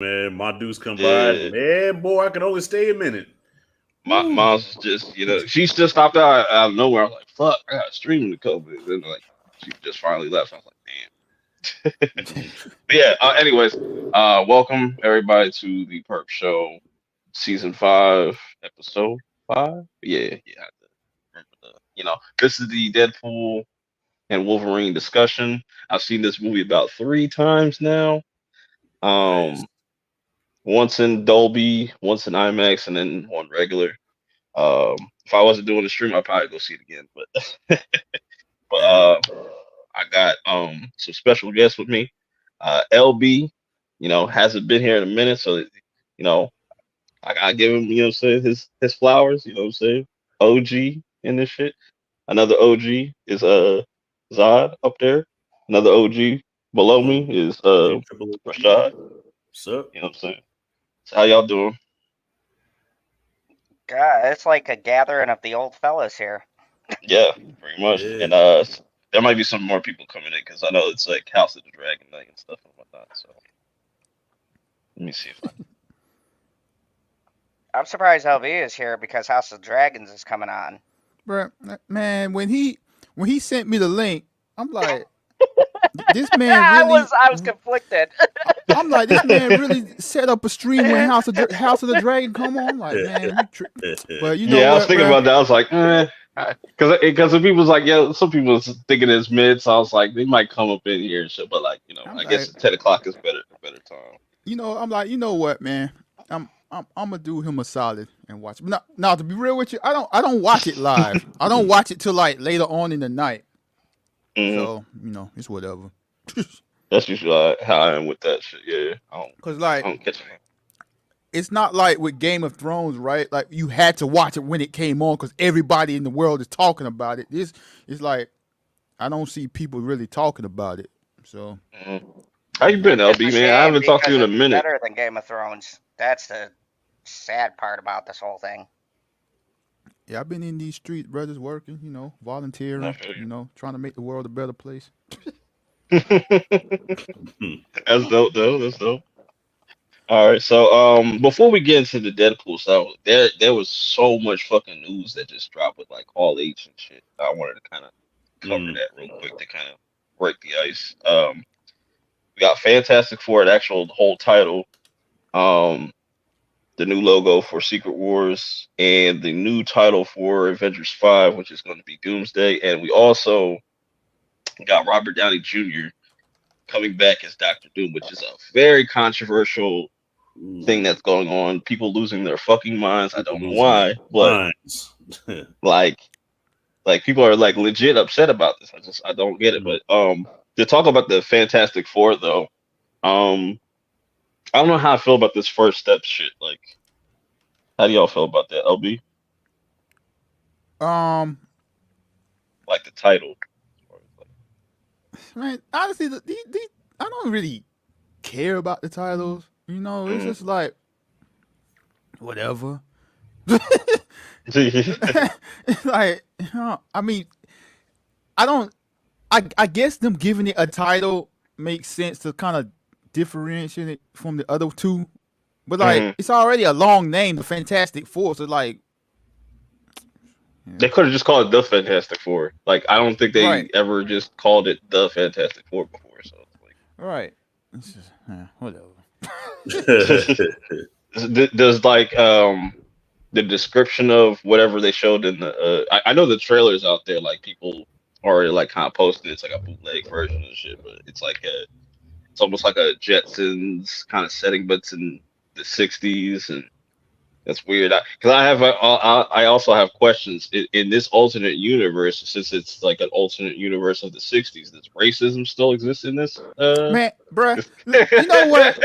Man, my dudes come by. Yeah, Man, boy, I can only stay a minute. my Woo. mom's just she's just stopped out of nowhere. I was like, fuck, I got streaming to COVID. And like she just finally left. I was like, damn. But yeah. Anyways, welcome everybody to the Perp Show, season 5, episode 5. Yeah, yeah. I have to remember this is the Deadpool and Wolverine discussion. I've seen this movie about 3 times now. Nice. Um, once in Dolby, once in IMAX, and then on regular. If I wasn't doing the stream, I'd probably go see it again. But but Damn. I got some special guests with me. LB, hasn't been here in a minute, so know I gotta give him, what I'm saying, his flowers. You know what I'm saying? OG in this shit. Another OG is Zod up there. Another OG below me is Hey, Triple OG. Rashad. What's up? You know what I'm saying? So how y'all doing? God, it's like a gathering of the old fellas here. Yeah, pretty much. Yeah. And there might be some more people coming in because I know it's like House of the Dragon night and stuff and whatnot. So let me see if I. I'm surprised LV is here because House of Dragons is coming on. Bruh, man, when he sent me the link, I'm like, this man I really. was conflicted. I'm like, this man really set up a stream when House of the Dragon come on. I'm like, man, but you know Yeah, I was what, thinking bruh? about that. I was like, because some people's like, yeah, some people's thinking it's mid, so I was like, they might come up in here and shit. But like, I'm I like, guess 10 o'clock is better time. I'm like, you know what, man? I'm gonna do him a solid and watch it. Now, to be real with you, I don't watch it live. I don't watch it till like later on in the night. Hmm. So it's whatever. That's usually how I am with that shit. Yeah, Cause I like don't catch it. it's not like with Game of Thrones, right? Like you had to watch it when it came on because everybody in the world is talking about it. This is like I don't see people really talking about it. So Mhm. How you been, It's a LB, man? I shame haven't talked to because you in a it's minute. better than Game of Thrones. That's the sad part about this whole thing. yeah, I've been in these streets, brothers, working, I volunteering, feel you. trying to make the world a better place. That's dope, though. That's dope. All right, so before we get into the Deadpool stuff, there was so much fucking news that just dropped with like all H and shit. I wanted to kind of cover Mm. that real quick to kind of break the ice. We got Fantastic Four, the actual whole title, um, the new logo for Secret Wars, and the new title for Avengers 5, which is going to be Doomsday, and we also got Robert Downey Jr. coming back as Doctor Doom, which is a very controversial thing Mm. that's going on. People losing their fucking minds. I People don't know losing their why, but minds. like people are like legit upset about this. I don't get it. Mm. But to talk about the Fantastic Four though, I don't know how I feel about this first step shit. Like, how do y'all feel about that, LB? Um, Like the title. man, honestly, I don't really care about the titles. It's Mhm. just like whatever. It's like, I mean, I don't. I guess them giving it a title makes sense to kind of differentiate it from the other two. But like, Mhm. it's already a long name, the Fantastic Four. So like, yeah. They could have just called it the Fantastic Four. Like, I don't think they Right, ever just called it the Fantastic Four before. So right. It's just, whatever. does like the description of whatever they showed in the I know the trailers out there, like people already like kind of posted it's like a bootleg version of shit, but it's almost like a Jetsons kind of setting, but it's in the '60s, and that's weird. Because I also have questions in this alternate universe, since it's like an alternate universe of the '60s. Does racism still exist in this? Man, bruh, you know what?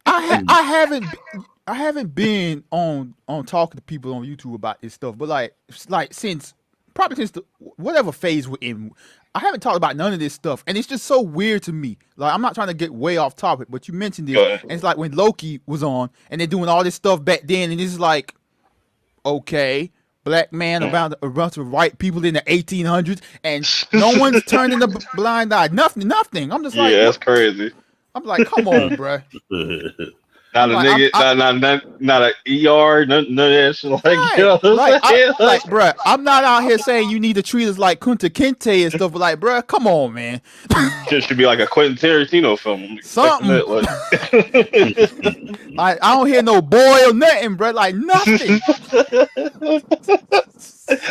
I haven't been on talking to people on YouTube about this stuff, but like since probably since whatever phase we're in, I haven't talked about none of this stuff, and it's just so weird to me. Like I'm not trying to get way off topic, but you mentioned this, Go and it's like when Loki was on, and they're doing all this stuff back then, and it's like, okay, black man around a bunch of white people in the 1800s, and no one's turning a blind eye. Nothing. I'm just like, Yeah, that's what? crazy. I'm like, come on, bruh. Not a Like, nigga, not a ER, none of that shit. Like, you right. know what I'm Like, saying? bruh, I'm not out here saying you need to treat us like Kunta Kinte and stuff, but like, bruh, come on, man. Shit should be like a Quentin Tarantino film. I'm expecting Something. that. Like, Like, I don't hear no boy or nothing, bruh. Like, nothing.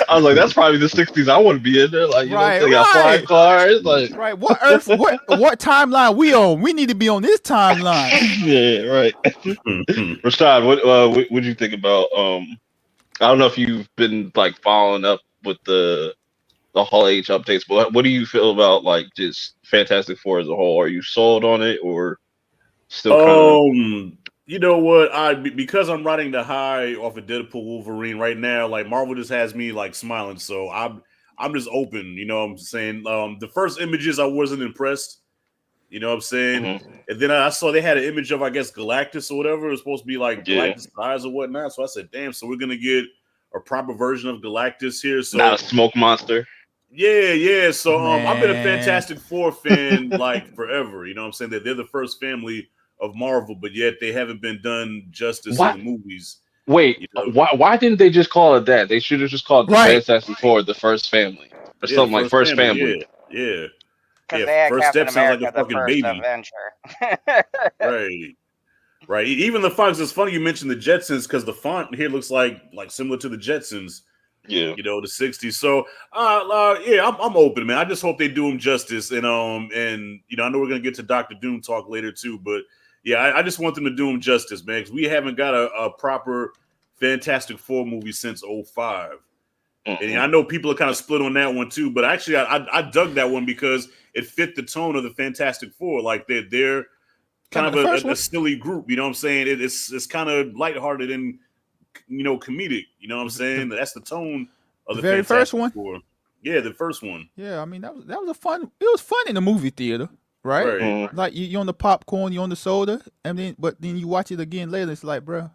I was like, that's probably the '60s. I want to be in there. Like, you know, what I'm Right, saying? Got flying right. cars. Like, Right. What earth, what timeline we on? We need to be on this timeline. yeah, right. Rashad, what you think about? I don't know if you've been like following up with the Hall H updates, but what do you feel about like just Fantastic Four as a whole? Are you sold on it or still kind of? You know what? Because I'm riding the high off of Deadpool Wolverine right now. Like Marvel just has me like smiling, so I'm just open. You know what I'm saying? The first images I wasn't impressed. You know what I'm saying? Mhm. And then I saw they had an image of I guess Galactus or whatever. It was supposed to be like Yeah, Galactus eyes or whatnot. So I said, damn. So we're gonna get a proper version of Galactus here. not So a smoke monster. yeah. So I've been a Man. Fantastic Four fan like forever. You know what I'm saying? That they're the first family of Marvel, but yet they haven't been done justice in What? the movies. Wait, You know, why didn't they just call it that? They should have just called the Right. Fantastic Four the First Family or yeah, the something like first First family. Family. Yeah. Because they had First Captain step sounds like a America, the fucking first baby. Avenger. Right. Right. Even the fonts. It's funny you mentioned the Jetsons because the font here looks like similar to the Jetsons. Yeah. You know, the '60s. So, yeah, I'm open, man. I just hope they do him justice. And you know, I know we're gonna get to Doctor Doom talk later too, but yeah, I just want them to do him justice, man, because we haven't got a proper Fantastic Four movie since '05. And Mhm. I know people are kind of split on that one too, but actually, I dug that one because it fit the tone of the Fantastic Four. Like they're Talking kind about of the first a one? silly group. You know what I'm saying? It's kind of lighthearted and comedic. You know what I'm saying? That's the tone of The the very first Fantastic one? Four. Yeah, the first one. Yeah, I mean that was a fun. It was fun in the movie theater, right? Right. Mhm. Like you on the popcorn, you on the soda, and then you watch it again later. It's like, bruh,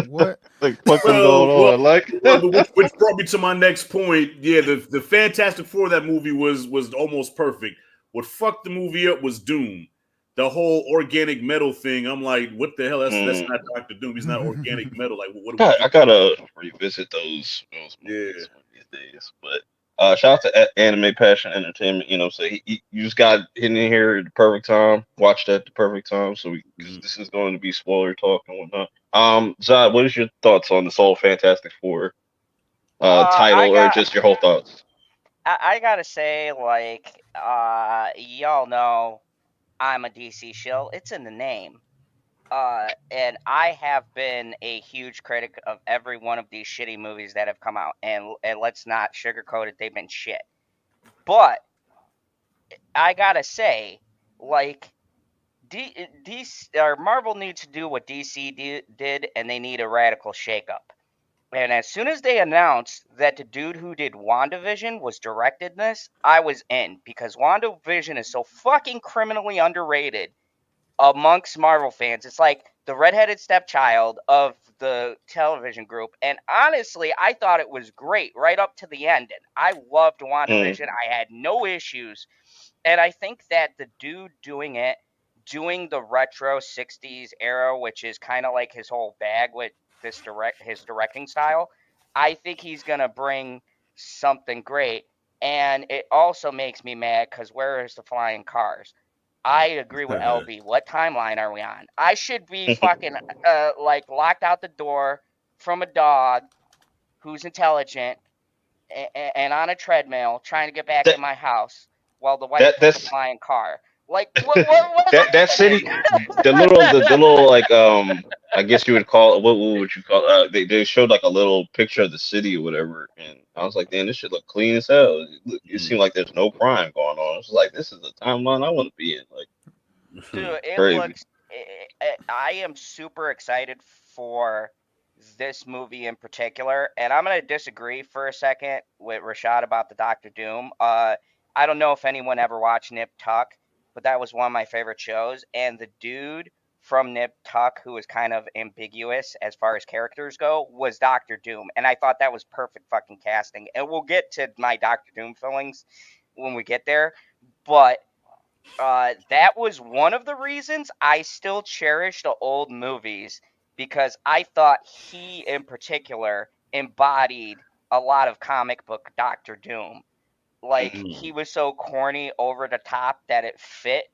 what? Like what's been Well, going well, on? Like, well, which brought me to my next point. Yeah, the Fantastic Four of that movie was almost perfect. What fucked the movie up was Doom. The whole organic metal thing. I'm like, what the hell? That's mm. not Doctor Doom. He's not organic metal. Like, what are we I doing? gotta revisit those Yeah. movies one of these days. But shout out to Anime Passion Entertainment. You know, so you just got in here at the perfect time. Watched at the perfect time. So because Mhm. this is going to be spoiler talk and whatnot. Zod, what is your thoughts on this whole Fantastic Four I title, or got just your whole thoughts? I gotta say, like, y'all know I'm a DC shill. It's in the name. And I have been a huge critic of every one of these shitty movies that have come out, and let's not sugarcoat it, they've been shit. But I gotta say, like, DC or Marvel needs to do what DC did, and they need a radical shakeup. And as soon as they announced that the dude who did WandaVision was directed this, I was in because WandaVision is so fucking criminally underrated amongst Marvel fans. It's like the redheaded stepchild of the television group. And honestly, I thought it was great right up to the end. And I loved Mm, WandaVision. I had no issues. And I think that the dude doing it, doing the retro 60s era, which is kind of like his whole bag with his directing style, I think he's going to bring something great. And it also makes me mad because where is the flying cars? I agree with LB. What timeline are we on? I should be fucking like locked out the door from a dog who's intelligent and on a treadmill trying to get back that in my house while the wife that gets a that's flying car. Like what is that happening? city, the little like I guess you would call it, what would you call it? They showed like a little picture of the city or whatever, and I was like, damn, this shit look clean as hell. It Mhm. seemed like there's no crime going on. It's like this is the timeline I want to be in. Like Dude, it crazy. looks. I am super excited for this movie in particular, and I'm gonna disagree for a second with Rashad about the Doctor Doom. I don't know if anyone ever watched Nip Tuck, but that was one of my favorite shows, and the dude from Nip Tuck, who was kind of ambiguous as far as characters go, was Doctor Doom, and I thought that was perfect fucking casting. And we'll get to my Doctor Doom feelings when we get there, but That was one of the reasons I still cherish the old movies, because I thought he in particular embodied a lot of comic book Doctor Doom. Like, he was so corny, over the top, that it fit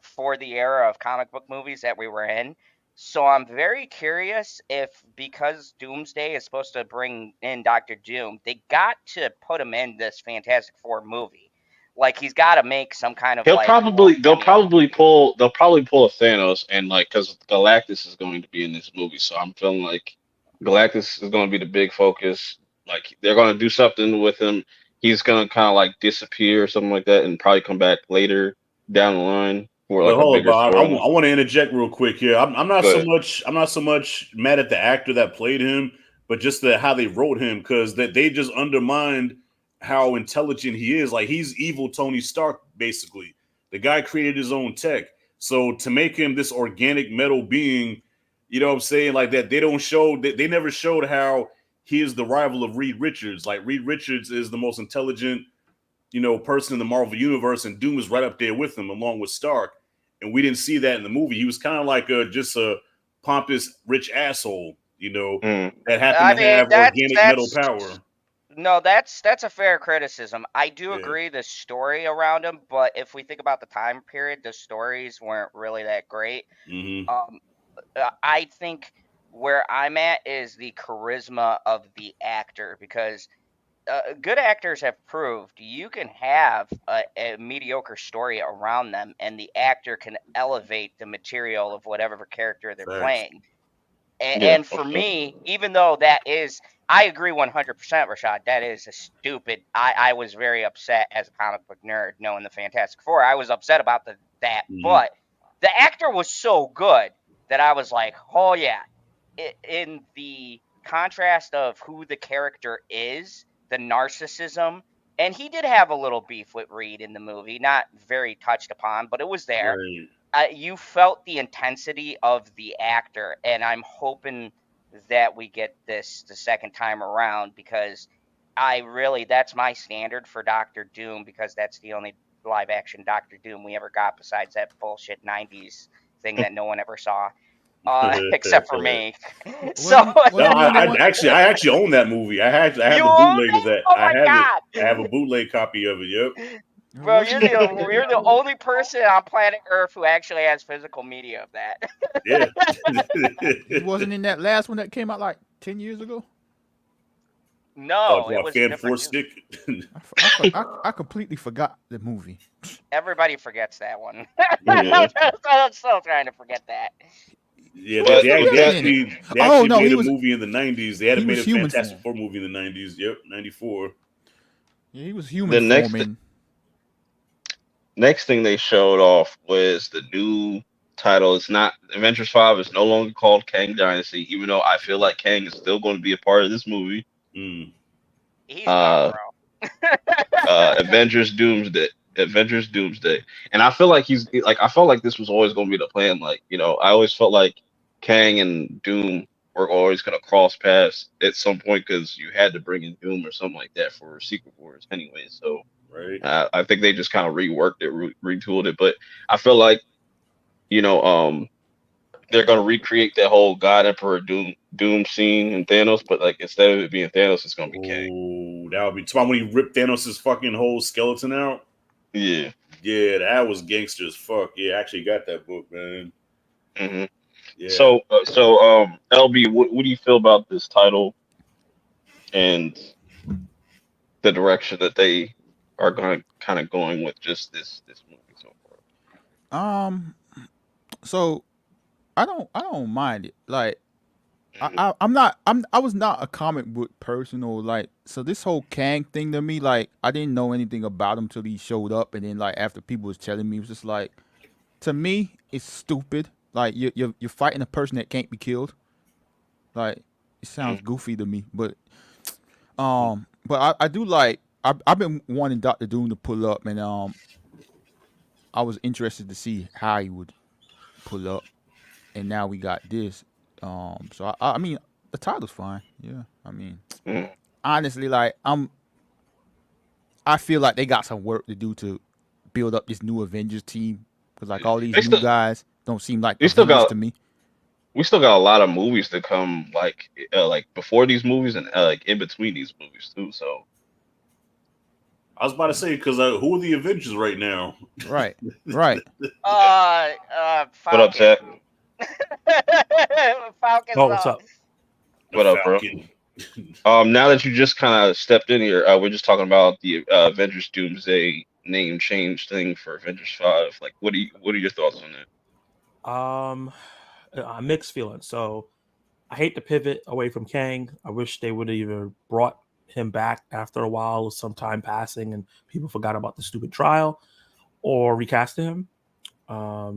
for the era of comic book movies that we were in. So I'm very curious if, because Doomsday is supposed to bring in Doctor Doom, they got to put him in this Fantastic Four movie. Like, he's got to make some kind of He'll like probably they'll cameo. probably pull a Thanos, and like because Galactus is going to be in this movie, so I'm feeling like Galactus is going to be the big focus. Like they're going to do something with him. He's going to kind of like disappear or something like that, and probably come back later down the line for But like a hold on, bigger Bob. storyline. I want to interject real quick here. I'm not Go so ahead. much mad at the actor that played him, but just how they wrote him, because that they just undermined how intelligent he is. Like, he's evil Tony Stark, basically. The guy created his own tech. So to make him this organic metal being, you know what I'm saying? Like that, they never showed how he is the rival of Reed Richards. Like, Reed Richards is the most intelligent, person in the Marvel universe, and Doom is right up there with him, along with Stark. And we didn't see that in the movie. He was kind of like just a pompous, rich asshole, Mm. that happened I to have mean, that's organic metal that's power. no, that's a fair criticism. I do Yeah. agree the story around him, but if we think about the time period, the stories weren't really that great. Mm-hmm. Um, I think where I'm at is the charisma of the actor, because good actors have proved you can have a mediocre story around them, and the actor can elevate the material of whatever character they're Facts. playing. Yeah, And for for sure. me, even though that is, I agree 100%, Rashad, that is a stupid. I was very upset as a comic book nerd knowing the Fantastic Four. I was upset about that, Mm-hmm. but the actor was so good that I was like, oh yeah. In the contrast of who the character is, the narcissism, and he did have a little beef with Reed in the movie, not very touched upon, but it was there. Right. You felt the intensity of the actor, and I'm hoping that we get this the second time around, because that's my standard for Doctor Doom, because that's the only live action Doctor Doom we ever got besides that bullshit 90s thing that no one ever saw, except for me. So No, Wasn't he in the one? I actually own that movie. I have you the own bootleg of it? that. Oh I my have it. I have a god. bootleg copy of it. Yep. Bro, Wasn't he? you're the only person on planet Earth who actually has physical media of that. Yeah. He wasn't in that last one that came out like 10 years ago. No, it What, was a Fan different Four dude. Stick? I completely forgot the movie. Everybody forgets that one. Yeah. I'm still trying to forget that. Yeah, But Who they else in it? Oh actually no, made he a was movie in the '90s. They had he made was a human Fantastic form. Four movie in the '90s. Yep, '94. Yeah, he was the human form, next and next thing they showed off was the new title. It's not Avengers 5 is no longer called Kang Dynasty, even though I feel like Kang is still going to be a part of this movie. Mm. He's not, Uh, bro. Avengers Doomsday. Avengers Doomsday. And I feel like I felt like this was always going to be the plan. Like, I always felt like Kang and Doom were always going to cross paths at some point because you had to bring in Doom or something like that for Secret Wars anyway. So Right. I think they just kind of reworked it, retooled it. But I feel like, you know, they're going to recreate that whole God Emperor Doom scene in Thanos, but like instead of it being Thanos, it's going to be Kang. Oh, that would be talking when he ripped Thanos' fucking whole skeleton out. Yeah. Yeah, that was gangster as fuck. Yeah, I actually got that book, man. hmm Yeah. So, LB, what do you feel about this title and the direction that they are going to kind of going with just this movie so um, so I don't mind it. Like far? I was not a comic book person, or like, so this whole Kang thing to me, like, I didn't know anything about him till he showed up, and then like after people was telling me, it was just like, to me it's stupid. Like, you're fighting a person that can't be killed. Like, it sounds Mhm. goofy to me, but I do like, I've been wanting Doctor Doom to pull up, and I was interested to see how he would pull up, and now we got this. So I mean, the title's fine. Yeah, I mean, honestly, like, I feel like they got some work to do to build up this new Avengers team because like all these They new still, guys don't seem like we still Avengers got to me. we still got a lot of movies to come, like before these movies and like in between these movies too. So I was about to say because who are the Avengers right now? Right, right. what up, Falcon. Zach? Falcon's Oh, what's up? The What up, bro? Falcon. Now that you just kind of stepped in here, we're just talking about the Avengers Doomsday name change thing for Avengers 5. Like, what are your thoughts on that? Mixed feelings. So I hate to pivot away from Kang. I wish they would have either brought him back after a while with some time passing and people forgot about the stupid trial, or recasted him.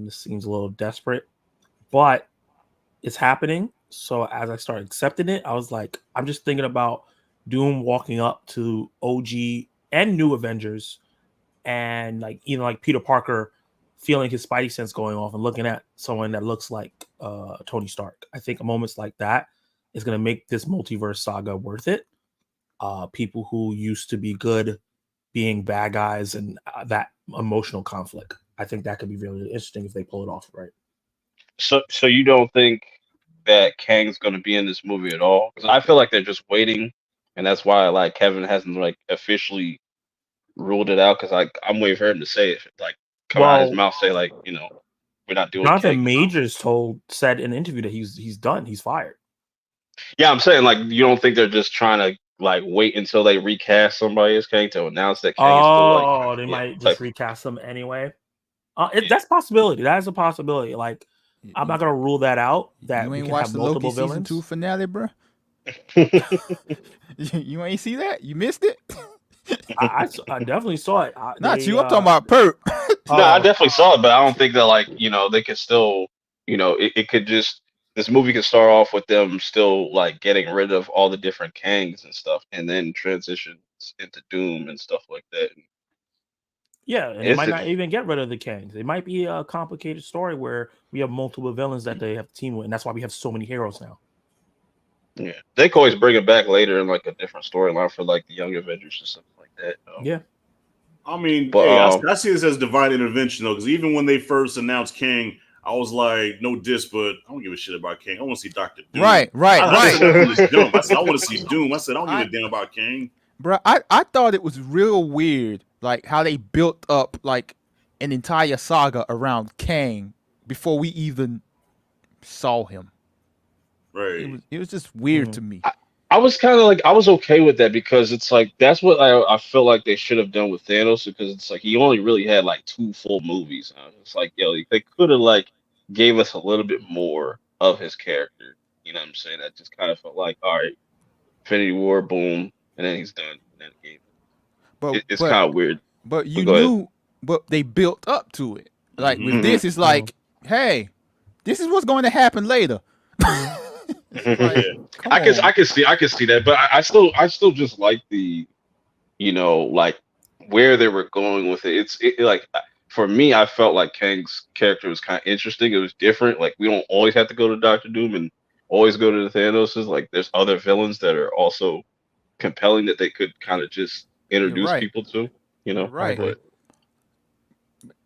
This seems a little desperate, but it's happening. So as I started accepting it, I was like, I'm just thinking about Doom walking up to OG and new Avengers, and like even like Peter Parker feeling his Spidey sense going off and looking at someone that looks like Tony Stark. I think moments like that is going to make this multiverse saga worth it. People who used to be good being bad guys and that emotional conflict. I think that could be really interesting if they pull it off right. So you don't think that Kang's going to be in this movie at all? Because I feel like they're just waiting, and that's why like Kevin hasn't like officially ruled it out. Because like I'm waiting for him to say it, like come out of his mouth, say like we're not doing Jonathan Kang. Majors said in an interview that he's done. He's fired. Yeah, I'm saying like you don't think they're just trying to like wait until they recast somebody as Kang to announce that Kang is still like They might just type. recast them anyway. That's a possibility. That is a possibility. Like I'm not gonna rule that out. That You we ain't can watched have the multiple Loki season villains. 2 finale, bro? You ain't see that? You missed it? I definitely saw it. Not you. I'm talking about Purp. No, I definitely saw it, but I don't think that like they could still it could just this movie could start off with them still like getting rid of all the different Kangs and stuff, and then transition into Doom and stuff like that. Yeah, and they might not even get rid of the Kangs. It might be a complicated story where we have multiple villains that they have to team with, and that's why we have so many heroes now. Yeah, they could always bring it back later in like a different storyline for like the Young Avengers or something like that. Yeah. I mean, But, I see this as divine intervention though, because even when they first announced King, I was like, no diss, but I don't give a shit about King. I want to see Dr. Doom. Right. I said I want to see Doom. I said, I don't give a damn about King. Bro, I thought it was real weird, like how they built up like an entire saga around Kang before we even saw him. Right. It was just weird to me. I was kind of like I was okay with that because it's like that's what I feel like they should have done with Thanos, because it's like he only really had like 2 full movies. It's like they could have like gave us a little bit more of his character. You know what I'm saying? That just kind of felt like, all right, Infinity War, boom, and then he's done. And then the game. But It's kind of weird. But you knew, but they built up to it. Like with this, it's like, hey, this is what's going to happen later. Like, I can see that, but I still just like the, like where they were going with it. It's like for me, I felt like Kang's character was kind of interesting. It was different. Like we don't always have to go to Doctor Doom and always go to the Thanoses. Like there's other villains that are also compelling that they could kind of just introduce people to. Right. But,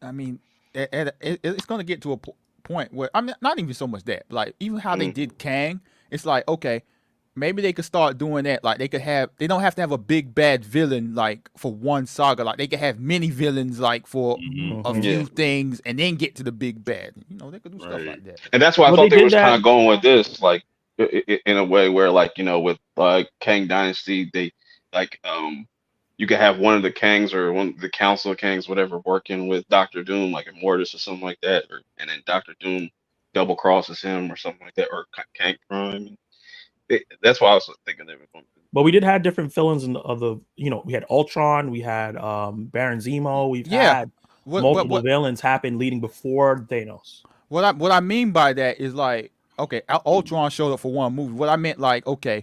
I mean, it's going to get to a point where I'm not even so much that, like even how they did Kang. It's like, okay, maybe they could start doing that. Like they don't have to have a big bad villain like for one saga. Like they could have many villains like for a few things and then get to the big bad. They could do stuff like that. And that's why I thought they was kind of going with this, like in a way where like, with like Kang Dynasty, they like you could have one of the Kangs or one of the Council of Kangs, whatever, working with Doctor Doom, like Immortus or something like that, and then Doctor Doom double crosses him or something like that, or Kang Prime. That's why I was thinking they were going to. But we did have different villains in the other. We had Ultron, we had Baron Zemo, we've had multiple villains happen leading before Thanos. What I mean by that is like, okay, Ultron showed up for one movie. What I meant like, okay,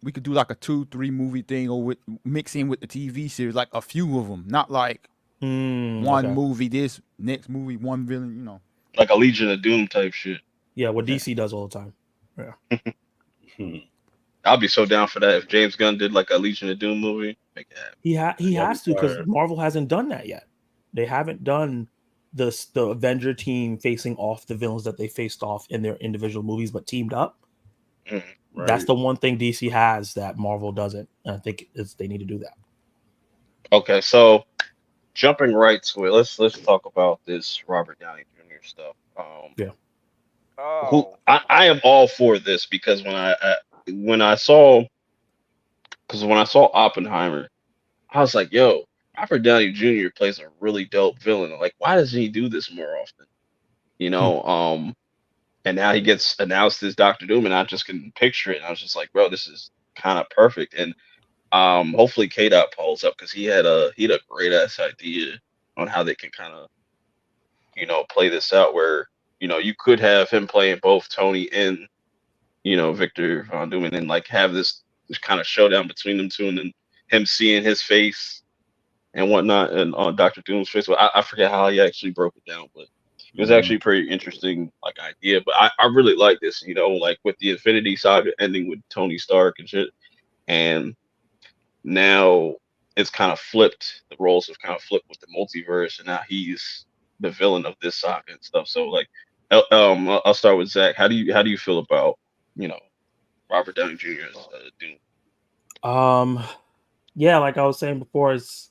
we could do like a 2-3 movie thing, or mix in with the TV series, like a few of them, not like one movie, this next movie, one villain, like a Legion of Doom type shit. Yeah, what DC does all the time. Yeah. I'll be so down for that if James Gunn did like a Legion of Doom movie. Make it happen. He has to, because Marvel hasn't done that yet. They haven't done the Avenger team facing off the villains that they faced off in their individual movies, but teamed up. Mhm. That's the one thing DC has that Marvel doesn't. And I think they need to do that. Okay, so jumping right to it, let's talk about this Robert Downey Jr. stuff. Yeah. Oh, I am all for this because when I saw Oppenheimer, I was like, yo, Robert Downey Jr. plays a really dope villain. Like, why doesn't he do this more often? You know, and now he gets announced as Doctor Doom, and I just can picture it. And I was just like, bro, this is kind of perfect. And hopefully K-Dot pulls up because he had a great ass idea on how they can kind of play this out where you could have him playing both Tony and Victor Von Doom, and then like have this kind of showdown between them two, and then him seeing his face and whatnot, and on Doctor Doom's face. Well, I forget how he actually broke it down, but it was actually a pretty interesting like idea. But I really like this, like with the Infinity Saga ending with Tony Stark and shit, and now it's kind of flipped. The roles have kind of flipped with the multiverse, and now he's the villain of this saga and stuff. So like, I'll start with Zach. How do you feel about Robert Downey Jr. as Doom? Yeah, like I was saying before, it's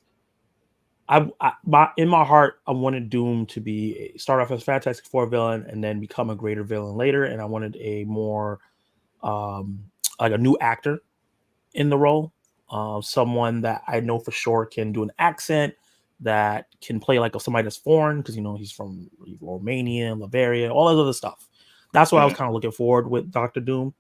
in my heart, I wanted Doom to start off as a Fantastic Four villain and then become a greater villain later, and I wanted a more like a new actor in the role, someone that I know for sure can do an accent, that can play like somebody that's foreign, because he's from Romania, Bavaria, all that other stuff. That's what I was kind of looking forward with Doctor Doom.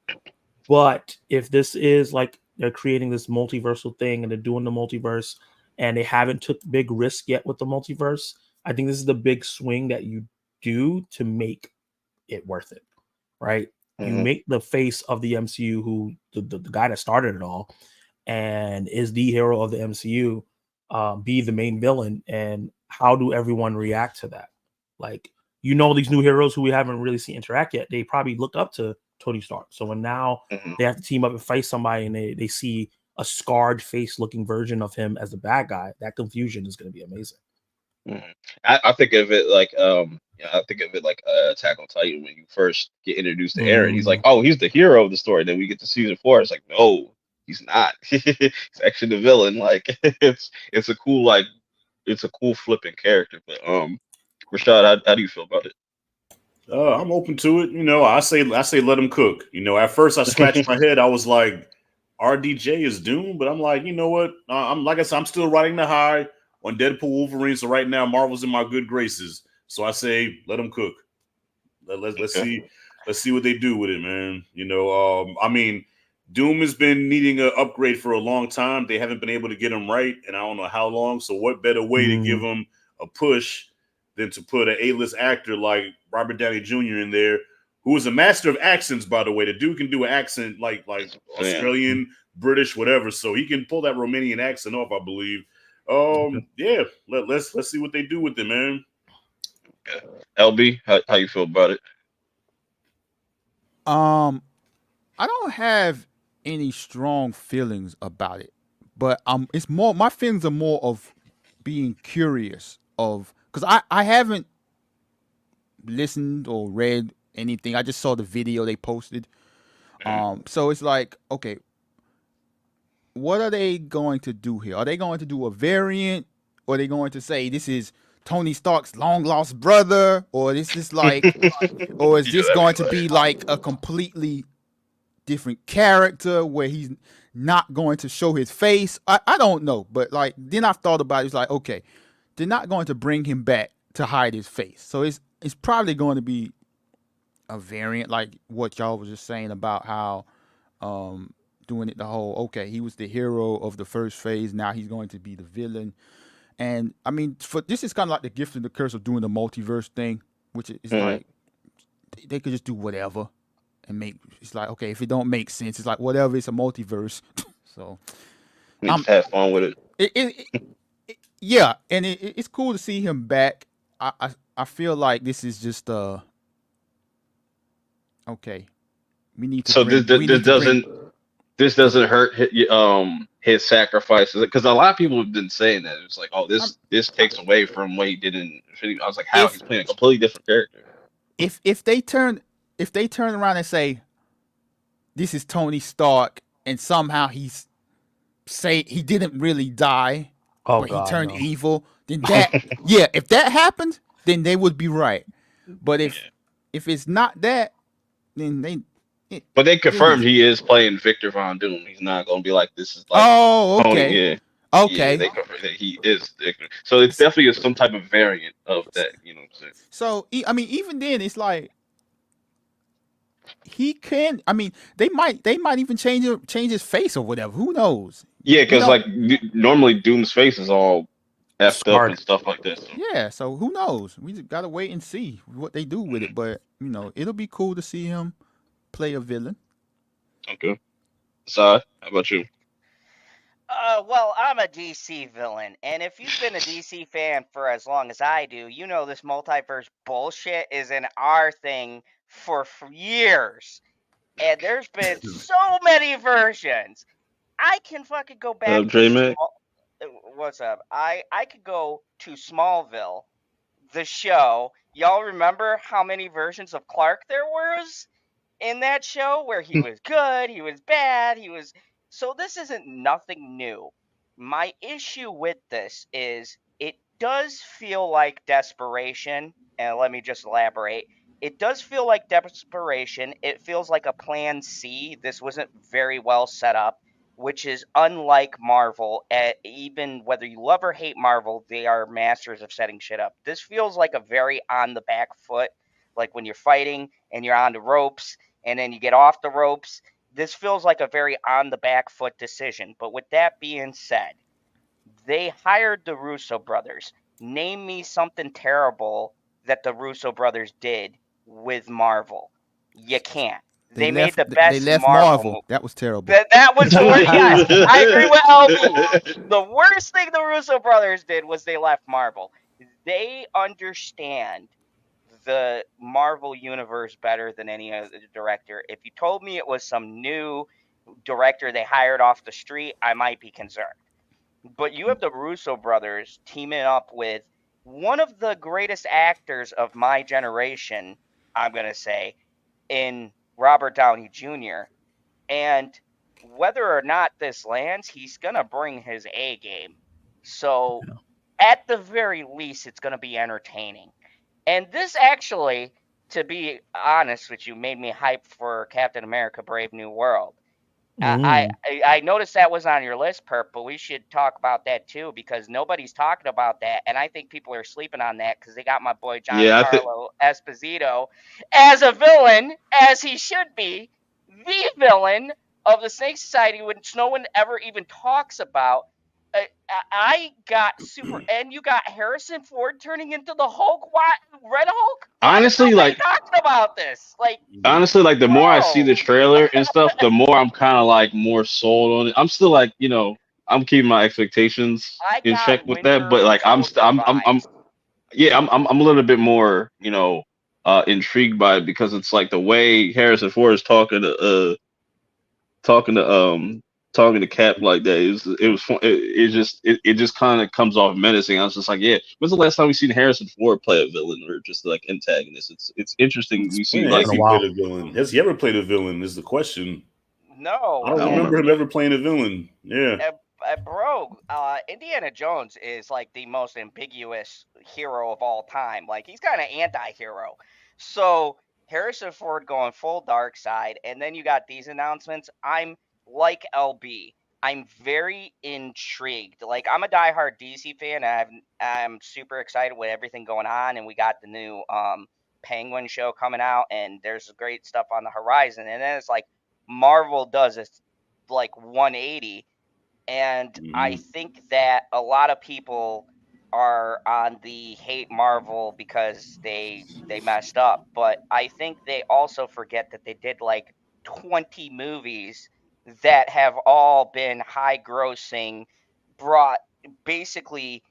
But if this is like they're creating this multiversal thing and they're doing the multiverse and they haven't took big risk yet with the multiverse, I think this is the big swing that you do to make it worth it, right? You make the face of the MCU, who the guy that started it all and is the hero of the MCU, be the main villain. And how do everyone react to that? Like, these new heroes who we haven't really seen interact yet, they probably look up to Tony Stark. So when now they have to team up and fight somebody and they see a scarred face looking version of him as the bad guy, that confusion is going to be amazing. I think of it like Attack on Titan when you first get introduced to Eren. He's like, oh, he's the hero of the story. Then we get to season 4. It's like, no, he's not. He's actually the villain. Like it's a cool flipping character. But Rashad, how do you feel about it? I'm open to it. I say let him cook. At first I scratched my head. I was like, RDJ is Doom, but I'm like, you know what? I'm like I said, I'm still riding the high on Deadpool, Wolverine. So right now, Marvel's in my good graces. So I say, let them cook. Let's see what they do with it, man. I mean, Doom has been needing an upgrade for a long time. They haven't been able to get him right, and I don't know how long. So what better way to give him a push than to put an A-list actor like Robert Downey Jr. in there, who is a master of accents, by the way. The dude can do an accent like Australian, British, whatever. So he can pull that Romanian accent off, I believe. Yeah, let's see what they do with it, man. Okay. LB, how you feel about it? I don't have any strong feelings about it, but it's more, my feelings are more of being curious of, because I haven't listened or read anything. I just saw the video they posted. So it's like, okay, what are they going to do here? Are they going to do a variant, or are they going to say this is Tony Stark's long lost brother, or this is like, or is this going to be like a completely different character where he's not going to show his face? I don't know, but like then I've thought about it. It's like, okay, they're not going to bring him back to hide his face, so it's probably going to be a variant, like what y'all was just saying about how doing it the whole, okay, he was the hero of the first phase, now he's going to be the villain. And I mean, for this is kind of like the gift and the curse of doing the multiverse thing, which is like they could just do whatever and make, it's like, okay, if it don't make sense, it's like whatever, it's a multiverse. So just have fun with it. Yeah, and it's cool to see him back. I feel like this is just okay. We need to. So this this doesn't hurt his sacrifices, because a lot of people have been saying that it's like, oh, I'm, this takes away from what he did in Infinity. I was like, how? if He's playing a completely different character. if they turn around and say this is Tony Stark and somehow he's say he didn't really die, Oh but he God, turned no. evil, then that yeah, if that happened, then they would be right. But Yeah. if it's not that, then But they then confirmed he's he is playing Victor Von Doom. He's not gonna be like, this is like oh Tony. okay Yeah, yeah. okay. They confirmed that he is Victor. So it's definitely some type of variant of that. You know what I'm saying? So I mean, even then, it's like he can. I mean, they might even change his face or whatever. Who knows? Yeah, We because don't. like normally Doom's face is all effed up Scarred. and stuff like that. So. Yeah. So who knows? We just gotta wait and see what they do with it. But it'll be cool to see him play a villain. Okay. Sai, how about you? Well, I'm a DC villain, and if you've been a DC fan for as long as I do, you know this multiverse bullshit is an our thing for years. And there's been so many versions. I can fucking go back to Dre Mac? what's up? I could go to Smallville, the show. Y'all remember how many versions of Clark there was in that show where he was good, he was bad, he was so this isn't nothing new. My issue with this is it does feel like desperation, and let me just elaborate. It does feel like desperation. It feels like a plan C. This wasn't very well set up, which is unlike Marvel. Even whether you love or hate Marvel, they are masters of setting shit up. This feels like a very on the back foot, like when you're fighting and you're on the ropes and then you get off the ropes. This feels like a very on the back foot decision. But with that being said, they hired the Russo brothers. Name me something terrible that the Russo brothers did with Marvel. You can't. They They made left. the They best left Marvel Marvel. movie. That was terrible. That was the worst. Yes, I agree with LB. The worst thing the Russo brothers did was they left Marvel. They understand the Marvel universe better than any other director. If you told me it was some new director they hired off the street, I might be concerned. But you have the Russo brothers teaming up with one of the greatest actors of my generation, I'm going to say, in Robert Downey Jr. And whether or not this lands, he's going to bring his A game. So, at the very least, it's going to be entertaining. And this actually, to be honest with you, made me hype for Captain America Brave New World. I noticed that was on your list, Perp, but we should talk about that too because nobody's talking about that, and I think people are sleeping on that because they got my boy Yeah, I think Giancarlo Esposito as a villain, as he should be, the villain of the Snake Society, which no one ever even talks about. I got super, and you got Harrison Ford turning into the Hulk. Why, Red Hulk? Why is honestly, nobody like talking about this? Like, the more I see the bro, trailer and stuff, the more I'm kind of like more sold on it. I'm still like, I'm keeping my expectations I in check got with that, Winter but like Soldier I'm vibes. yeah, I'm a little bit more, intrigued by it because it's like the way Harrison Ford is talking to talking to Cap like that. It was fun. It just kind of comes off menacing. I was just like, yeah. When's the last time we seen Harrison Ford play a villain or just like antagonist? It's interesting. We see When like has been a he while. played a villain? Has he ever played a villain? Is the question. I No, I don't don't and remember remember. him ever playing a villain. Yeah. bro, Indiana Jones is like the most ambiguous hero of all time. Like he's kind of anti-hero. So Harrison Ford going full dark side, and then you got these announcements. I'm like LB. I'm very intrigued. Like I'm a diehard DC fan. I'm super excited with everything going on, and we got the new Penguin show coming out, and there's great stuff on the horizon. And then it's like Marvel does this like 180, and I Mhm. think that a lot of people are on the hate Marvel because they messed up, but I think they also forget that they did like 20 movies that have all been high grossing, brought basically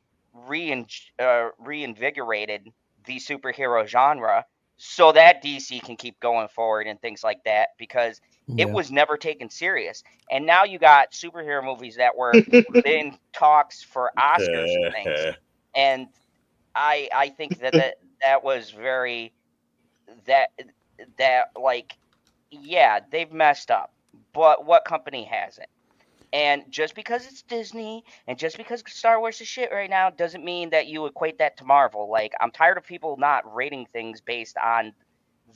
reinvigorated the superhero genre. so that DC can keep going forward and things like that, because it Yeah. was never taken serious. And now you got superhero movies that were in talks for Oscars and things. And I think that was very that like, yeah, they've messed up, but what company hasn't? And just because it's Disney and just because Star Wars is shit right now doesn't mean that you equate that to Marvel. Like, I'm tired of people not rating things based on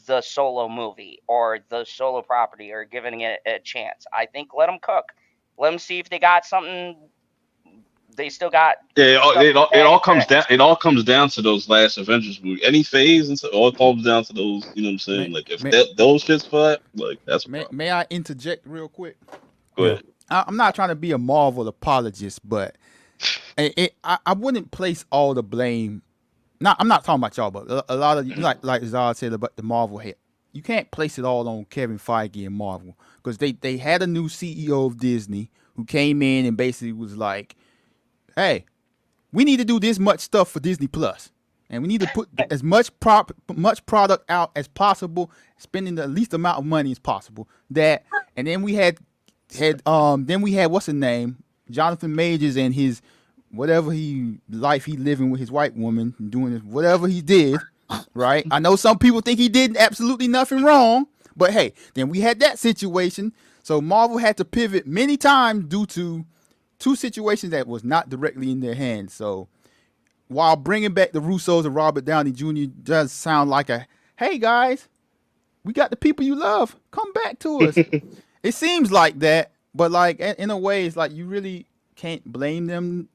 the solo movie or the solo property or giving it a chance. I think let them cook. Let them see if they got something. They still got. Yeah, it all comes down. that- It all comes down to those last Avengers movie. Any phase, and so it all comes down to those. You know what I'm saying? Like if those shits flat, like that's a problem. May I interject real quick? Go ahead. I'm not trying to be a Marvel apologist, but I wouldn't place all the blame. I'm not talking about y'all, but a lot of like Zara said about the Marvel hit. You can't place it all on Kevin Feige and Marvel, because they had a new CEO of Disney who came in and basically was like, "Hey, we need to do this much stuff for Disney Plus, and we need to put as much product out as possible, spending the least amount of money as possible." And then we had what's his name, Jonathan Majors, and his whatever he living with his white woman, doing whatever he did, right? I know some people think he did absolutely nothing wrong, but hey, then we had that situation. So Marvel had to pivot many times due to two situations that was not directly in their hands. So while bringing back the Russos and Robert Downey Jr. does sound like a, hey guys, we got the people you love, come back to us. It seems like that, but like in a way, it's like you really can't blame them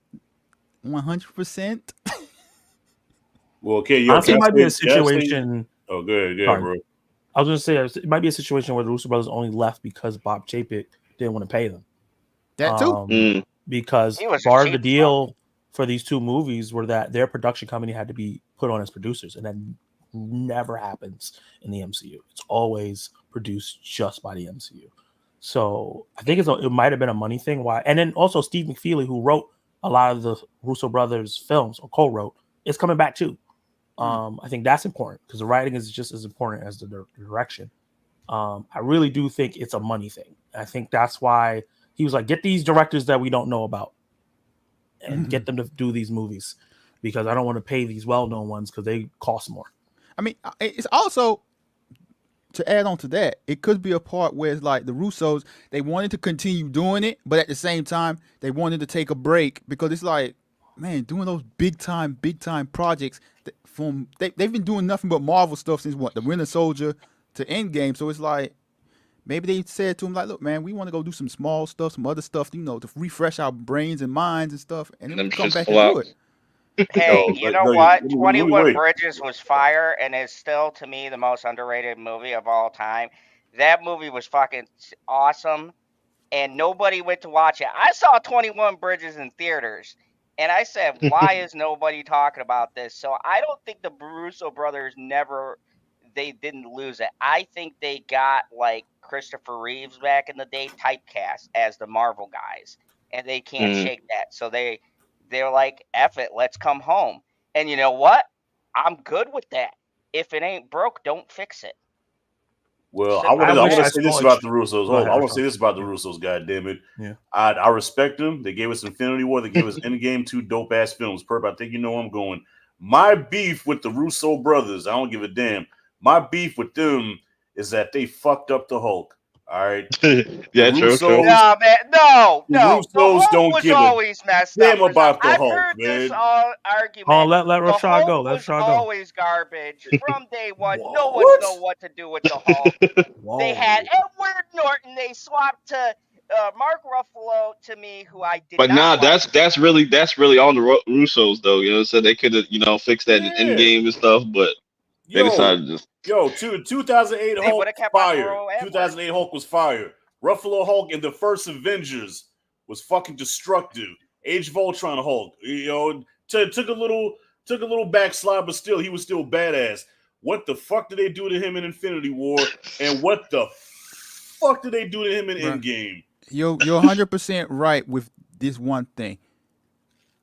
100%. Well, okay, Honestly, it might be a situation. Oh, good, yeah, Sorry. bro. I was going to say it might be a situation where the Russo brothers only left because Bob Chapek didn't want to pay them. That too. Because He was a part of the cheap deal for these two movies were that their production company had to be put on as producers, and that never happens in the MCU. It's always produced just by the MCU. So I think it might have been a money thing. Why? And then also Steve McFeely, who wrote a lot of the Russo brothers films or co-wrote, is coming back too. I think that's important because the writing is just as important as the direction. I really do think it's a money thing. I think that's why he was like, get these directors that we don't know about and get them to do these movies, because I don't want to pay these well-known ones because they cost more. I mean, it's also, to add on to that, it could be a part where it's like the Russos, they wanted to continue doing it, but at the same time, they wanted to take a break because it's like, man, doing those big time projects, they've been doing nothing but Marvel stuff since what, the Winter Soldier to Endgame. So it's like, maybe they said to him like, look, man, we want to go do some small stuff, some other stuff, to refresh our brains and minds and stuff, and then we come back and do it. Hey, you know what? wait. 21 Bridges was fire and is still, to me, the most underrated movie of all time. That movie was fucking awesome, and nobody went to watch it. I saw 21 Bridges in theaters, and I said, why is nobody talking about this? So I don't think the Russo brothers they didn't lose it. I think they got, like, Christopher Reeves back in the day typecast as the Marvel guys, and they can't shake that. So they're like, F it, let's come home. And you know what? I'm good with that. If it ain't broke, don't fix it. Well, Simple I as want that. to say this about the Russos. Go ahead, I want to Arthur. say this about the Russos, goddammit. Yeah. I respect them. They gave us Infinity War. They gave us Endgame, two dope-ass films. Purp, I think you know where I'm going. My beef with the Russo brothers, I don't give a damn. My beef with them is that they fucked up the Hulk. All right? Yeah, true. No, man, no. The The Russos Hulk don't was give a always messed damn up. about the I've Hulk, heard this man. argument. Oh, let the Rashad Hulk go. Let was Rashad go. always garbage from day one. No one know what to do with the Hulk. They had Edward Norton. They swapped to Mark Ruffalo, to me, who I did But not nah, like. that's really on the Russos though. You know, so they could have fixed that in Endgame and stuff, but they decided to just 2008 They Hulk would've kept fire. Ruffalo and 2008 Hulk was fire. Ruffalo Hulk in the first Avengers was fucking destructive. Age of Ultron Hulk, took a little backslide, but still he was still badass. What the fuck did they do to him in Infinity War? And what the fuck did they do to him in Endgame? You're 100% right with this one thing.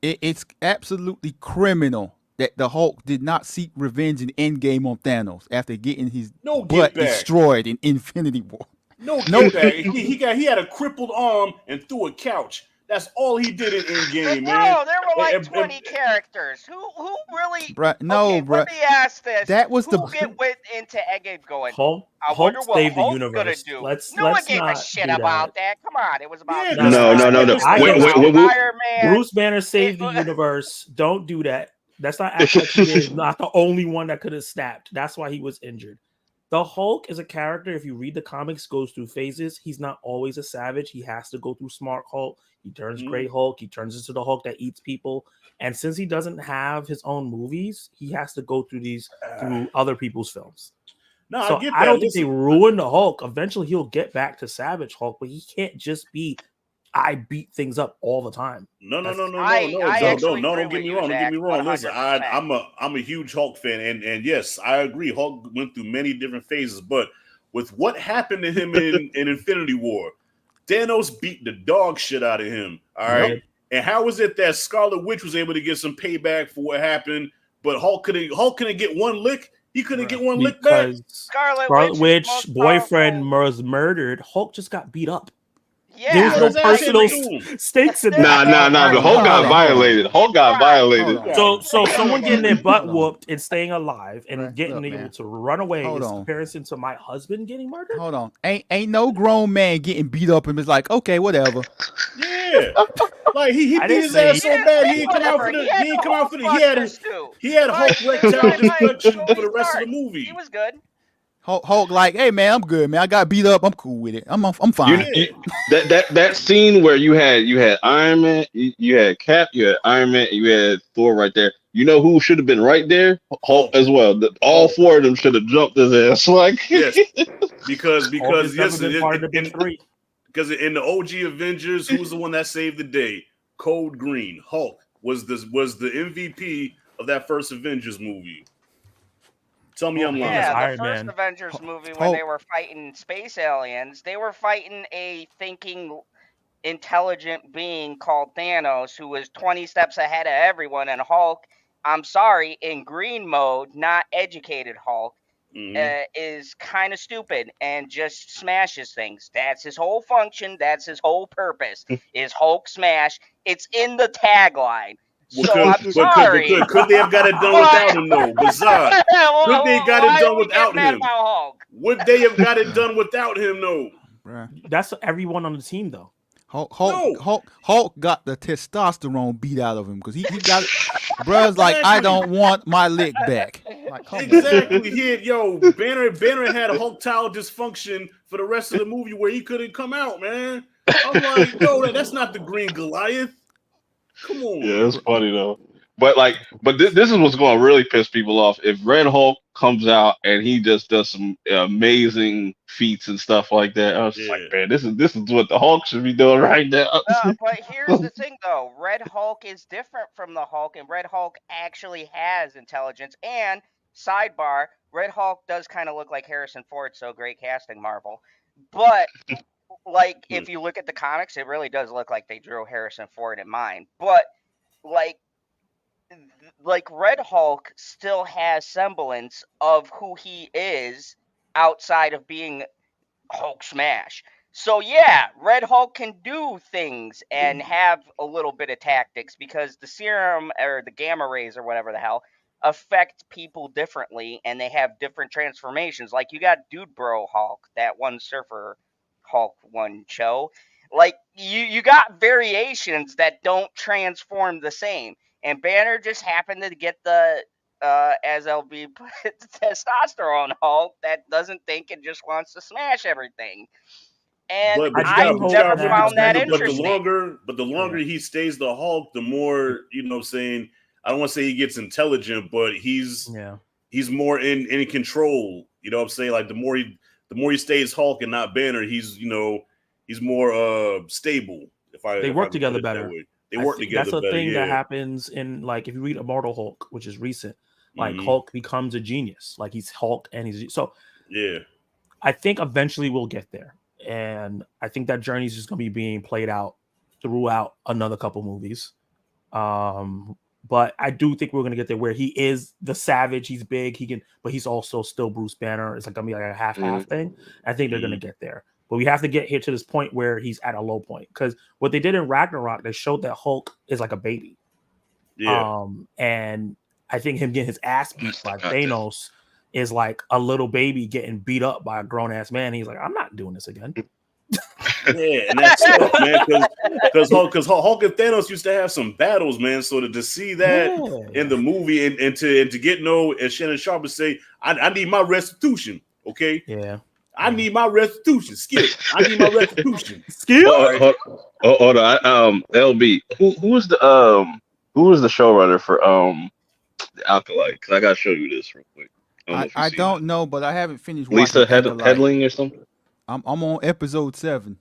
It's absolutely criminal that the Hulk did not seek revenge in Endgame on Thanos after getting his No butt get back. destroyed in Infinity War. No No- get back. He had a crippled arm and threw a couch. That's all he did in Endgame, But man. no, there were like And- 20 characters. Who really? Bruh, no, Okay, bruh. let me ask this. That was Who the went into Endgame going, Hulk, I wonder Hulk what saved the Hulk's gonna universe. do? Let's No one let's gave a not shit do about that. that. Come on, it was about Yeah, No, Thor, no. it was I about disagree. Iron Man. Bruce Banner saved the universe. Don't do that. That's not act like he is not the only one that could have snapped. That's why he was injured. The Hulk is a character, if you read the comics, goes through phases. He's not always a savage. He has to go through Smart Hulk. He turns Gray Hulk. He turns into the Hulk that eats people. And since he doesn't have his own movies, he has to go through these through other people's films. No, So I get that. I don't think they Listen, ruined the Hulk. Eventually, he'll get back to Savage Hulk, but he can't just be, I beat things up all the time. No, I don't actually get agree me with you, wrong. Don't get me Zach, wrong. Listen, 100%. I'm a huge Hulk fan, and yes, I agree. Hulk went through many different phases, but with what happened to him in Infinity War, Thanos beat the dog shit out of him. All right. Yep. And how was it that Scarlet Witch was able to get some payback for what happened, but Hulk couldn't get one lick? He couldn't get one lick back. Because Scarlet Scarlet Witch is Witch the most boyfriend powerful- was murdered. Hulk just got beat up. Yeah, There was What no does that personal have to do? stakes in Nah. that. The Hulk got violated. Hulk got violated. Hold on. So someone getting their butt Hold on. whooped and staying alive and Right. getting Look, able man. to run away Hold is on. comparison to my husband getting murdered. Hold on. Ain't no grown man getting beat up and it's like, okay, whatever. Yeah. Like he I beat didn't his say- ass so bad he didn't come out Whatever. for the He he didn't come out for the he had Like, Hulk it's erectile like dysfunction for the Tony rest of Stark. the movie. He was good. Hulk like, hey man, I'm good, man. I got beat up. I'm cool with it. I'm fine. That scene where you had Iron Man, you had Cap, you had Iron Man, and you had Thor right there. You know who should have been right there? Hulk as well. All four of them should have jumped his ass. Like Yes, because Hulk has yes, never been part of the big three. because in the OG Avengers, who was the one that saved the day? Code Green. Hulk was the MVP of that first Avengers movie. Tell me I'm lying. Yeah, the Iron first Man. Avengers movie when Hulk. they were fighting space aliens, they were fighting a thinking, intelligent being called Thanos who was 20 steps ahead of everyone, and Hulk, I'm sorry, in green mode, not educated Hulk, is kind of stupid and just smashes things. That's his whole function. That's his whole purpose. Is Hulk smash? It's in the tagline. So I'm sorry. Could they have got it done without him though? Bizarre. Could they got it done without him? Hulk? Would they have got it done without him though? Bruh. That's everyone on the team, though. Hulk got the testosterone beat out of him because he got it. Bruh's like, I don't want my lick back. Like, come on. Exactly. Banner had a Hulk-tile dysfunction for the rest of the movie where he couldn't come out, man. I'm like, yo, that's not the Green Goliath. Come on. Yeah, it's funny though. But this is what's going to really piss people off. If Red Hulk comes out and he just does some amazing feats and stuff like that, I was just like, man, this is what the Hulk should be doing right now. But here's the thing, though. Red Hulk is different from the Hulk, and Red Hulk actually has intelligence. And sidebar, Red Hulk does kind of look like Harrison Ford, so great casting, Marvel. But like, if you look at the comics, it really does look like they drew Harrison Ford in mind. But like Red Hulk still has semblance of who he is outside of being Hulk smash. So yeah, Red Hulk can do things and have a little bit of tactics because the serum or the gamma rays or whatever the hell affect people differently and they have different transformations. Like you got Dude Bro Hulk, that one Surfer Hulk one show. Like you got variations that don't transform the same. And Banner just happened to get the as LB put it, the testosterone Hulk that doesn't think and just wants to smash everything. And I've never found that interesting. But the longer he stays the Hulk, the more, saying, I don't want to say he gets intelligent, but he's more in control. You know what I'm saying? Like the more he stays Hulk and not Banner, he's more stable. They work together better. They work together. That's a thing that happens in, like, if you read Immortal Hulk, which is recent, like Hulk becomes a genius. Like he's Hulk and he's so. Yeah. I think eventually we'll get there, and I think that journey is just going to be being played out throughout another couple movies. But I do think we're gonna get there where he is the Savage. He's big. He can, but he's also still Bruce Banner. It's like gonna be like a half thing. I think they're gonna get there, but we have to get here to this point where he's at a low point. Because what they did in Ragnarok, they showed that Hulk is like a baby. Yeah. And I think him getting his ass beat by Thanos is like a little baby getting beat up by a grown ass man. He's like, I'm not doing this again. Yeah, and that's tough, man. Because Hulk and Thanos used to have some battles, man. So to see that in the movie and to get as Shannon Sharp would say, I need my restitution. Okay. Yeah. I need my restitution. Skip. I need my restitution. Skip. Hold on. LB. Who was the showrunner for the Alkali? Because I gotta show you this real quick. I don't know, but I haven't finished. Lisa watching Headling or something. I'm on episode 7.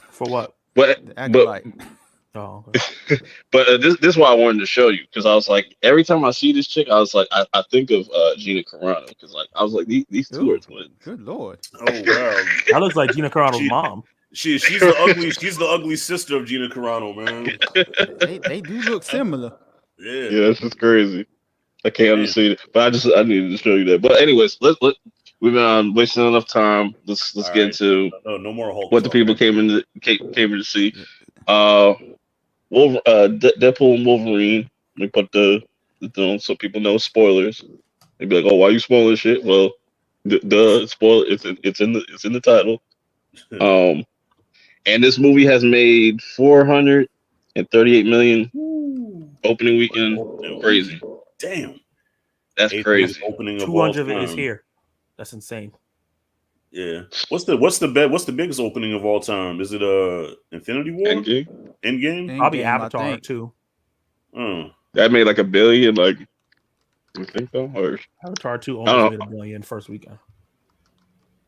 For what? But Oh, okay. but this is why I wanted to show you, because I was like, every time I see this chick, I was like, I think of Gina Carano, because like I was like, these two are twins. Good lord! Oh wow, that looks like Gina Carano's mom. She's the ugly sister of Gina Carano, man. they do look similar. Yeah, this is crazy. I can't unsee it, but I needed to show you that. But anyways, we've been wasting enough time. Let's get into no more Hulk what the people came in to see. Deadpool and Wolverine. We put the so people know spoilers. They'd be like, "Oh, why you spoiling shit?" Well, spoiler. It's in the title. And this movie has made 438 million opening weekend. Crazy. Damn, that's crazy. Opening of 200 of it is here. That's insane. Yeah. What's the biggest opening of all time? Is it Infinity War? Endgame? Probably Avatar too. That made like $1 billion. Like, you think so? Or Avatar 2 almost made $1 billion first weekend.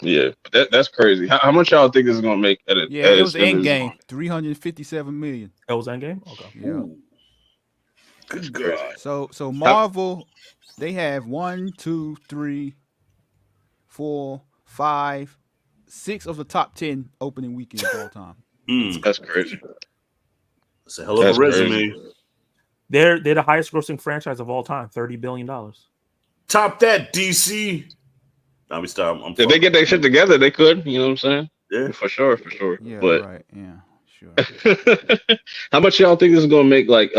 Yeah, but that's crazy. How much y'all think this is gonna make? It was Endgame. 357 million. It was Endgame. Okay. Yeah. Ooh. Good God. So Marvel, they have 1, 2, 3, 4, 5, 6 of the top 10 opening weekends of all time. That's crazy. It's a hell of a resume. Crazy. They're the highest grossing franchise of all time, $30 billion. Top that, DC. Now we stop. If they get their shit together, they could. You know what I'm saying? Yeah, for sure. Yeah, but, right. Yeah, sure. How much y'all think this is gonna make? Like,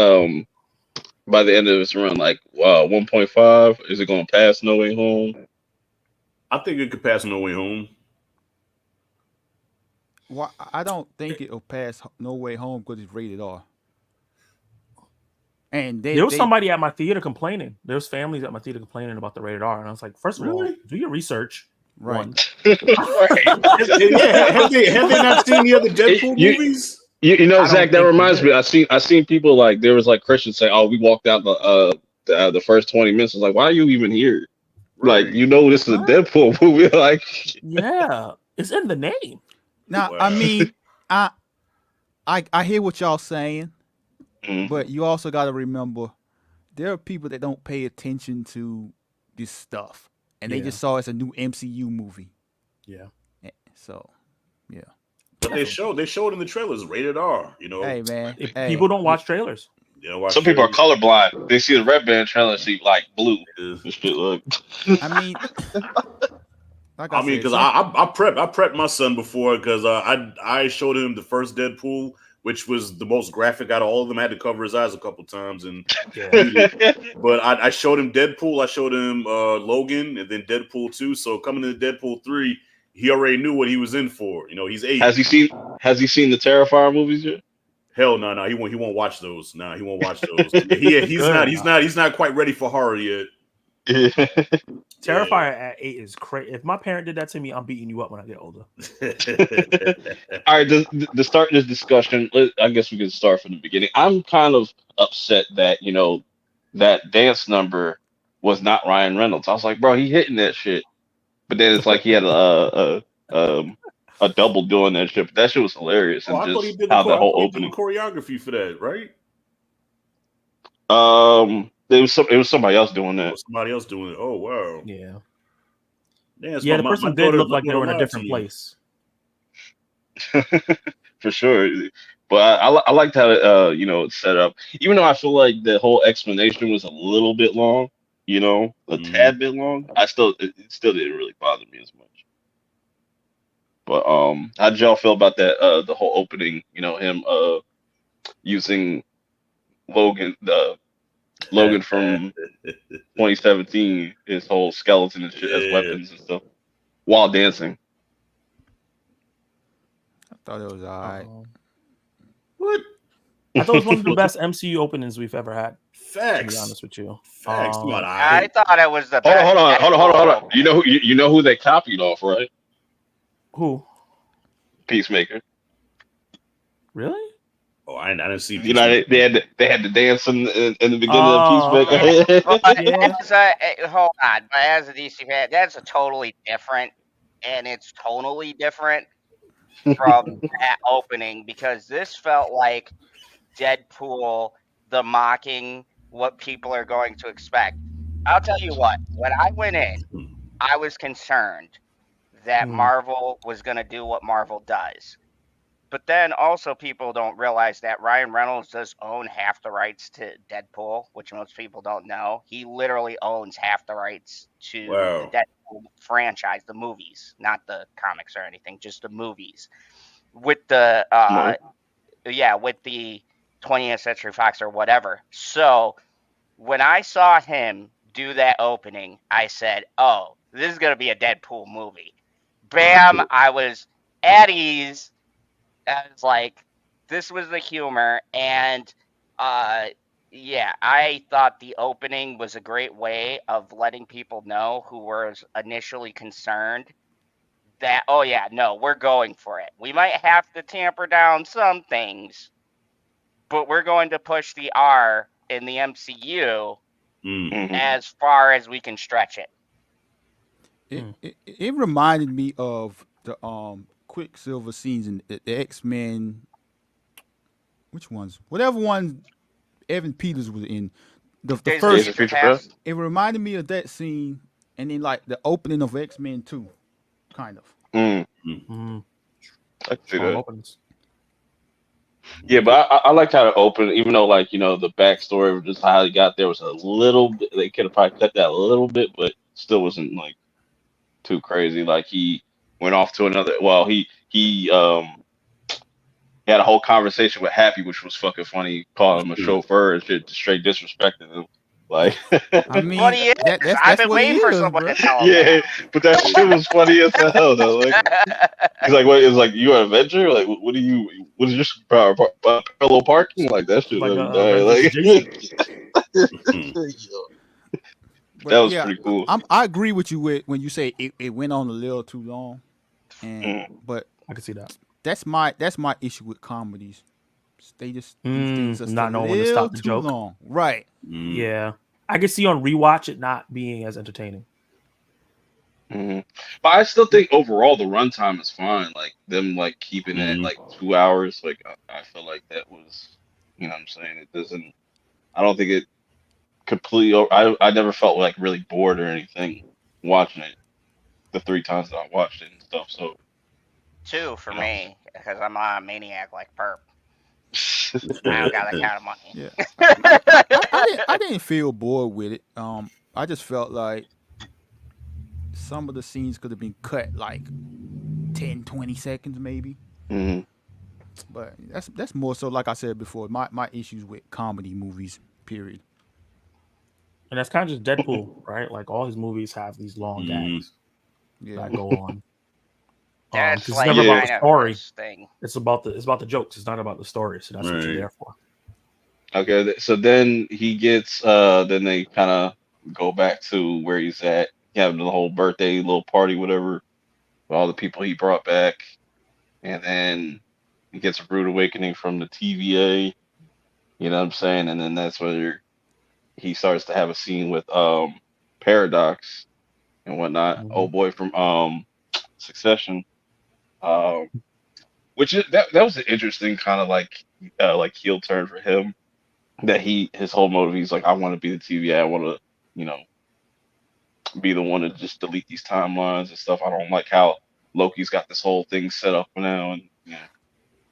by the end of this run, like, 1.5? Is it gonna pass No Way Home? I think it could pass No Way Home. Well, I don't think it'll pass No Way Home because it's rated R. And there was somebody at my theater complaining. There's families at my theater complaining about the rated R, and I was like, first of all, do your research. Right. Have they not seen the other Deadpool movies? You know, Zach, that reminds me. I seen people like, there was like Christians say, "Oh, we walked out the first 20 minutes." I was like, why are you even here? Right. Like, you know, this is a Deadpool movie. Like, yeah, it's in the name. Now, I mean, I hear what y'all saying. But you also got to remember, there are people that don't pay attention to this stuff, and they just saw it's a new MCU movie. Yeah. So, yeah. But they showed in the trailers rated R. You know, hey man, people don't watch trailers. Some people are colorblind. They see the Red Band trailer and see like blue. This shit look. I mean. Like I mean, because I prepped my son before because I showed him the first Deadpool, which was the most graphic out of all of them. I had to cover his eyes a couple times, but I showed him Deadpool, I showed him Logan, and then Deadpool 2. So coming into Deadpool 3, he already knew what he was in for. You know, he's 8. Has he seen the Terrifier movies yet? Hell no, he won't watch those. No, he won't watch those. He's not quite ready for horror yet. Terrifier at 8 is crazy. If my parent did that to me, I'm beating you up when I get older. All right, to start this discussion, I guess we can start from the beginning. I'm kind of upset that, you know, that dance number was not Ryan Reynolds. I was like, bro, he hitting that shit. But then it's like he had a double doing that shit. But that shit was hilarious. Oh, and I thought he did the whole opening choreography for that, right? It was somebody else doing that. Somebody else doing it. Oh wow. Yeah. Yeah, the person did look like they were in a different place. For sure. But I liked how it's set up. Even though I feel like the whole explanation was a little bit long, a tad bit long. It still didn't really bother me as much. But how did y'all feel about that? The whole opening, him using Logan from 2017, his whole skeleton and shit as Yeah. weapons and stuff while dancing. I thought it was alright. What? I thought it was one of the best MCU openings we've ever had. To be Facts. honest with you, Facts. Come on, I thought it was the Hold on, best. hold on. Deadpool You know who they copied off, right? who Peacemaker. really? Oh, I didn't see. They had to dance in the beginning of Oh, Peacemaker. But Yeah. hold on, but as a DC fan, that's a totally different, and it's totally different from that opening because this felt like Deadpool, the mocking what people are going to expect. I'll tell you what, when I went in, I was concerned that Marvel was going to do what Marvel does. But then also people don't realize that Ryan Reynolds does own half the rights to Deadpool, which most people don't know. He literally owns half the rights to the Deadpool franchise, the movies, not the comics or anything, just the movies. With the with the 20th Century Fox or whatever. So when I saw him do that opening, I said, "Oh, this is going to be a Deadpool movie." Bam, I was at ease. I was like, this was the humor, and I thought the opening was a great way of letting people know who were initially concerned that, oh yeah, no, we're going for it. We might have to tamper down some things, but we're going to push the R in the MCU as far as we can stretch it. It reminded me of the Quicksilver scenes in the X-Men. Which ones? Whatever one Evan Peters was in. The Days of first. Future Past. It reminded me of that scene, and then like the opening of X-Men 2, kind of. I can see Strong that. openings. Yeah, but I liked how it opened, even though the backstory of just how he got there was a little bit. They could have probably cut that a little bit, but still wasn't like too crazy. Like he went off to another. Well, he had a whole conversation with Happy, which was fucking funny, calling him a chauffeur and shit, straight disrespecting him. Like, I mean, What he is. I've been what he waiting for is, someone bro. to tell him yeah, but that shit was funny as hell though. Like, he's like, "What is like you an Avenger? Like, what is your parallel parking? Like that shit Like like that. But That was yeah, pretty cool. I agree with you when you say it went on a little too long, but I can see that. that's my issue with comedies. They just these things just not a knowing when to little stop the too joke. long, right? Yeah, I can see on rewatch it not being as entertaining. But I still think overall the runtime is fine. Like them keeping it like 2 hours. Like I feel like that was, you know what I'm saying? It doesn't. I don't think it completely. I never felt like really bored or anything watching it. The 3 times that I watched it and stuff. So 2 for me, because I'm a maniac like Purp. I don't got that kind of money. Yeah, I didn't feel bored with it. I just felt like some of the scenes could have been cut like 10, 20 seconds maybe. But that's more so, like I said before, my issues with comedy movies, period. And that's kind of just Deadpool, right? Like all his movies have these long gags that go on. That's it's like never about the kind of story. his thing. It's about the jokes. It's not about the story. So that's what you're there for. Okay, so then he gets then they kind of go back to where he's at, having the whole birthday little party, whatever, with all the people he brought back, and then he gets a rude awakening from the TVA. You know what I'm saying? And then that's where he starts to have a scene with Paradox and whatnot. Old boy from Succession. Which is that was an interesting kind of like heel turn for him. That his whole motive, he's like, I want to be the TVA. I want to, be the one to just delete these timelines and stuff. I don't like how Loki's got this whole thing set up now, and yeah,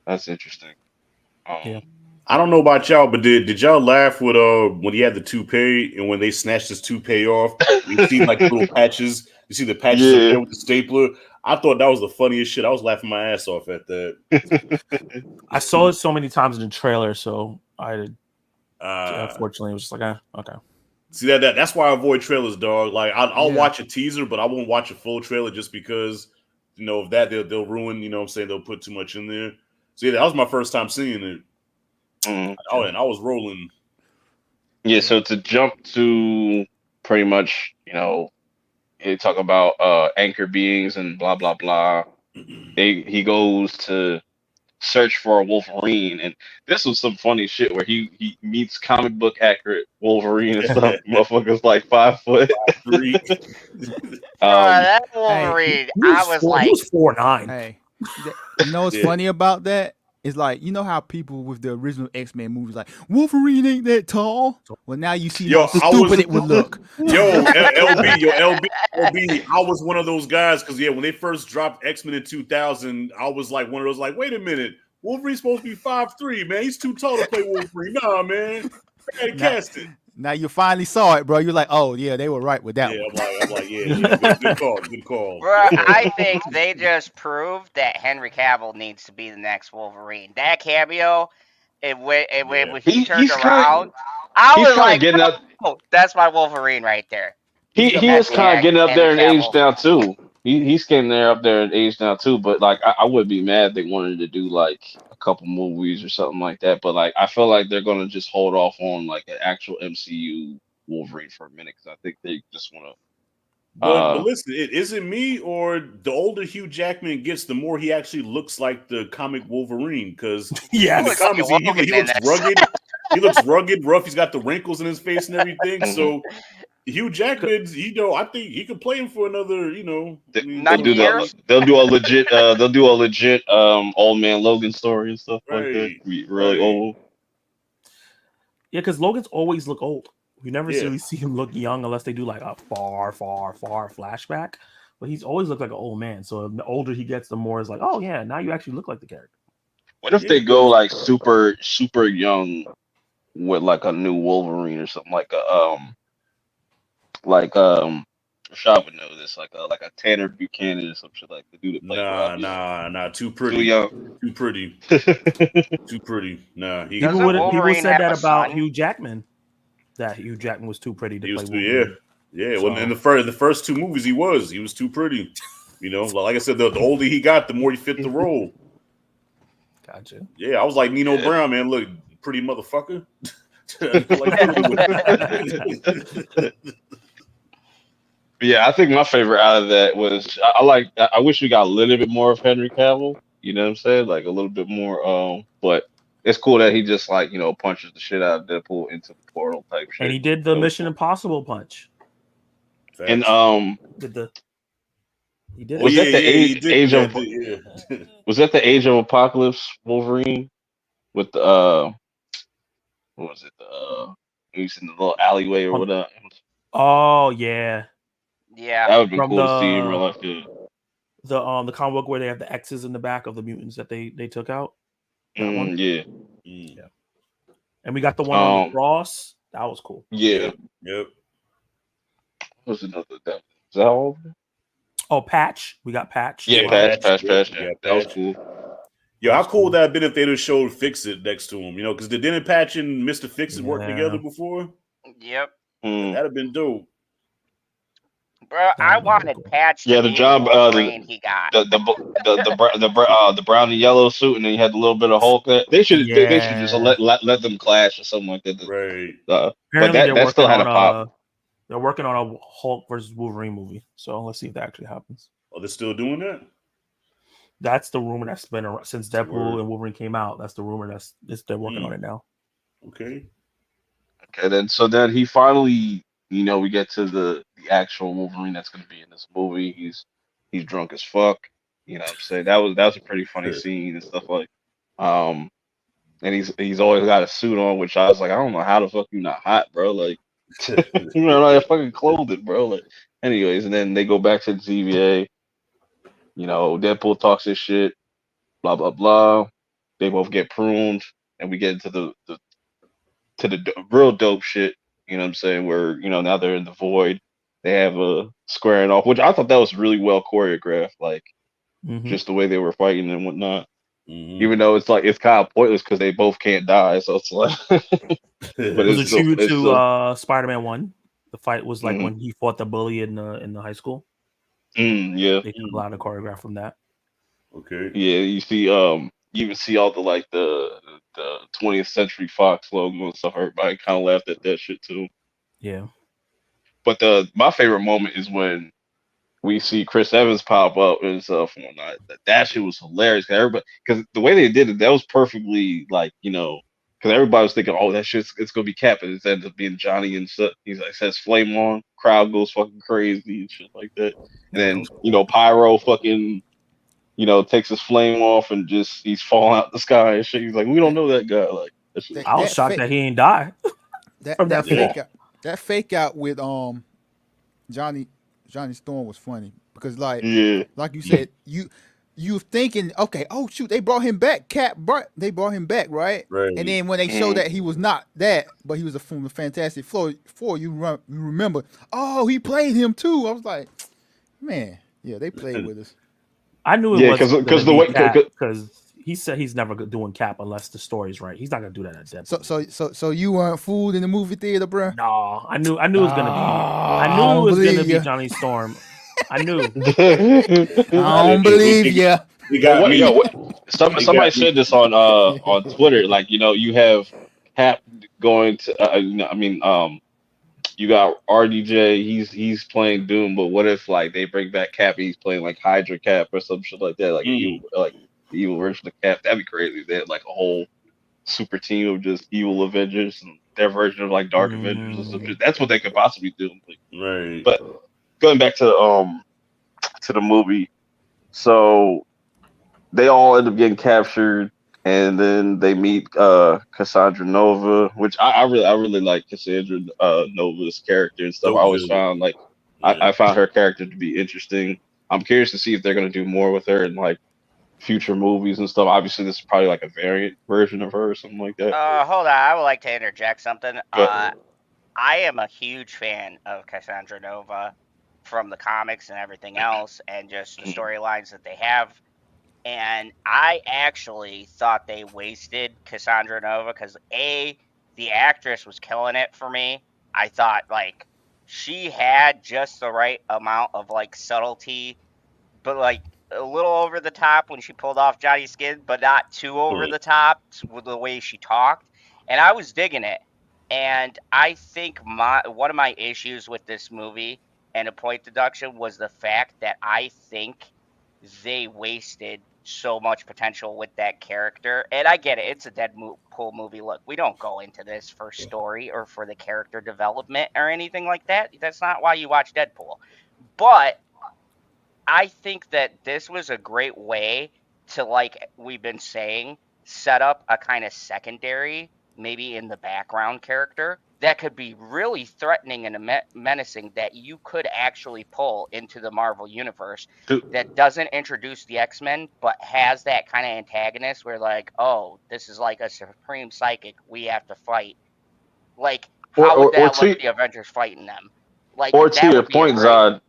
that's interesting. Yeah. I don't know about y'all, but did y'all laugh with when he had the toupee and when they snatched his toupee off, you see like little patches. You see the patches up there with the stapler. I thought that was the funniest shit. I was laughing my ass off at that. I saw it so many times in the trailer, so unfortunately it was just like, okay. See that's why I avoid trailers, dog. Like I'll Yeah. watch a teaser, but I won't watch a full trailer just because of that they'll ruin. You know what I'm saying, they'll put too much in there. So yeah, that was my first time seeing it. Oh, and I was rolling. Yeah, so to jump to pretty much, they talk about anchor beings and blah blah blah. He goes to search for a Wolverine, and this was some funny shit where he meets comic book accurate Wolverine and stuff. Motherfucker's like 5 foot. 3. That Wolverine, I was like, he was 4'9". Hey, you know what's funny about that? It's like, you know how people with the original X-Men movies like, Wolverine ain't that tall? Well, now you see how stupid it would look. LB, I was one of those guys because when they first dropped X-Men in 2000, I was like one of those like, wait a minute, Wolverine's supposed to be 5'3", man. He's too tall to play Wolverine. Nah, man. I gotta cast it. Now you finally saw it, bro. You're like, oh yeah, they were right with that one. I'm like, yeah, good call. Bro, I think they just proved that Henry Cavill needs to be the next Wolverine. That cameo, when he turned around, I was like, getting up. Oh, that's my Wolverine right there. He is kind of getting up there in age now too. He's getting there up there in age now too. But like, I would be mad if they wanted to do like a couple movies or something like that. But like, I feel like they're gonna just hold off on like an actual MCU Wolverine for a minute because I think they just want to. But listen, it isn't me or the older Hugh Jackman gets, the more he actually looks like the comic Wolverine. Because in the comics, he looks rugged. He looks rugged, rough. He's got the wrinkles in his face and everything. So Hugh Jackman, I think he could play him for another. They'll do a legit old man Logan story and stuff like that. Really old. Yeah, because Logan's always look old. We never really see him look young unless they do like a far flashback. But he's always looked like an old man. So the older he gets, the more it's like, oh yeah, now you actually look like the character. What if they go like super young with like a new Wolverine or something like Rashad would know this, like a Tanner Buchanan or some shit like the dude that played Nah, too pretty. Too young. Too pretty. Too pretty. Nah, people said that about Hugh Jackman. That Hugh Jackman was too pretty to play Wolverine. Yeah. Well, in the first 2 movies, he was too pretty. Like I said, the older he got, the more he fit the role. Gotcha. Yeah, I was like Nino Brown, man. Look, pretty motherfucker. Yeah, I think my favorite out of that was I wish we got a little bit more of Henry Cavill. You know what I'm saying? Like a little bit more. But it's cool that he just like punches the shit out of Deadpool into the portal type shit. And he did the Mission Impossible punch. And he did. Was that the age of? Was that the Age of Apocalypse Wolverine with the what was it? He's in the little alleyway or whatever. Oh yeah. Yeah. That would be cool to see in real life. The comic book where they have the X's in the back of the mutants that they took out. That one? Yeah. And we got the one on the cross. That was cool. Yeah. Yep. What was another that? Is that all? Oh, Patch. We got Patch. Yeah, Patch. Yeah, that was cool. Yo, how cool would that have been if they'd have showed Fix-It next to him? Because didn't Patch and Mr. Fix-It work together before? Yep. That'd have been dope. Bro, I wanted Patch. Yeah, the job. He got the brown and yellow suit, and then you had a little bit of Hulk. They should just let them clash or something like that. Right. But that still had a pop. They're working on a Hulk versus Wolverine movie, so let's see if that actually happens. Oh, they're still doing that? That's the rumor that's been around since Deadpool and Wolverine came out. That's the rumor they're working on it now. Okay. Then he finally, we get to the actual Wolverine that's going to be in this movie. He's drunk as fuck. You know what I'm saying? That was a pretty funny scene and stuff like. And he's always got a suit on, which I was like, I don't know how the fuck you not hot, bro. Like, like fucking clothed, bro. Like, anyways, and then they go back to the TVA. Deadpool talks his shit. Blah blah blah. They both get pruned. and we get into real dope shit. You know what I'm saying? Where now they're in the void. They have a squaring off, which I thought that was really well choreographed. Like Mhm. just the way they were fighting and whatnot. Mhm. Even though it's like it's kind of pointless because they both can't die, so it's like. But Was it's it still true it's to still. Spider-Man 1? The fight was like Mhm. when he fought the bully in the high school. Yeah. They took a lot of choreograph from that. Okay. Yeah, you see, you even see all the like the 20th Century Fox logo and stuff. Everybody kind of laughed at that shit too. Yeah. But my favorite moment is when we see Chris Evans pop up and stuff and whatnot. That shit was hilarious. Because the way they did it, that was perfectly like because everybody was thinking, oh, that shit's it's gonna be Cap, and it ends up being Johnny and stuff. He's like says flame on, crowd goes fucking crazy and shit like that. And Yeah, that then was cool. Pyro fucking takes his flame off and just he's falling out the sky and shit. He's like, we don't That know that guy. Like that shit was that I was that hilarious. shocked fake that he ain't die from that that fall. fake out that fake out with Johnny Storm was funny because Yeah. like you said, you thinking, okay, oh shoot, they brought him back. They brought him back, right? And Right. then when they showed Mhm. that he was not that, but he was from the Fantastic Four, you remember, oh, he played him too. I was like, man, yeah, they played with us. I knew it Yeah, wasn't because gonna the be way Cap because he said he's never doing Cap unless the story's right. He's not gonna do that at So Deadpool. so you weren't fooled in the movie theater, bruh? No, I knew it was gonna be. I Ah, I knew it don't was gonna believe be you. Johnny Storm. I knew. I Yeah, don't believe it, you. it Well, got me. It somebody got me. said this on Twitter. Like you have Cap going to I mean you got RDJ. He's playing Doom, but what if like they bring back Cap and he's playing like Hydra Cap or some shit like that, like Mm. the evil version of Cap? That'd be crazy. They had like a whole super team of just evil Avengers and their version of like Dark Avengers and some Mm, shit. That's what they could possibly do. Like, Right. but going back to the movie, so they all end up getting captured, and then they meet Cassandra Nova, which I really like Cassandra Nova's character and stuff. I Dope always villain. found like Yeah. I found her character to be interesting. I'm curious to see if they're gonna do more with her in like future movies and stuff. Obviously, this is probably like a variant version of her or something like that. Hold on, I would like to interject something. But I am a huge fan of Cassandra Nova from the comics and everything else, and just the storylines that they have. And I actually thought they wasted Cassandra Nova because the actress was killing it for me. I thought like she had just the right amount of like subtlety, but like a little over the top when she pulled off Johnny's skin, but not too over the top with the way she talked. And I was digging it. And I think one of my issues with this movie and a point deduction was the fact that I think they wasted so much potential with that character. And I get it, it's a Deadpool movie. Look, we don't go into this for story or for the character development or anything like that. That's not why you watch Deadpool. But I think that this was a great way to, like we've been saying, set up a kind of secondary, maybe in the background character that could be really threatening and menacing that you could actually pull into the Marvel universe that doesn't introduce the X-Men but has that kind of antagonist where like, oh, this is like a supreme psychic we have to fight. Like, how would or that look, the Avengers fighting them? Like, to that your would be a point, great. Zod.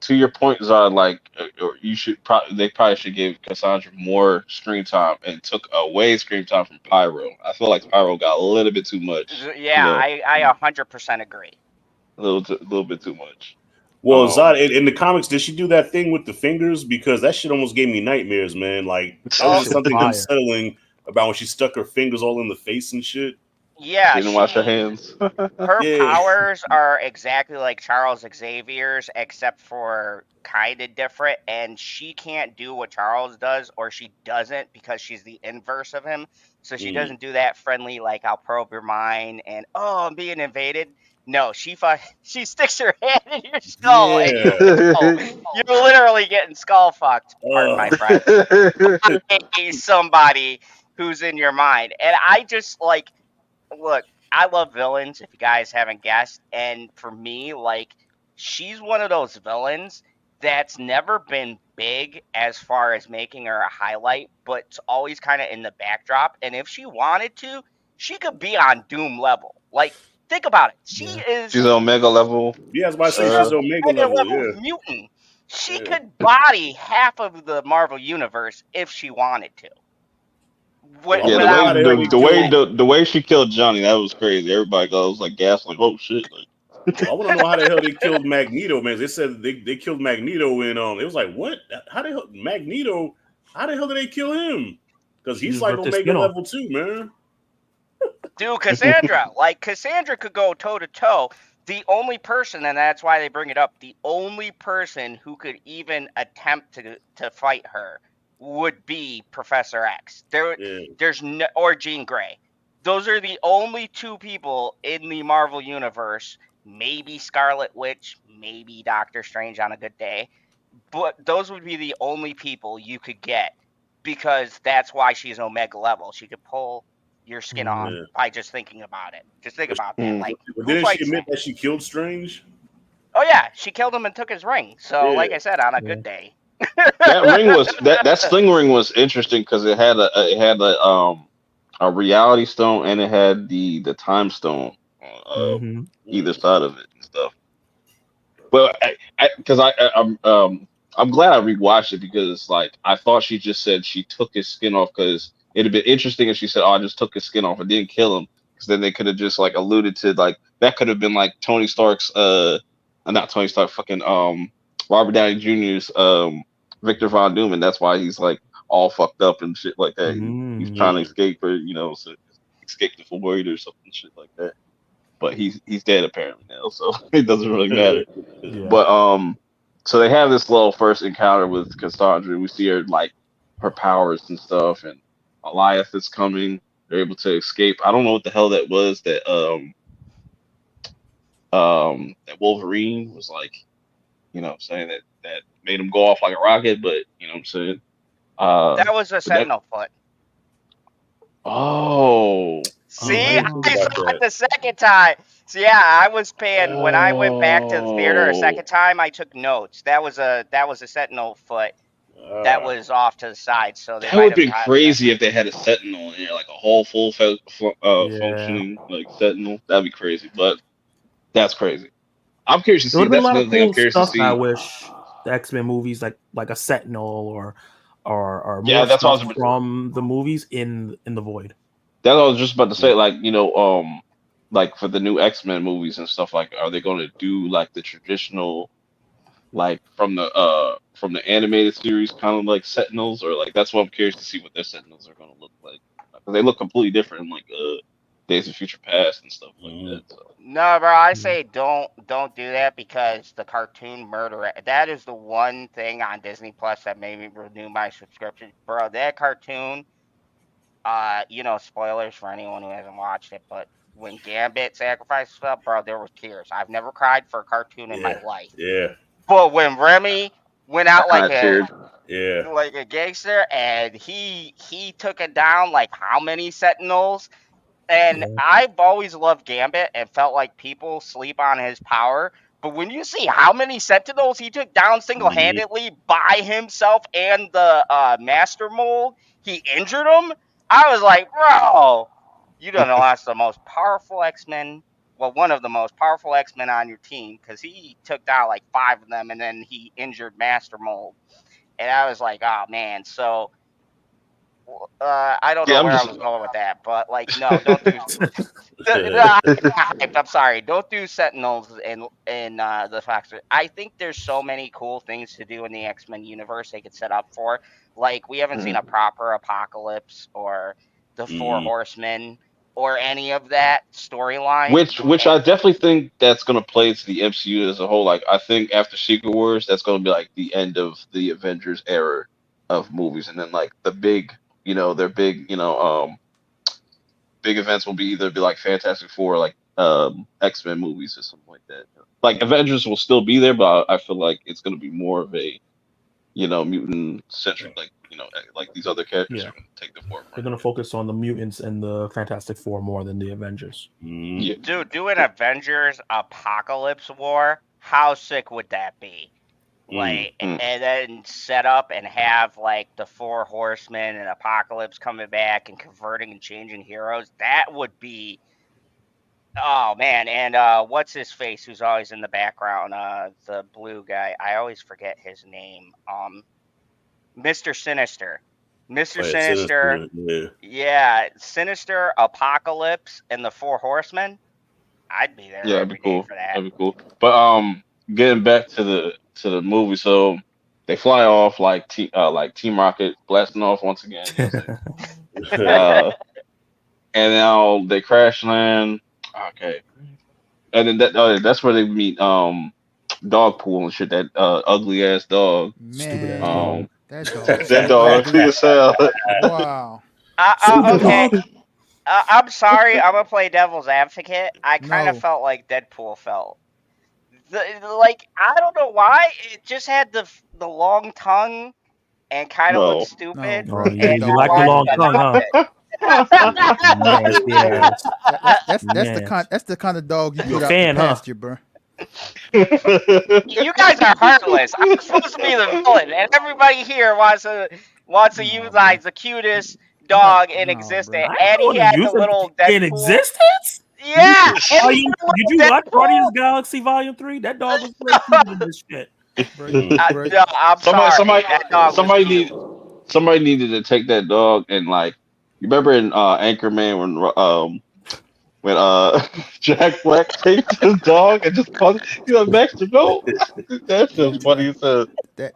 To your point, Zod, like, or you should probably they probably should give Cassandra more screen time and took away screen time from Pyro. I feel like Pyro got a little bit too much, Yeah, I 100% agree. little bit too much. Well, Zod, in the comics, did she do that thing with the fingers? Because that shit almost gave me nightmares, man. Like, that was that just shit was something fire. unsettling about when she stuck her fingers all in the face and shit. Yeah, Didn't wash her hands. her Yeah. powers are exactly like Charles Xavier's, except for kind of different. And she can't do what Charles does, or she doesn't because she's the inverse of him. So she doesn't do that friendly, like I'll probe your mind and oh, I'm being invaded. No, she sticks her hand in your skull, and Yeah. you're literally getting skull fucked. Pardon my French. By somebody who's in your mind, and I just like. Look, I love villains, if you guys haven't guessed. And for me, like, she's one of those villains that's never been big as far as making her a highlight, but it's always kind of in the backdrop. And if she wanted to, she could be on Doom level. Like, think about it. She's Omega level. Yeah, I was about to say She's she's a Omega Omega level. level Yeah. mutant. She Yeah. could body half of the Marvel universe if she wanted to. Well, I Yeah, wanna know how the hell they killed. the way she killed Johnny, that was crazy. Everybody goes like gas, like oh shit. Like, Well, I want to know how the hell they killed Magneto, man. They said they killed Magneto in it was like what? How the hell Magneto? How the hell did they kill him? Because He he's just like ripped his Omega skin off. level too, man. Dude, Cassandra. Like, Cassandra could go toe to toe. The only person, and that's why they bring it up, the only person who could even attempt to fight her would be Professor X. Yeah. There's no, or Jean Grey. Those are the only two people in the Marvel universe. Maybe Scarlet Witch, maybe Doctor Strange on a good day, but those would be the only people you could get because that's why she's Omega level. She could pull your skin off Yeah. by just thinking about it. Just think about that. Like, But who didn't she fights admit that? that she killed Strange? Oh yeah, she killed him and took his ring. So, Yeah. like I said, on a Yeah. good day. that ring was that sling ring was interesting because it had a reality stone and it had the time stone on Mhm. either side of it and stuff. Well, I'm glad I rewatched it because like I thought she just said she took his skin off because it'd have been interesting if she said, "Oh, I just took his skin off and didn't kill him," because then they could have just like alluded to like that could have been like Tony Stark's not Tony Stark, fucking Robert Downey Jr.'s Victor Von Doom, and that's why he's like all fucked up and shit like that. He's trying to escape or so escape the void or something shit like that. But he's dead apparently now, so it doesn't really matter. Yeah. But so they have this little first encounter with Cassandra. We see her like her powers and stuff, and Elias is coming. They're able to escape. I don't know what the hell that was that Wolverine was like, saying that made him go off like a rocket, but you know what I'm saying? That was a but that Sentinel foot. oh See, I I didn't think saw about it that. the second time. So yeah, I was paying when I went back to the theater a second time. I took notes. That was a Sentinel foot that was off to the side. So they that might would have be gotten the. crazy if they had a Sentinel in there, like a whole Yeah. functioning like Sentinel. That'd be crazy, but that's crazy. I'm curious to There would see. have been a That's lot another of thing I'm cool curious to stuff. I see. wish the X-Men movies, like a Sentinel or Yeah, more that's what I stuff was. from the movies in the Void. That I was just about to say. Like for the new X-Men movies and stuff. Like, are they going to do like the traditional, like from the animated series, kind of like Sentinels, or like that's what I'm curious to see what their Sentinels are going to look like. Because they look completely different in like Days of Future Past and stuff like that. So. No, bro, I Mhm. say don't do that because the cartoon murder. That is the one thing on Disney Plus that made me renew my subscription, bro. That cartoon. Spoilers for anyone who hasn't watched it, but when Gambit sacrificed himself, bro, there were tears. I've never cried for a cartoon in my life. Yeah. But when Remy went I out kind of cheered. like a gangster and he took it down like how many Sentinels? And Yeah. I've always loved Gambit and felt like people sleep on his power. But when you see how many Sentinels he took down single-handedly by himself and the Master Mold, he injured him. I was like, bro, you done lost the most powerful X-Men. Well, one of the most powerful X-Men on your team because he took down like 5 of them and then he injured Master Mold. And I was like, oh man. So I don't Yeah, know I'm where I just. was going with that, but like, no, don't do. I got hyped. I'm sorry. Don't do Sentinels in the Fox. I think there's so many cool things to do in the X-Men universe they could set up for. Like we haven't seen a proper Apocalypse or the Four Horsemen or any of that storyline. Which I definitely think that's gonna play to the MCU as a whole. Like I think after Secret Wars, that's gonna be like the end of the Avengers era of movies, and then like the big, their big, big events will be either be like Fantastic Four, or like X-Men movies or something like that. Like Avengers will still be there, but I feel like it's gonna be more of a mutant centric, like like these other characters Yeah. are gonna take the forefront. They're gonna focus on the mutants and the Fantastic Four more than the Avengers. Yeah. Dude, do an Avengers Apocalypse War. How sick would that be? Like, Mm. and then set up and have like the Four Horsemen and Apocalypse coming back and converting and changing heroes. That would be, oh man. And what's his face? Who's always in the background? The blue guy. I always forget his name. Mr. Sinister. Mr. Like, Sinister. yeah. Yeah, Sinister, Apocalypse, and the Four Horsemen. I'd be there Yeah, that'd every be day cool. for that. That'd be cool. But getting back to the movie, so they fly off like Team Rocket blasting off once again. uh, and now they crash land. Okay, and then that's where they meet Dogpool and shit. That ugly ass dog. Stupid ass Man, dog. that dog. That dog ugly as hell. Wow. Okay. I'm sorry. I'm gonna play devil's advocate. I kind of No. felt like Deadpool felt. Like, I don't know why. It just had the long tongue and kind of No. looked stupid. No, Oh, bro. you, That you dog- like the long tongue, huh? Nasty ass. That's the Man. kind. That's the kind of dog you You a put out fan, the huh? pasture, bro. You guys are heartless. I'm supposed to be the villain, and everybody here wants to No, utilize the cutest dog in no, existence, bro. I and don't he wanna had the use him little Deadpool. in existence. Yeah. Oh, and you, the did you little watch Deadpool. Guardians of the Galaxy Volume 3? That dog was way cuter than this shit. Bro, Mm. bro. No, I'm sorry. That dog was cute. Somebody needed to take that dog and like you remember in Anchorman when Jack Black takes his dog and just calls Baxter, no. That's just funny as hell.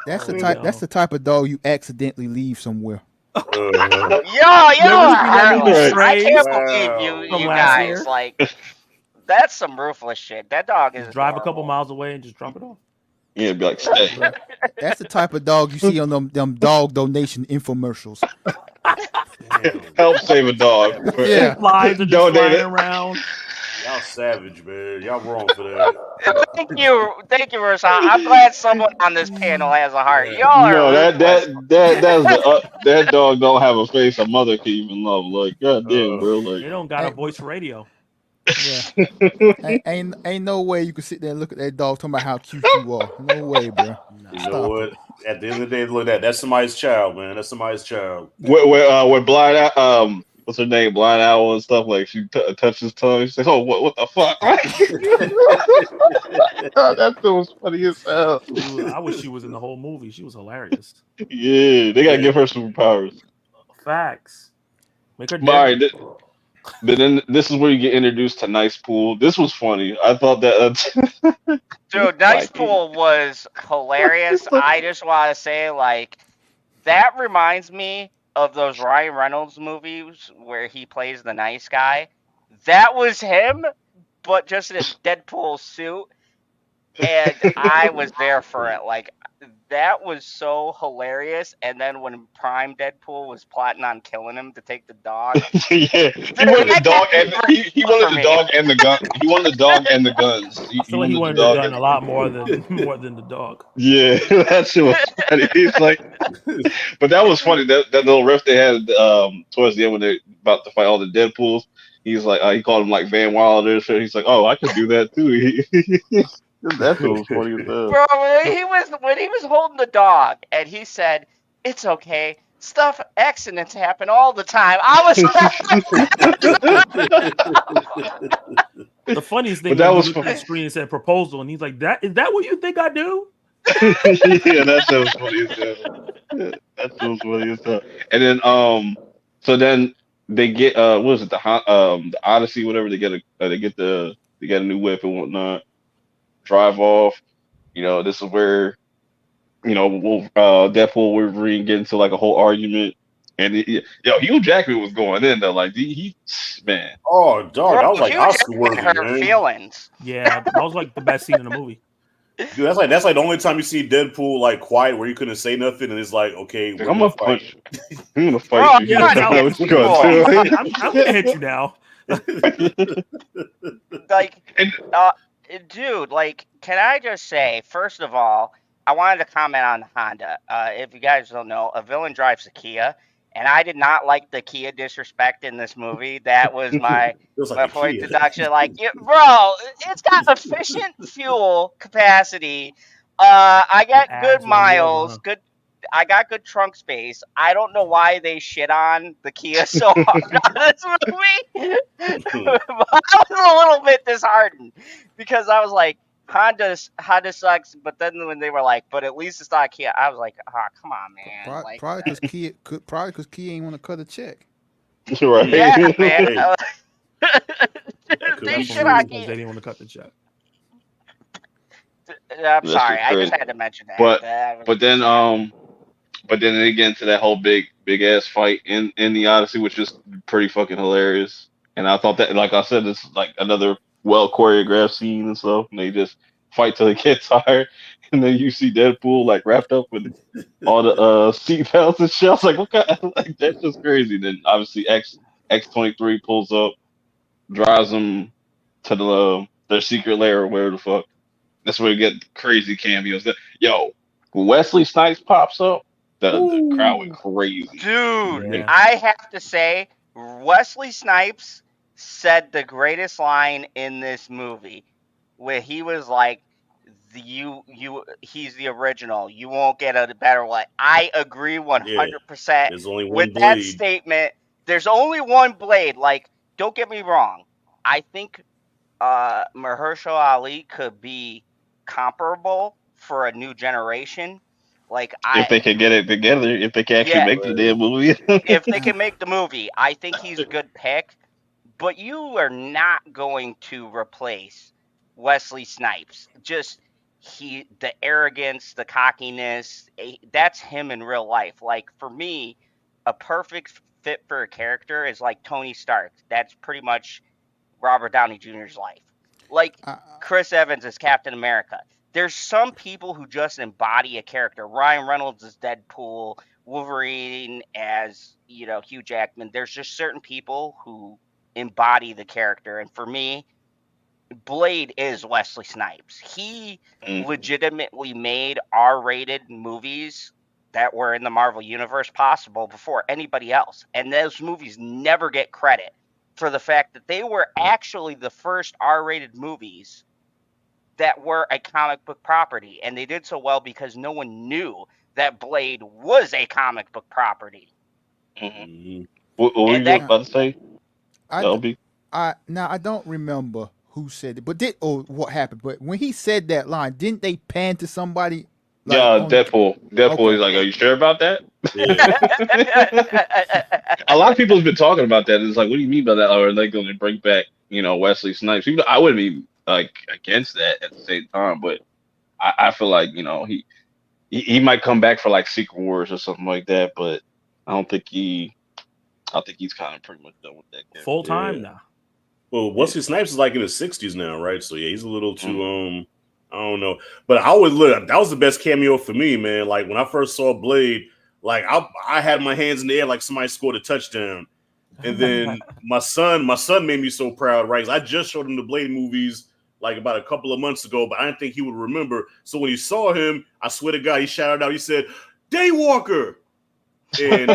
That's the Oh, type. no. That's the type of dog you accidentally leave somewhere. Yo, You ever are seen that movie heartless. I Strays can't Wow. believe from you last guys. year? Like, that's some ruthless shit. That dog is Just drive a couple adorable. miles away and just drop it off. Yeah, be like stay. Bro. That's the type of dog you see on them dog donation infomercials. Help save a dog. Yeah. Flies are just Donate flying it. around. Y'all savage, man. Y'all wrong for that. Thank you, Rashawn. I'm glad someone on this panel has a heart. Yeah. Y'all are No, ruthless. that dog don't have a face a mother can even love. Like, goddamn, bro. They Like, don't got a Hey, voice for radio. Yeah. Ain't no way you can sit there and look at that dog talking about how cute you are. No way, bro. You Stop know what? it. At the end of the day, look at that. That's somebody's child, man. That's somebody's child. when Blind what's her name, Blind Owl and stuff, like she touched his tongue. She said, "Oh, what the fuck?" That shit was funny as hell. Dude, I wish she was in the whole movie. She was hilarious. Yeah, they gotta give her superpowers. Facts. Make her But all right, dead. but then this is where you get introduced to Nice Pool. This was funny. I thought that. Dude, Nice Pool was hilarious. I just want to say, like, that reminds me of those Ryan Reynolds movies where he plays the nice guy. That was him, but just in a Deadpool suit. And I was there for it. Like, that was so hilarious. And then when Prime Deadpool was plotting on killing him to take the dog. Yeah, he wanted the dog and he wanted the dog and the gun. He wanted the dog and the guns. I feel like he wanted the gun a lot more than the dog. Yeah, that shit was funny. He's like, but that was funny. That little riff they had towards the end when they're about to fight all the Deadpools. He's like, he called him like Van Wilder. So he's like, oh, I could do that too. That shit was funny as hell. Bro, when he was holding the dog and he said, "It's okay. Accidents happen all the time." I The funniest thing But that was was on the screen and said proposal, and he's like, is that what you think I do? Yeah, that shit was funny as hell. That shit was funny as hell. And then so then they get what was it, the Odyssey, whatever, they get a new whip and whatnot, drive off. You know, this is where, you know, Deadpool Wolverine get into like a whole argument. And Hugh Jackman was going in there, like he man. Oh, dog, that was like Hugh Oscar Jackman worthy, hurt man. feelings. Yeah, that was like the best scene in the movie. Dude, that's like the only time you see Deadpool like quiet where he couldn't say nothing and it's like, okay, we're I'm gonna gonna fight. punch. I'm gonna fight you. Yeah, I know what you're gonna do. I'm gonna hit you now. Like, And- dude, like, can I just say, first of all, I wanted to comment on Honda. If you guys don't know, a villain drives a Kia, and I did not like the Kia disrespect in this movie. That was my It was like a point Kia. deduction. Like, bro, it's got efficient fuel capacity, I got good ads run you over, miles. huh? Good. I got good trunk space. I don't know why they shit on the Kia so hard on this movie. But I was a little bit disheartened because I was like, Honda sucks. But then when they were like, but at least it's not Kia, I was like, oh, come on, man. Like, Probably because Kia ain't want to cut a check. Right. yeah, man. Hey, that could They be shit Definitely on true. because Kia. they didn't want to cut the check. I'm That sorry. shit I just crazy. had to mention that. But That was but then sad. but then they get into that whole big ass fight in the Odyssey, which is pretty fucking hilarious. And I thought that, like I said, it's like another well choreographed scene and stuff. And they just fight till they get tired, and then you see Deadpool like wrapped up with all the seat belts and shit. I was like, what kind like that's just crazy. Then obviously X-23 pulls up, drives them to their secret lair or whatever the fuck. That's where you get crazy cameos. Yo, when Wesley Snipes pops up, the crowd went Ooh, crazy. Dude, They, yeah. I have to say, Wesley Snipes said the greatest line in this movie, where he was like, he's the original. You won't get a better one." I agree Yeah, 100% there's only with one that blade. statement. There's only one blade. Like, don't get me wrong. I think Mahershala Ali could be comparable for a new generation. Like, if they can get it together, if they can actually yeah, make the Right. damn movie. if they can make the movie, I think he's a good pick. But you are not going to replace Wesley Snipes. Just the arrogance, the cockiness, that's him in real life. Like, for me, a perfect fit for a character is like Tony Stark. That's pretty much Robert Downey Jr.'s life. Like I, Chris Evans as Captain America. There's some people who just embody a character. Ryan Reynolds as Deadpool, Wolverine as, Hugh Jackman. There's just certain people who embody the character. And for me, Blade is Wesley Snipes. He Mm. legitimately made R-rated movies that were in the Marvel Universe possible before anybody else. And those movies never get credit for the fact that they were actually the first R-rated movies that were a comic book property. And they did so well because no one knew that Blade was a comic book property. Mhm. Mhm. What were And you that about to say, I, LB? now I don't remember who said it, but what happened. But when he said that line, didn't they pan to somebody like Yeah, on the? Deadpool Okay, is like, are you sure about that? Yeah. A lot of people have been talking about that. It's like, what do you mean by that? Or are they going to bring back, Wesley Snipes? Even though I wouldn't be like against that at the same time, but I feel like he might come back for like Secret Wars or something like that. But I don't think I think he's kind of pretty much done with that character. Full time Yeah. now. Well, Wesley Snipes is like in his 60s now, right? So yeah, he's a little too Mm. I don't know. But I always look, that was the best cameo for me, man. Like when I first saw Blade, like I had my hands in the air like somebody scored a touchdown. And then my son made me so proud, right? 'Cause I just showed him the Blade movies like about a couple of months ago, but I didn't think he would remember. So when he saw him, I swear to God, he shouted out, he said, Daywalker. And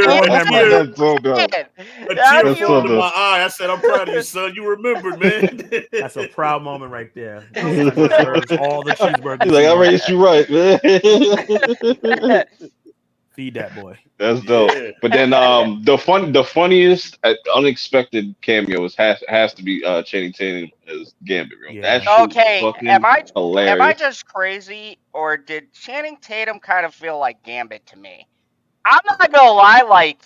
Throwing memories. That's so dope. a How tear do That's fell so you? into my dope. eye. I said, I'm proud of you, son. You remembered, man. That's a proud moment right there. Oh, Son for real. deserves all the He's cheeseburgers like, he I wants. raised you right, man. Feed that boy. That's dope. Yeah. But then the funniest unexpected cameos has to be Channing Tatum as Gambit, bro. That Yeah. shit was Okay, am fucking I hilarious. just crazy, or did Channing Tatum kind of feel like Gambit to me? I'm not gonna lie, like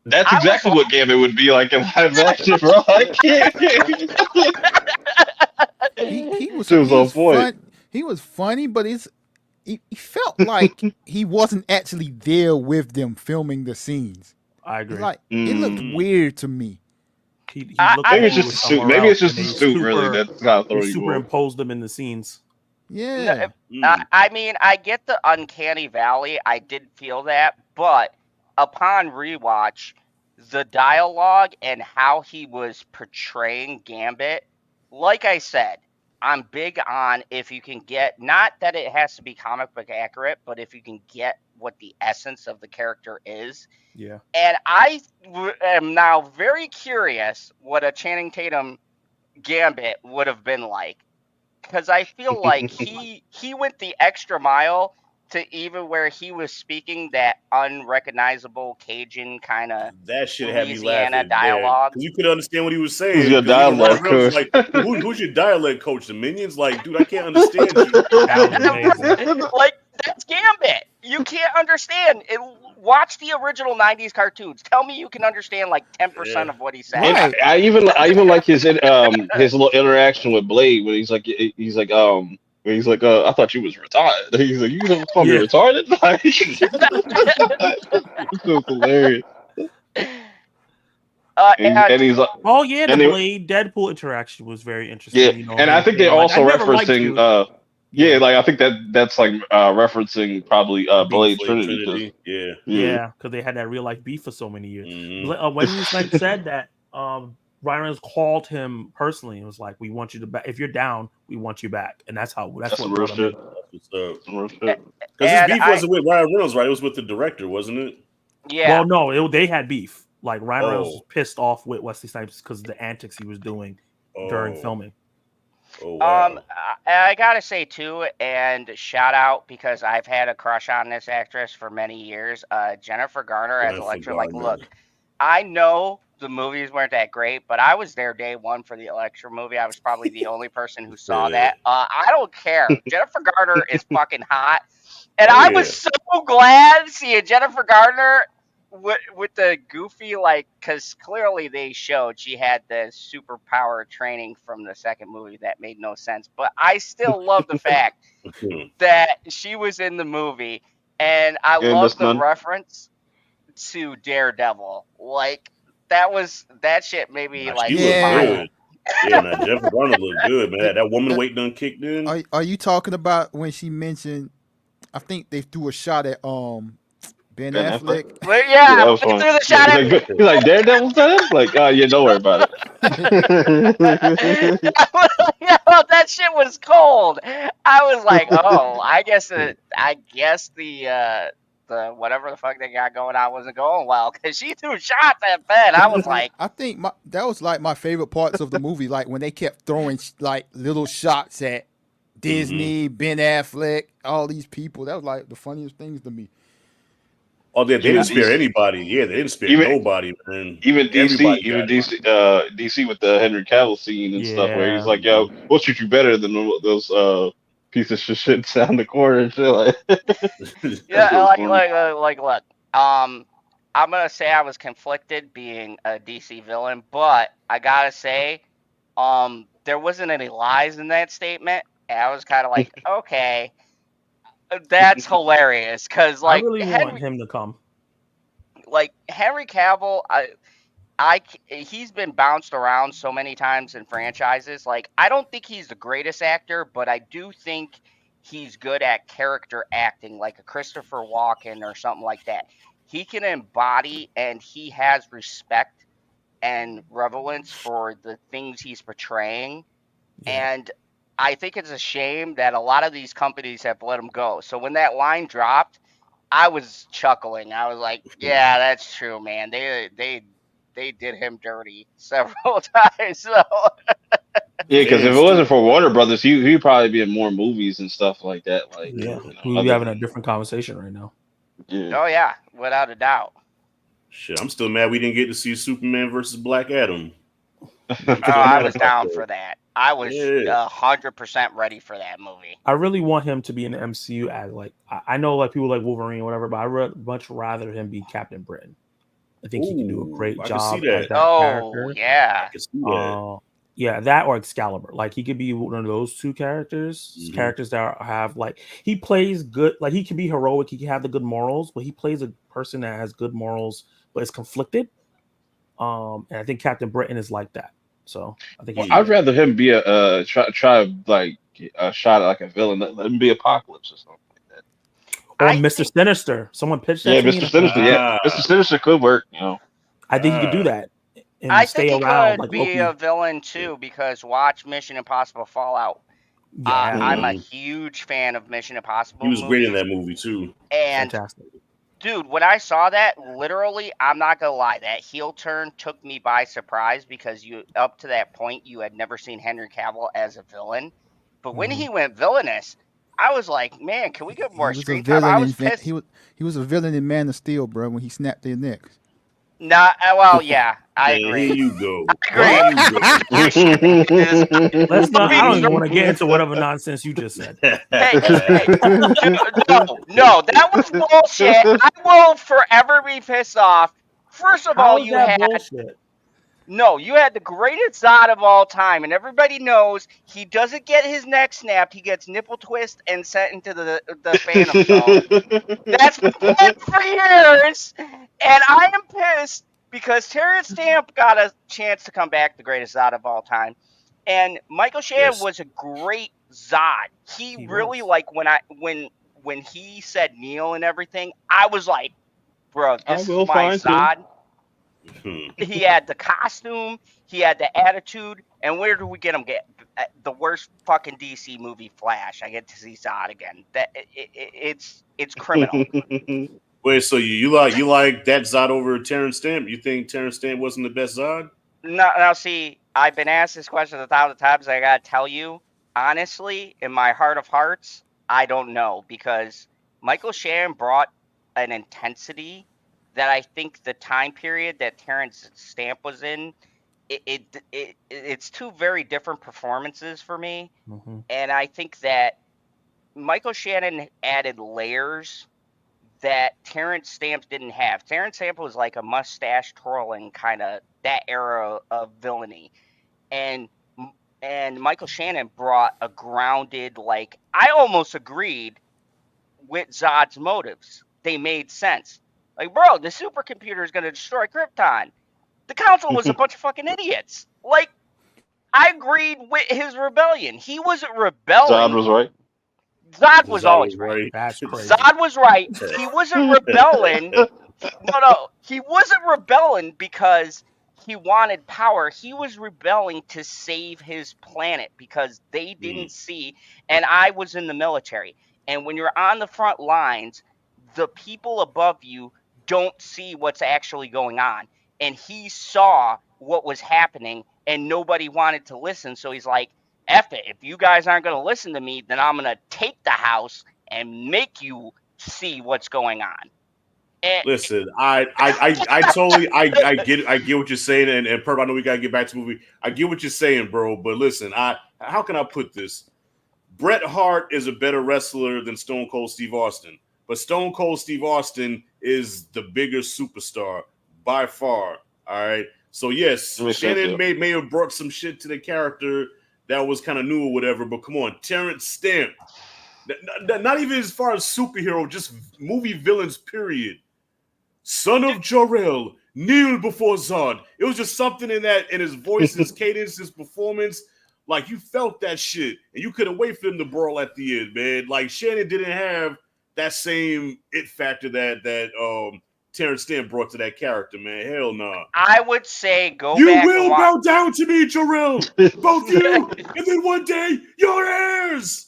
That's I was exactly what Gambit would be like in live action, bro. I can't. he was Shit was on point. fun. He was funny, but he felt like he wasn't actually there with them filming the scenes. I It's agree. like it looked Mm. weird to me. He I, looked I like Maybe it's he mean, just a was suit. somewhere Maybe it's else, and just a suit, really. That's kind of they throwing you off. superimposed them in the scenes. Yeah, I mean, I get the uncanny valley. I did feel that, but upon rewatch, the dialogue and how he was portraying Gambit, like I said, I'm big on if you can get, not that it has to be comic book accurate, but if you can get what the essence of the character is. Yeah. And I am now very curious what a Channing Tatum Gambit would have been like. because I feel like he went the extra mile to even where he was speaking that unrecognizable Cajun kind of That shit had me Louisiana laughing. Yeah, dialogue. because you couldn't understand what he was Who's saying. your Because even Ryan dialogue Reynolds was coach? like, who's your dialect coach? The Minions? Like, dude, I can't understand you. That was amazing. Like, that's Gambit. You can't understand. Watch the original '90s cartoons. Tell me you can understand like 10% Yeah. of what he said. And Right. I even like his little interaction with Blade when he's like I thought you was retarded. He's like, you gonna call me Yeah. retarded? Like, it's so hilarious. And And he's like, Oh yeah, the and they, Blade Deadpool interaction was very interesting. yeah, You know, and I him think they're saying like, "I also never liked referencing you." yeah, like I think that's like referencing probably Beef. Blade Blade Trinity because Trinity. Yeah. Yeah, because they had that real life beef for so many years. Mm-hmm. Wesley Snipes said that Ryan Reynolds called him personally and was like, "We want you to back. If you're down, we want you back." And that's that's some what real brought him shit. in. That's what's up. Some real shit. Because his and beef wasn't with Ryan Reynolds, right? It was with the director, wasn't it? yeah. Well, no, they had beef. Like Ryan Reynolds was Oh. pissed off with Wesley Snipes because of the antics he was doing during filming. Oh wow. I gotta say too, and shout out because I've had a crush on this actress for many years. Jennifer Garner as Jennifer Elektra. Like, Garner. look, I know the movies weren't that great, but I was there day one for the Elektra movie. I was probably the only person who saw Yeah. that. I don't care. Jennifer Garner is fucking hot, and Oh, I yeah. was so glad seeing Jennifer Garner with the goofy, like, because clearly they showed she had the superpower training from the second movie that made no sense, but I still love the fact that she was in the movie, and I Yeah, love Miss the Nunn. reference to Daredevil. Like, that shit made me Nah, like she looked smile. good. Yeah, nah, Jennifer Garner looked good, man. That woman weight done kicked in. Are you talking about when she mentioned? I think they threw a shot at Ben Ben Affleck? Affleck. But Yeah, yeah, that was they fun. threw the Yeah, shot at. he's like Daredevil's done? Like, oh yeah, don't worry about it. Yeah, that shit was cold. I was like, oh, I guess the whatever the fuck they got going on wasn't going well because she threw shots at Ben. I was like, I think that was like my favorite parts of the movie, like when they kept throwing like little shots at Disney, Ben Affleck, all these people. That was like the funniest things to me. Oh, they Even didn't spare DC, anybody. Yeah, they didn't spare even nobody, man. even DC, Everybody got it. DC with the Henry Cavill scene and stuff, where he's Yeah. like, "Yo, we'll treat you better than those pieces of shit sound the corner and shit." Like, yeah, that's really funny. look, I'm gonna say I was conflicted being a DC villain, but I gotta say, there wasn't any lies in that statement. And I was kind of like, okay, that's hilarious, because I really want him to come. Henry Cavill, he's been bounced around so many times in franchises. Like, I don't think he's the greatest actor, but I do think he's good at character acting, like a Christopher Walken or something like that. He can embody, and he has respect and relevance for the things he's portraying. Yeah. And I think it's a shame that a lot of these companies have let him go. So when that line dropped, I was chuckling. I was like, "Yeah, that's true, man. They did him dirty several times." So Yeah, because if Man, it wasn't for Warner Brothers, he'd probably be in more movies and stuff like that. Like, Yeah. you know, We'll be having a different conversation right now. yeah. oh yeah, without a doubt. shit, I'm still mad we didn't get to see Superman versus Black Adam. Oh, I was down for that. I was Yeah. 100% ready for that movie. I really want him to be in the MCU as like I know like people like Wolverine or whatever, but I would much rather him be Captain Britain. I think he can do a Ooh, great I can see job that. as that Oh character. I yeah, can see that. Yeah, that or Excalibur. Like he could be one of those two characters, Mhm. characters that have like he plays good. Like he can be heroic, he can have the good morals, but he plays a person that has good morals but is conflicted. And I think Captain Britain is like that. So I think Well, he's I'd great. rather him be a try like a shot at like a villain. Let him be Apocalypse or something like that. Or I Mr. think Sinister. Someone pitched that Yeah, to me. Mr. Sinister. Yeah, Mr. Sinister could work. You know. I think he could do that and I think stay he around could like be Loki. a villain too, because watch Mission Impossible Fallout. Yeah, I'm a Mhm. huge fan of Mission He Impossible was great in movies, that movie too. and fantastic. dude, when I saw that, literally, I'm not gonna lie, that heel turn took me by surprise because you up to that point you had never seen Henry Cavill as a villain, But when he went villainous, I was like, man, can we get more He was a screen time? villain I was in pissed. he was a villain in Man of Steel, bro. When he snapped their necks. Nah, well, yeah, I And agree. here you go. I agree. Here you go. Let's not. I don't even Sorry. want to get into whatever nonsense you just said. Hey, no, that was bullshit. I will forever be pissed off. First of all, How is you that had bullshit? you had the greatest Zod of all time, and everybody knows he doesn't get his neck snapped. He gets nipple twist and sent into the Phantom Zone. That's been planned for years, and I am pissed because Terrence Stamp got a chance to come back, the greatest Zod of all time, and Michael Shannon was a great Zod. He really was. like when he said Neil and everything, I was like, bro, this is my Zod. He had the costume, he had the attitude, and where do we get him? Get the worst fucking DC movie, Flash. I get to see Zod again. It's criminal. Wait, so you like that Zod over Terrence Stamp? You think Terrence Stamp wasn't the best Zod? Now, see, I've been asked this question 1,000 times. I gotta tell you, honestly, in my heart of hearts, I don't know, because Michael Shannon brought an intensity that I think the time period that Terrence Stamp was in, it's two very different performances for me. Mm-hmm. And I think that Michael Shannon added layers that Terrence Stamp didn't have. Terrence Stamp was like a mustache twirling kind of that era of villainy. And Michael Shannon brought a grounded, like, I almost agreed with Zod's motives. They made sense. Like, bro, the supercomputer is going to destroy Krypton. The council was a bunch of fucking idiots. Like, I agreed with his rebellion. He wasn't rebelling. Zod was right. Zod was always right. That's crazy. Zod was right. He wasn't rebelling. No. He wasn't rebelling because he wanted power. He was rebelling to save his planet because they didn't see. And I was in the military. And when you're on the front lines, the people above you don't see what's actually going on. And he saw what was happening and nobody wanted to listen. So he's like, F it. If you guys aren't going to listen to me, then I'm going to take the house and make you see what's going on. And listen, I totally I get what you're saying, and Purp, I know we gotta get back to the movie. I get what you're saying, bro. But listen, how can I put this? Bret Hart is a better wrestler than Stone Cold Steve Austin, but Stone Cold Steve Austin is the bigger superstar by far. All right, so yes, Shannon may have brought some shit to the character that was kind of new or whatever, but come on, Terrence Stamp, not even as far as superhero, just movie villains, period. Son of Jor-El, kneel before Zod. It was just something in his voice, his cadence, his performance. Like, you felt that shit, and you couldn't wait for him to brawl at the end, man. Like, Shannon didn't have that same it factor that Terrence Stamp brought to that character, man. Hell no. Nah. I would say go you back. You will bow down to me, Jor-El. Both you, and then one day, your heirs.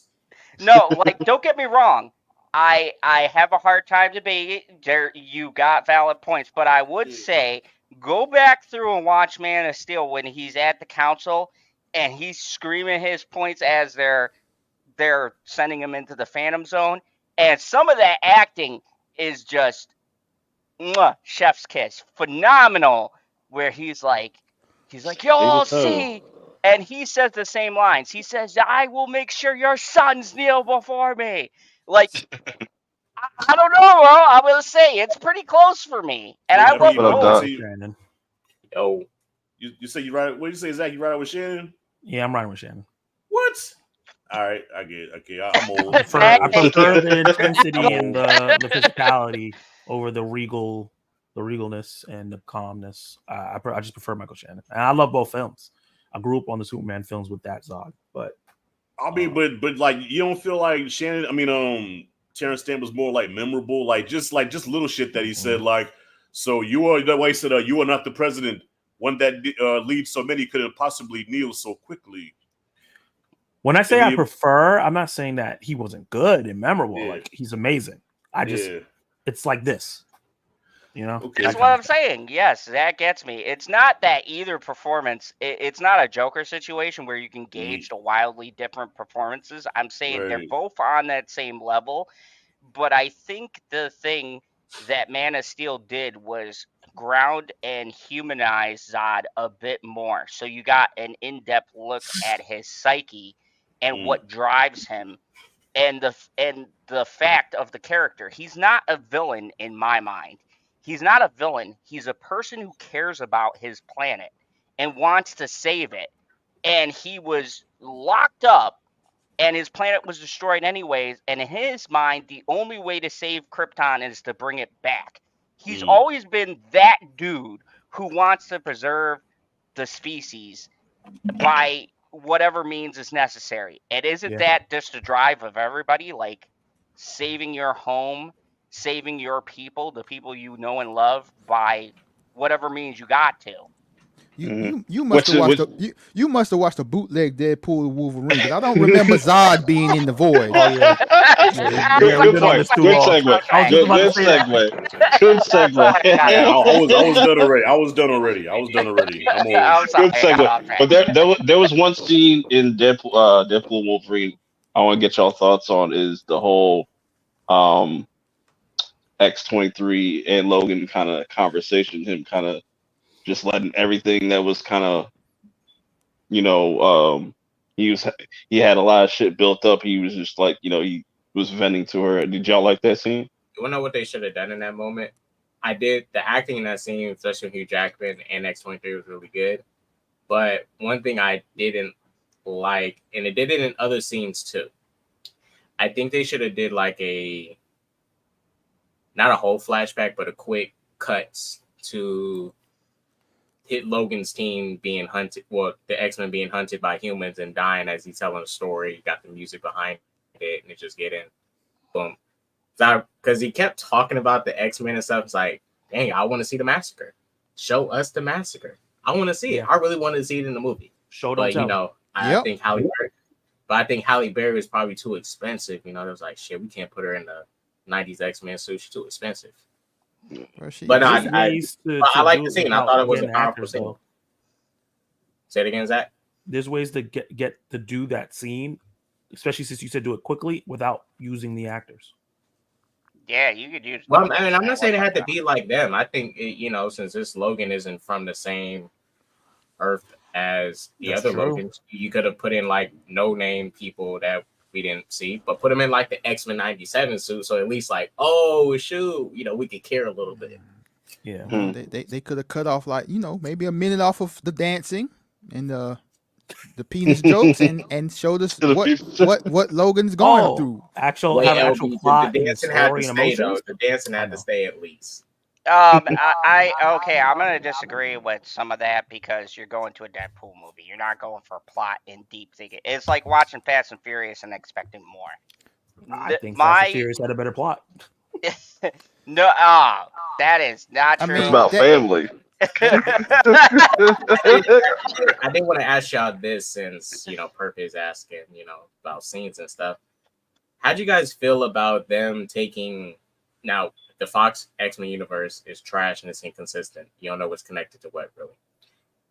No, like, don't get me wrong. I have a hard time debating. You got valid points, but I would say go back through and watch Man of Steel when he's at the council and he's screaming his points as they're sending him into the Phantom Zone, and some of that acting is just chef's kiss, phenomenal. Where he's like, you'll see. And he says the same lines. He says, I will make sure your sons kneel before me. Like, I don't know, bro. I'm going to say it's pretty close for me. And I love both. Yo. You say you ride, what do you say, Zach? You ride out with Shannon? Yeah, I'm riding with Shannon. What? All right, I get it. Okay, I'm old. I prefer the intensity and the physicality over the regalness and the calmness. I just prefer Michael Shannon. And I love both films. I grew up on the Superman films with that Zod, but I mean, but like, you don't feel like Shannon? I mean, Terrence Stamp was more like memorable, like just little shit that he said, like, so you are the way he said, you are not the president, one that leads so many couldn't possibly kneel so quickly. When I say I prefer, I'm not saying that he wasn't good and memorable. Yeah. Like, he's amazing. It's like this. You know, Okay. That's what I'm saying. Yes, that gets me. It's not that either performance. It's not a Joker situation where you can gauge the wildly different performances. I'm saying they're Right. both on that same level, but I think the thing that Man of Steel did was ground and humanize Zod a bit more. So you got an in-depth look at his psyche and Mm. what drives him and the fact of the character. He's not a villain in my mind. He's not a villain. He's a person who cares about his planet and wants to save it. And he was locked up and his planet was destroyed anyways, and in his mind the only way to save Krypton is to bring it back. He's Mm. always been that dude who wants to preserve the species by whatever means is necessary. And isn't Yeah. that just the drive of everybody? Like saving your home, saving your people, the people you know and love, by whatever means you got to. You must have watched you must have watched the bootleg Deadpool and Wolverine, because I don't remember Zod being in the void. Oh yeah. Good, we've good been on point. this too Good long. segue. I was just Good, about to good say that. segue. Good segue. Yeah, I was done already. I was done already. I'm old. I'm sorry. Good segue. But there was one scene in Deadpool Wolverine I want to get y'all thoughts on, is the whole X-23 and Logan kind of conversation, him kind of just letting everything that was kind of, you know, he had a lot of shit built up. He was just like, you know, he was venting to her. Did y'all like that scene? You wanna know what they should have done in that moment? I did. The acting in that scene, especially with Hugh Jackman and X-23, was really good. But one thing I didn't like, and it did it in other scenes too, I think they should have did like not a whole flashback, but a quick cuts to hit Logan's team being hunted, well, the X-Men being hunted by humans and dying as he's telling a story. You got the music behind it, and it just getting boom. Because he kept talking about the X-Men and stuff. It's like, dang, I want to see the massacre. Show us the massacre. I want to see it. I really wanted to see it in the movie. Show But, don't you tell. know, I think Halle Berry is probably too expensive. You know, it was like, shit, we can't put her in the 90s X-Men suit. She's too expensive. But I like the scene. I thought it was a powerful scene. Though. Say it again, Zach. There's ways to get to do that scene, especially since you said do it quickly without using the actors. Yeah, you could use. Well, I mean, I'm not saying it had to be like them. I think you know, since this Logan isn't from the same Earth as the That's other true. Logans, you could have put in like no-name people that we didn't see, but put them in like the X-Men '97 suit, so at least like, oh shoot, you know, we could care a little bit. Yeah, They could have cut off, like, you know, maybe a minute off of the dancing and the penis jokes and showed us what Logan's going through. Actual plot, the and dancing had to story, and stay though. emotions. The dancing had to stay at least. Okay, I'm gonna disagree with some of that, because you're going to a Deadpool movie. You're not going for plot and deep thinking. It's like watching Fast and Furious and expecting more. I think Fast and Furious had a better plot. No, that is not true. It's about family. I did want to ask y'all this, since you know Purp is asking, you know, about scenes and stuff. How'd you guys feel about them taking now? The Fox X-Men universe is trash and it's inconsistent. You don't know what's connected to what, really.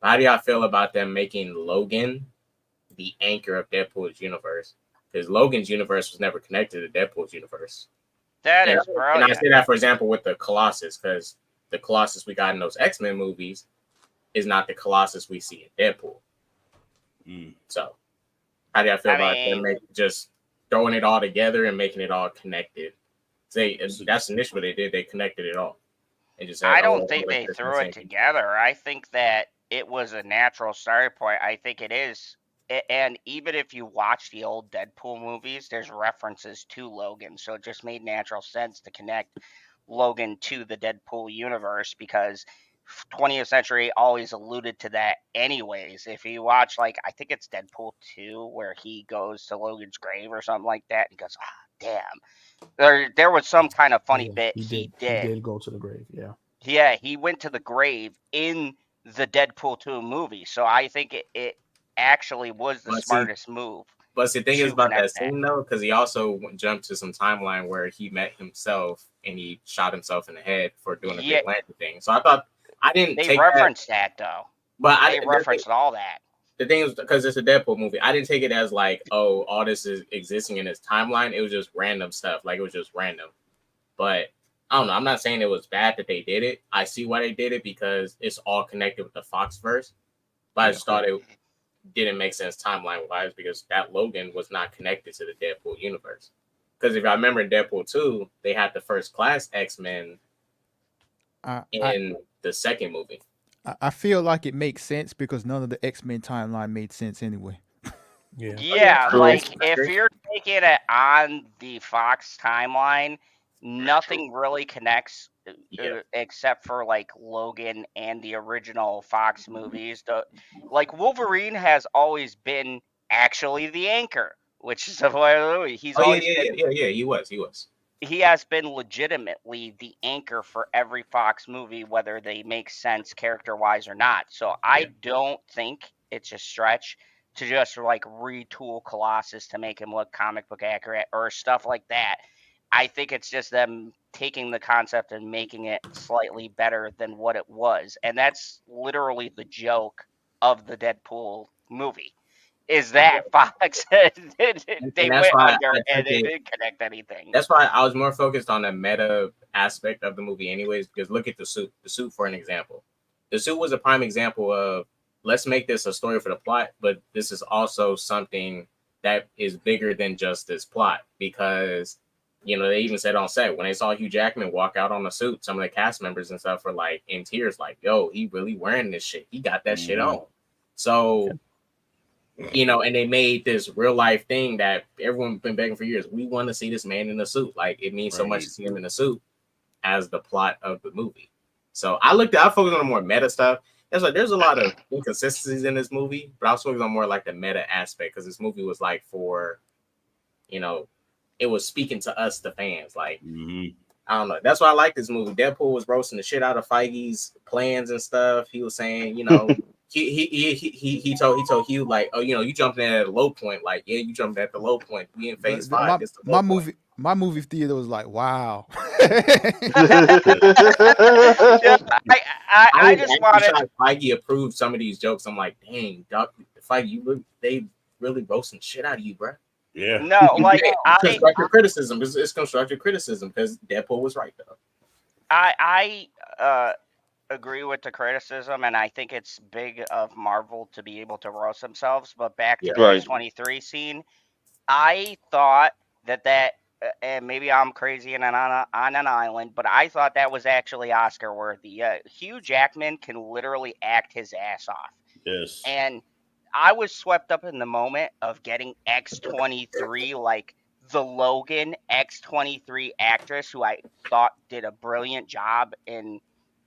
How do y'all feel about them making Logan the anchor of Deadpool's universe? Because Logan's universe was never connected to Deadpool's universe. That is brilliant. And I say that, for example, with the Colossus, because the Colossus we got in those X-Men movies is not the Colossus we see in Deadpool. So, how do y'all feel about them just throwing it all together and making it all connected? That's initially what they did. They connected it all. I don't think they threw it together. I think that it was a natural starting point. I think it is. And even if you watch the old Deadpool movies, there's references to Logan. So it just made natural sense to connect Logan to the Deadpool universe, because 20th Century always alluded to that anyways. If you watch, like, I think it's Deadpool 2 where he goes to Logan's grave or something like that and goes, damn. There was some kind of funny bit he did. He did go to the grave, yeah. Yeah, he went to the grave in the Deadpool 2 movie. So I think it actually was the smartest move. But the thing is about that scene, though, because he also jumped to some timeline where he met himself and he shot himself in the head for doing the Yeah. Big Lantern thing. So I thought I didn't They take referenced that though. but They referenced all that. the thing is because it's a Deadpool movie. I didn't take it as like, oh, all this is existing in his timeline. It was just random stuff. Like it was just random. But I don't know. I'm not saying it was bad that they did it. I see why they did it because it's all connected with the Foxverse. But I just thought it didn't make sense timeline wise because that Logan was not connected to the Deadpool universe. Because if I remember in Deadpool 2, they had the First Class X-Men in the second movie. I feel like it makes sense because none of the X-Men timeline made sense anyway. Yeah, True. like if you're taking it on the Fox timeline, nothing really connects except for like Logan and the original Fox movies. Like Wolverine has always been actually the anchor, which is he's always been. Yeah, he was. He has been legitimately the anchor for every Fox movie, whether they make sense character-wise or not. So I don't think it's a stretch to just like retool Colossus to make him look comic book accurate or stuff like that. I think it's just them taking the concept and making it slightly better than what it was. And that's literally the joke of the Deadpool movie. Is that Fox they went under and they didn't connect anything. That's why I was more focused on the meta aspect of the movie anyways, because look at the suit. The suit, for an example. The suit was a prime example of let's make this a story for the plot, but this is also something that is bigger than just this plot because, you know, they even said on set when they saw Hugh Jackman walk out on the suit, some of the cast members and stuff were like in tears, like, yo, he really wearing this shit. He got that shit on. So... You know, and they made this real life thing that everyone's been begging for years. We want to see this man in a suit. Like it means so much to see him in a suit as the plot of the movie. So I focused on the more meta stuff. There's a lot of inconsistencies in this movie, but I was focused on more like the meta aspect because this movie was like for, you know, it was speaking to us, the fans. Like I don't know. That's why I like this movie. Deadpool was roasting the shit out of Feige's plans and stuff. He was saying, you know. He told Hugh like, oh, you know, you jumped in at a low point. Like, yeah, you jumped at the low point. We in phase 5. My movie theater was like, wow. I just wanted Feige approved some of these jokes. I'm like, dang, Feige, they really roasting shit out of you, bro. Yeah. No, like constructive criticism. It's constructive criticism because Deadpool was right though. I agree with the criticism, and I think it's big of Marvel to be able to roast themselves. But back to the 23 scene, I thought that and maybe I'm crazy and on an island, but I thought that was actually Oscar worthy. Hugh Jackman can literally act his ass off. Yes. And I was swept up in the moment of getting X-23, like the Logan X-23 actress, who I thought did a brilliant job in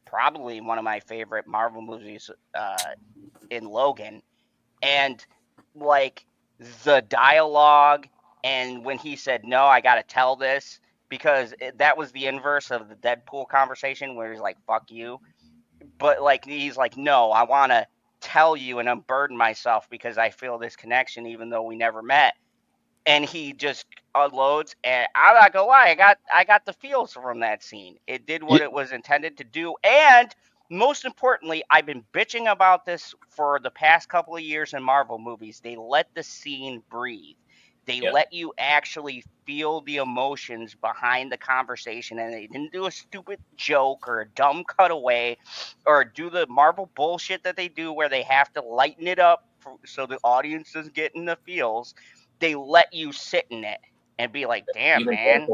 probably one of my favorite Marvel movies in Logan. And like the dialogue and when he said, no, I got to tell this, because that was the inverse of the Deadpool conversation where he's like, fuck you. But like, he's like, no, I want to tell you and unburden myself because I feel this connection even though we never met. And he just unloads, and I'm not gonna lie, I got the feels from that scene. It did what it was intended to do, and most importantly, I've been bitching about this for the past couple of years in Marvel movies. They let the scene breathe. They let you actually feel the emotions behind the conversation, and they didn't do a stupid joke or a dumb cutaway or do the Marvel bullshit that they do where they have to lighten it up so the audience is getting the feels. They let you sit in it and be like, damn, even man.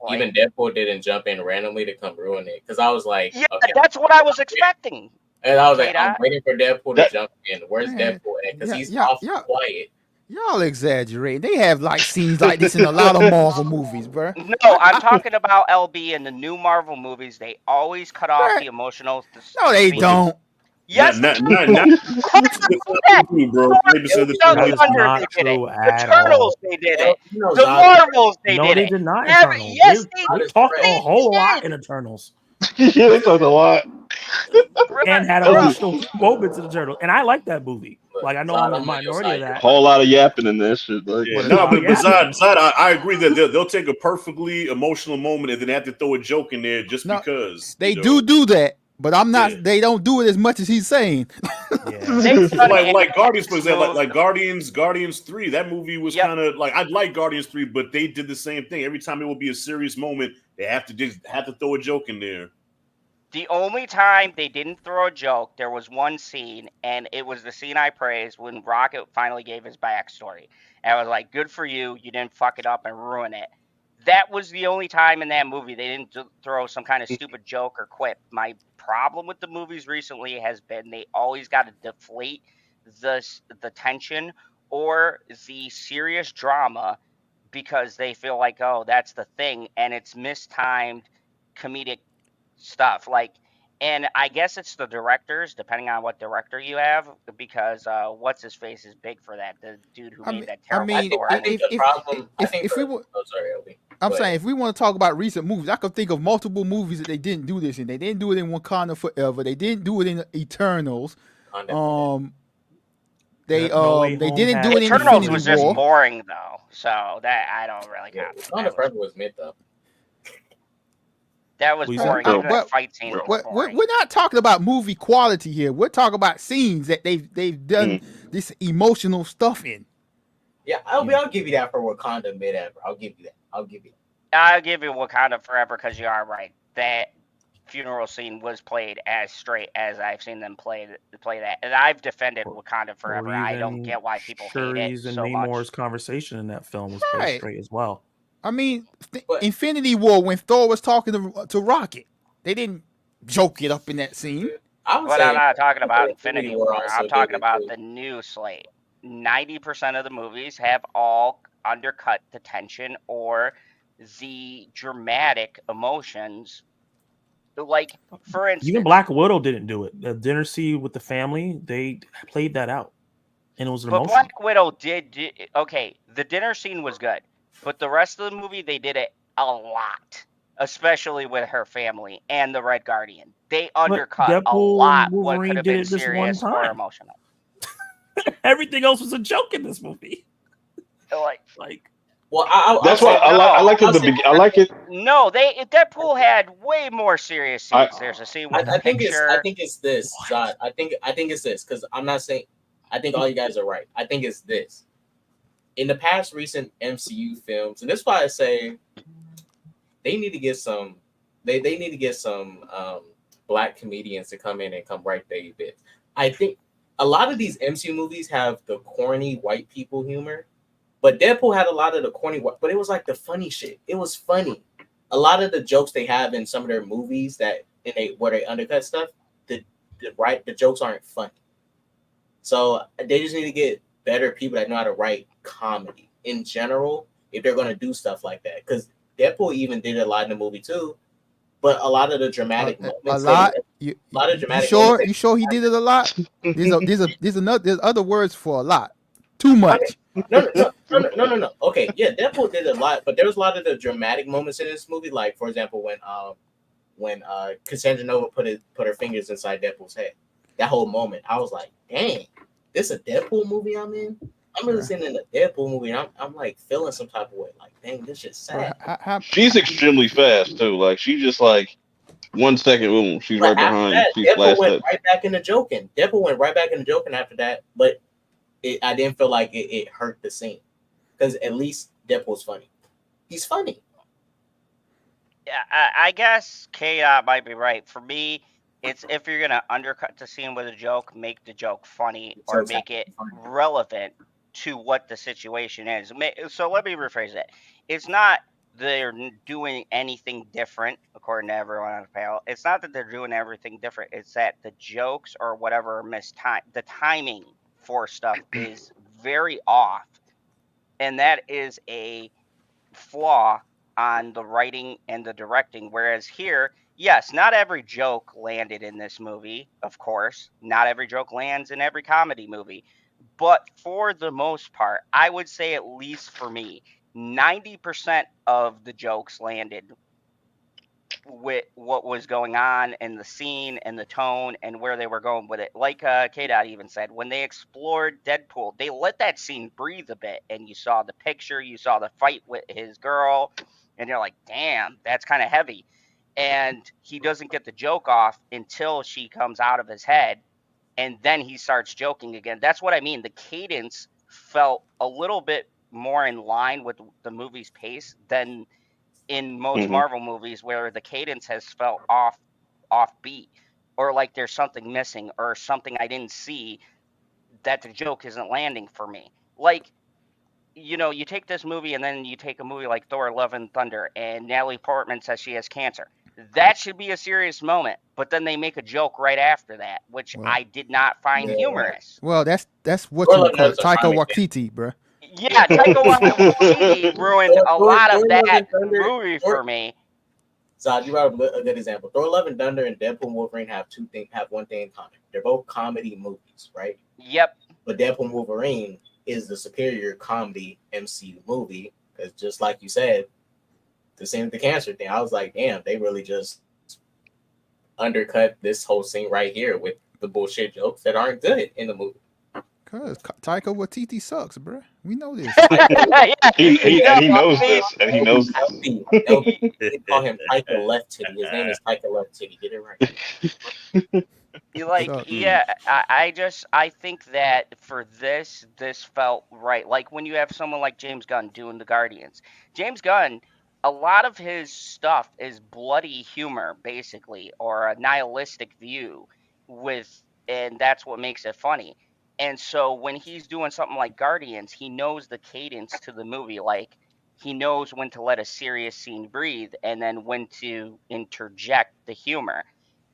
Even Deadpool didn't jump in randomly to come ruin it. Because I was like, yeah, okay, that's what I was expecting. And I was like, I'm waiting for Deadpool to jump in. Where's Deadpool at? Because he's awfully quiet. Y'all exaggerate. They have like scenes like this in a lot of Marvel movies, bro. No, I'm talking about LB in the new Marvel movies. They always cut off the emotional. No, they don't. Yes, not bro. Thunder, they did it. Eternals, they did it. The Marvels, they did it. No, they did not. Eternals. Yes, they talked a whole lot in Eternals. Yeah, they talked a lot. And had emotional moments in Eternals. And I like that movie. but Like I know Zod, I'm in I'm the on your minority of side. A that. whole lot of yapping in this shit. Like, Yeah, But no, yeah. but Zod, I agree that they'll take a perfectly emotional moment and then have to throw a joke in there just No, because. They you know. do that, but I'm not. Yeah. They don't do it as much as he's saying. Yeah. They've done it Like in Guardians, for example, smooth. like Guardians 3. That movie was Yep. kind of like I like Guardians 3, but they did the same thing. Every time it will be a serious moment, they have to throw a joke in there. The only time they didn't throw a joke, there was one scene, and it was the scene I praised when Rocket finally gave his backstory. And I was like, good for you. You didn't fuck it up and ruin it. That was the only time in that movie they didn't throw some kind of stupid joke or quip. My problem with the movies recently has been they always got to deflate the tension or the serious drama because they feel like, oh, that's the thing, and it's mistimed comedic stuff. Like, and I guess it's the directors, depending on what director you have, because what's his face is big for that. The dude who made that terrible I think Thor. I think the problem. I think if we the, were, oh sorry, Obi. I'm Go saying ahead. if we want to talk about recent movies, I could think of multiple movies that they didn't do this in. They didn't do it in Wakanda Forever. They didn't do it in Eternals. They No Way they Home didn't do had it in Eternals Infinity was just War. boring though, so that I don't really Yeah, count. Wakanda Forever was mid though. That was We boring. said- Even Well, the fight scenes were we're boring. not talking about movie quality here. We're talking about scenes that they've done this emotional stuff in. Yeah, I'll give you that for Wakanda mid ever. I'll give you that. I'll give you Wakanda Forever because you are right. That funeral scene was played as straight as I've seen them play that, and I've defended Wakanda Forever. I don't get why people hate it Shuri's and so Namor's much. conversation in that film was played Right. straight as well. I mean, But- Infinity War when Thor was talking to Rocket, they didn't joke it up in that scene. I would But say I'm not talking about Infinity Infinity War War. also I'm talking did it about too. the new slate. 90% of the movies have all undercut the tension or the dramatic emotions. Like, for instance, Even Black Widow didn't do it. The dinner scene with the family, they played that out, and it was an but emotion. Black Widow did okay. The dinner scene was good, but the rest of the movie they did it a lot, especially with her family and the Red Guardian. They undercut a Deadpool lot and what Wolverine could have did been it this one serious or time. emotional. Everything else was a joke in this movie. Like Well, I'll that's say why I like I'll it. say- I like it. no, Deadpool had way more serious scenes. There's a scene with the I think picture. it's this, Zod. I think it's this because I'm not saying. I think all you guys are right. I think it's this. In the past recent MCU films, and that's why I say they need to get some. They need to get some black comedians to come in and come write their bit. I think a lot of these MCU movies have the corny white people humor, but Deadpool had a lot of the corny, but it was like the funny shit. It was funny. A lot of the jokes they have in some of their movies where they undercut stuff, the jokes aren't funny. So they just need to get better people that know how to write comedy in general if they're going to do stuff like that. Because Deadpool even did a lot in the movie too, but a lot of the dramatic moments, A lot. a lot of dramatic. You sure he did it a lot? There's other words for a lot. Too much. No. Okay, yeah, Deadpool did a lot, but there was a lot of the dramatic moments in this movie. Like, for example, when Cassandra Nova put her fingers inside Deadpool's head, that whole moment, I was like, dang, this a Deadpool movie I'm in. I'm really sitting in a Deadpool movie, and I'm like feeling some type of way. Like, dang, this shit's sad. She's extremely fast too. Like she just like 1 second, boom, she's right behind. That, She's Deadpool went flashed right back into joking. Deadpool went right back into joking after that, but I didn't feel like it hurt the scene because at least Deadpool's funny. He's funny. Yeah, I guess K might be right. For me, it's if you're gonna undercut the scene with a joke, make the joke funny or make it relevant to what the situation is. So let me rephrase that. It's not they're doing anything different, according to everyone on the panel. It's not that they're doing everything different. It's that the jokes or whatever the timing for stuff is very off, and that is a flaw on the writing and the directing. Whereas here, yes, not every joke landed in this movie, of course. Not every joke lands in every comedy movie. But for the most part, I would say, at least for me, 90% of the jokes landed with what was going on and the scene and the tone and where they were going with it. Like K-Dot even said, when they explored Deadpool, they let that scene breathe a bit, and you saw the picture, you saw the fight with his girl, and you're like, damn, that's kind of heavy. And he doesn't get the joke off until she comes out of his head, and then he starts joking again. That's what I mean. The cadence felt a little bit more in line with the movie's pace than in most Marvel movies, where the cadence has felt offbeat, or like there's something missing or something I didn't see, that the joke isn't landing for me. Like, you take this movie and then you take a movie like Thor: Love and Thunder, and Natalie Portman says she has cancer. That should be a serious moment, but then they make a joke right after that, which Well, I did not find humorous. well, that's what Thor: you Love and call Thunder it, is a Taika prime Waititi, bruh. Yeah, Taika Waititi ruined a lot of Thor: Love that and Thunder- movie Thor- for me. So you brought up a good example. Thor: Love and Thunder and Deadpool and Wolverine have one thing in common. They're both comedy movies, right? Yep. But Deadpool and Wolverine is the superior comedy MCU movie, because just like you said, the same with the cancer thing. I was like, damn, they really just undercut this whole scene right here with the bullshit jokes that aren't good in the movie. Cause Taika Waititi sucks, bruh. We know this. Yeah, He no, knows I mean, this, and he knows this. LB, they call him Taika Left Titty. His name is Taika Left Titty. Get it right. Sucks. yeah, I think that for this felt right. Like when you have someone like James Gunn doing the Guardians. James Gunn, a lot of his stuff is bloody humor, basically, or a nihilistic view and that's what makes it funny. And so when he's doing something like Guardians, he knows the cadence to the movie. Like, he knows when to let a serious scene breathe and then when to interject the humor.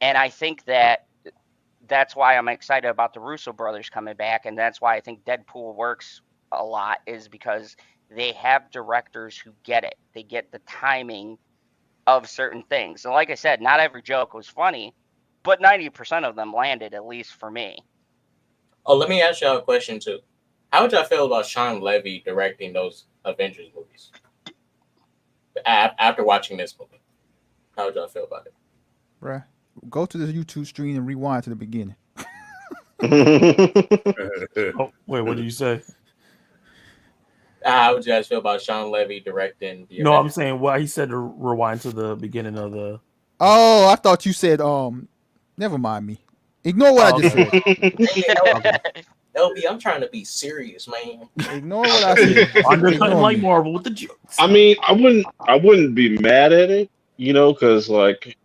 And I think that's why I'm excited about the Russo brothers coming back, and that's why I think Deadpool works a lot, is because they have directors who get it. They get the timing of certain things. And like I said, not every joke was funny, but 90% of them landed, at least for me. Oh, let me ask y'all a question too. How would y'all feel about Sean Levy directing those Avengers movies? After watching this movie, how would y'all feel about it? Bruh, go to the YouTube stream and rewind to the beginning. Oh, wait, what did you say? How would you guys feel about Sean Levy directing the No, I'm Avengers? saying he said to rewind to the beginning of the. Oh, I thought you said never mind me. Ignore what I just said. LB, I'm trying to be serious, man. Ignore what I said. Undercutting Ignore like me. Marvel with the jokes. I mean, I wouldn't be mad at it, because like,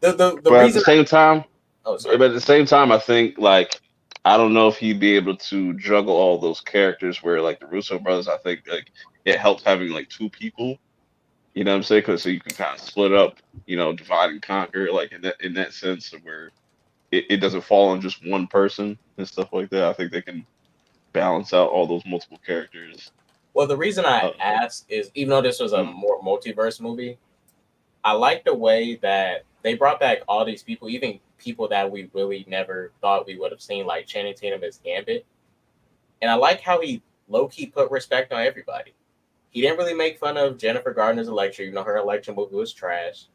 The but at reason the same time, oh sorry. but at the same time, I think like I don't know if he'd be able to juggle all those characters. Where like the Russo brothers, I think like it helps having like two people. You know what I'm saying? Because so you can kind of split up, divide and conquer, like in that sense of where it doesn't fall on just one person and stuff like that. I think they can balance out all those multiple characters. Well, the reason I asked is, even though this was a more multiverse movie, I like the way that they brought back all these people, even people that we really never thought we would have seen, like Channing Tatum as Gambit. And I like how he low-key put respect on everybody. He didn't really make fun of Jennifer Garner's Elektra, even though her Elektra movie was trash.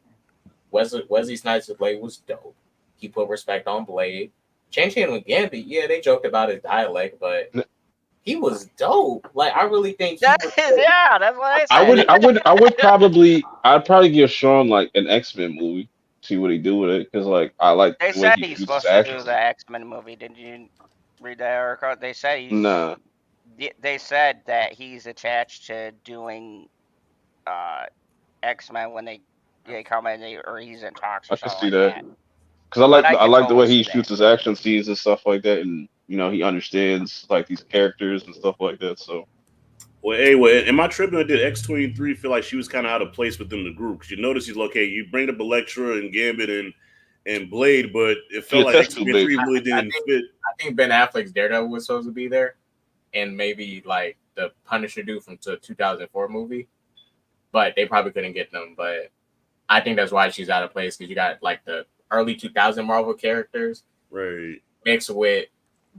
Wesley Snipes' Blade was dope. He put respect on Blade. Channing Tatum and Gambit, yeah, they joked about his dialect, but he was dope. Like, I really think that's what I said. I'd probably give Sean like an X-Men movie, see what he do with it, because like I like They the way said he he's shoots his supposed to do action. the X-Men movie. Did you read that article? They said Nah, they said that he's attached to doing X-Men when they come in, or he's in talks or I can something see like that. that. Because But I I could like the totally way he see shoots that. his action scenes and stuff like that, and he understands like these characters and stuff like that. So Well, anyway, am I tripping? Or did X-23 feel like she was kind of out of place within the group? Because you notice he's okay. You bring up Elektra and Gambit and Blade, but it she a felt like test tube baby. X-23 really didn't fit. I think Ben Affleck's Daredevil was supposed to be there, and maybe like the Punisher dude from the 2004 movie, but they probably couldn't get them. But I think that's why she's out of place, because you got like the early 2000 Marvel characters Right. mixed with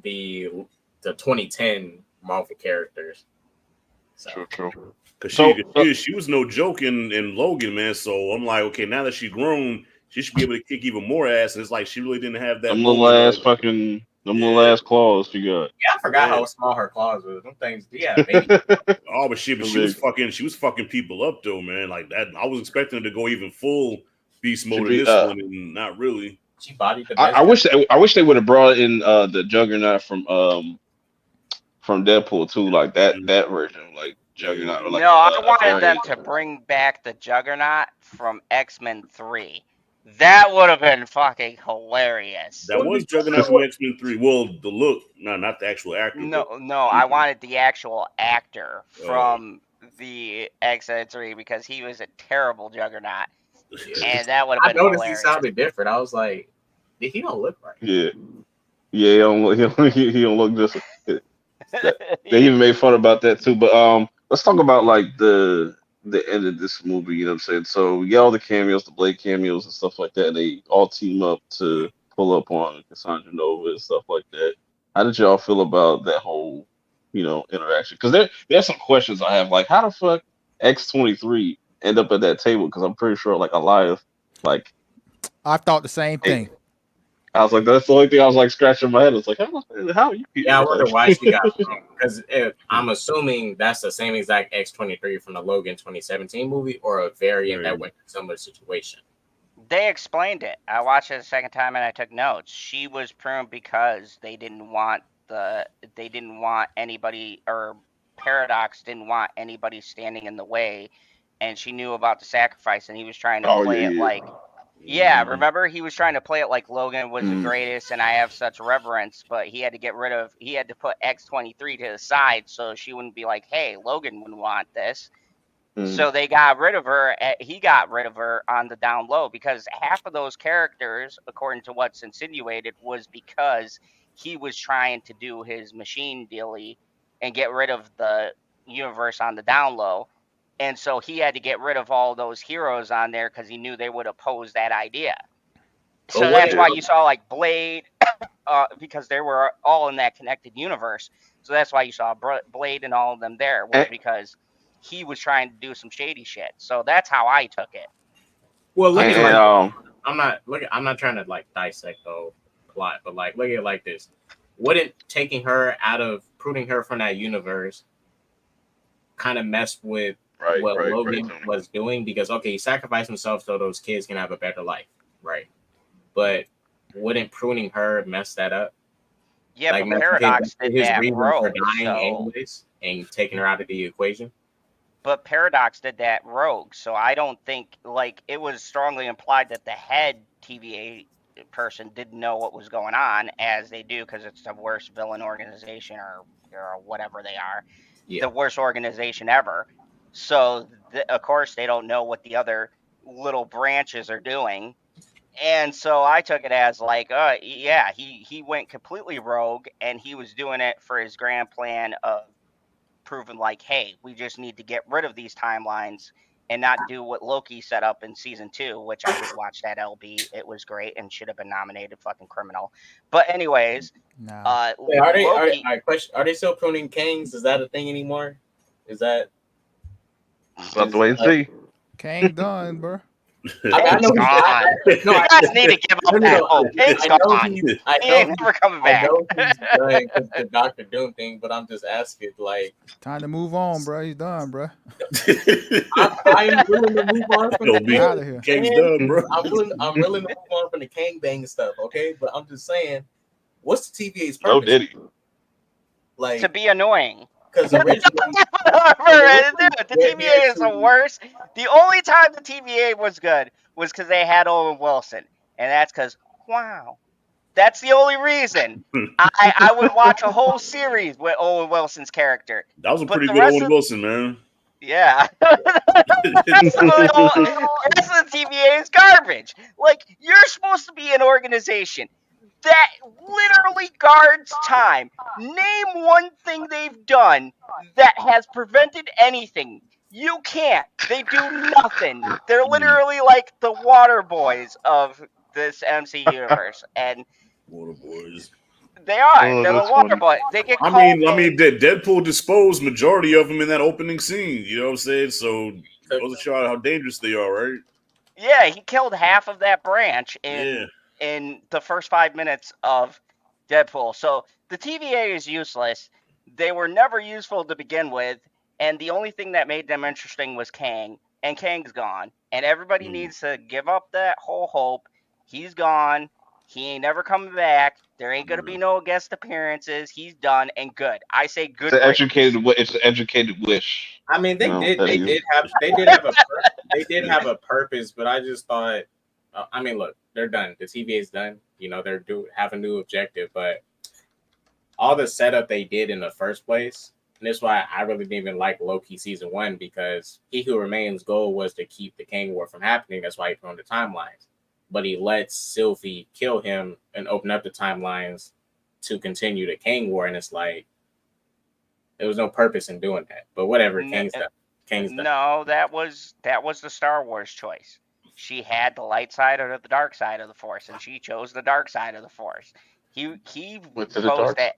the 2010 Marvel characters. So True. Because So- she was no joke in Logan, man. So I'm like, okay, now that she's grown, she should be able to kick even more ass. And it's like she really didn't have that Them little moment ass of- fucking, them Yeah. little ass claws you got. yeah, I forgot Yeah. how small her claws were. Them things, yeah, baby. Oh, but she was fucking people up though, man. Like that, I was expecting her to go even full beast mode in be, this one, and not really. She bodied the I best. wish they would have brought in the Juggernaut from Deadpool too, like that version, like Juggernaut. Or like No, I wanted them variant. to bring back the Juggernaut from X-Men 3. That would have been fucking hilarious. That was Juggernaut from X-Men 3. Well, the look, no, not the actual actor. No, but I wanted the actual actor from the X-Men 3 because he was a terrible Juggernaut, and that would I have been noticed hilarious. he sounded different. I was like, he don't look right. Yeah, he don't look this. They even made fun about that too. But let's talk about like the end of this movie. You know what I'm saying? So we get all the cameos, the Blade cameos and stuff like that. And they all team up to pull up on Cassandra Nova and stuff like that. How did y'all feel about that whole, interaction? Because there's some questions I have, like how the fuck X-23 end up at that table? Because I'm pretty sure like Elias, like I thought the same thing. I was like, that's the only thing I was like scratching my head. It's like, how you? Yeah, I wonder why she got because I'm assuming that's the same exact X-23 from the Logan 2017 movie or a variant that went through a similar situation. They explained it. I watched it a second time and I took notes. She was pruned because they didn't want anybody, or Paradox didn't want anybody standing in the way, and she knew about the sacrifice, and he was trying to play it like. Yeah, remember he was trying to play it like Logan was the greatest and I have such reverence, but he had to put X-23 to the side so she wouldn't be like, hey, Logan wouldn't want this. So they got rid of her. He got rid of her on the down low because half of those characters, according to what's insinuated, was because he was trying to do his machine dealy and get rid of the universe on the down low. And so he had to get rid of all those heroes on there because he knew they would oppose that idea. So that's why you saw like Blade, because they were all in that connected universe. So that's why you saw Blade and all of them there, was because he was trying to do some shady shit. So that's how I took it. Well, look at like, I'm not trying to like dissect the whole plot, but like look at it like this: wouldn't taking her out of pruning her from that universe kind of mess with what Logan was doing? Because okay, he sacrificed himself so those kids can have a better life, right? But wouldn't pruning her mess that up? Yeah, like but Paradox did that rogue, anyways, and taking her out of the equation. But Paradox did that rogue, so I don't think, like, it was strongly implied that the head TVA person didn't know what was going on, as they do, because it's the worst villain organization or whatever they are, the worst organization ever. So of course they don't know what the other little branches are doing. And so I took it as like, yeah, he went completely rogue, and he was doing it for his grand plan of proving like, hey, we just need to get rid of these timelines and not do what Loki set up in season 2, which I did watch that LB. It was great and should have been nominated. Fucking criminal. But anyways, Wait, are they still pruning Kangs? Is that a thing anymore? Is that? We'll have to wait and see. Kang done, bro. Kang's gone. You guys need to give up that hope. Kang's gone. He ain't never coming back. I know he's done because the Doctor Doom thing, but I'm just asking, like, time to move on, bro. He's done, bro. I'm willing to move on from the Kang's done, bro. I'm willing to move on from the Kang bang stuff, okay? But I'm just saying, what's the TVA's purpose? Oh, did he? Like, to be annoying. Because originally, the TVA is the worst. The only time the TVA was good was because they had Owen Wilson, and that's because that's the only reason. I would watch a whole series with Owen Wilson's character. That was a pretty good Owen Wilson, man. Yeah. The rest of the TVA is garbage. Like, you're supposed to be an organization that literally guards time. Name one thing they've done that has prevented anything. You can't. They do nothing. They're literally like the water boys of this MC universe. And water boys. They are. Oh, They're the that's water funny. boy. They get I called mean, in. Deadpool disposed majority of them in that opening scene. You know what I'm saying? So goes to show how dangerous they are, right? Yeah, he killed half of that branch Yeah. in the first 5 minutes of Deadpool. So the TVA is useless. They were never useful to begin with, and the only thing that made them interesting was Kang, and Kang's gone. And everybody needs to give up that whole hope. He's gone. He ain't never coming back. There ain't gonna be no guest appearances. He's done and good. I say good riddance. It's an educated wish. I mean, You know, they did have they did have a purpose, but I just thought, I mean, look, they're done. The TVA is done. You know, they're have a new objective, but all the setup they did in the first place, and that's why I really didn't even like Loki season 1, because He Who Remains' goal was to keep the Kang War from happening. That's why he put on the timelines, but he lets Sylvie kill him and open up the timelines to continue the Kang War, and it's like there was no purpose in doing that. But whatever, Kang's done. Kang's done. No, that was the Star Wars choice. She had the light side or the dark side of the Force, and she chose the dark side of the Force. He Went to the posed dark. it.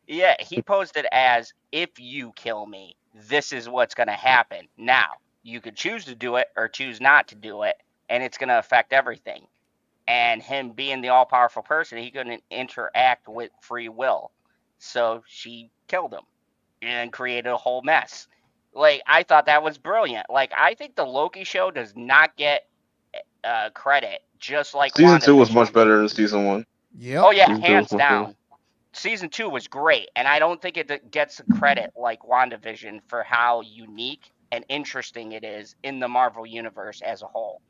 Yeah, he posed it as, if you kill me, this is what's going to happen. Now, you could choose to do it or choose not to do it, and it's going to affect everything. And him being the all-powerful person, he couldn't interact with free will. So she killed him and created a whole mess. Like, I thought that was brilliant. Like, I think the Loki show does not get credit, just like Season 2 was WandaVision. much better than season 1. Yep. Oh, yeah, Season 2 hands was much better. down. Season 2 was great, and I don't think it gets credit like WandaVision for how unique and interesting it is in the Marvel universe as a whole.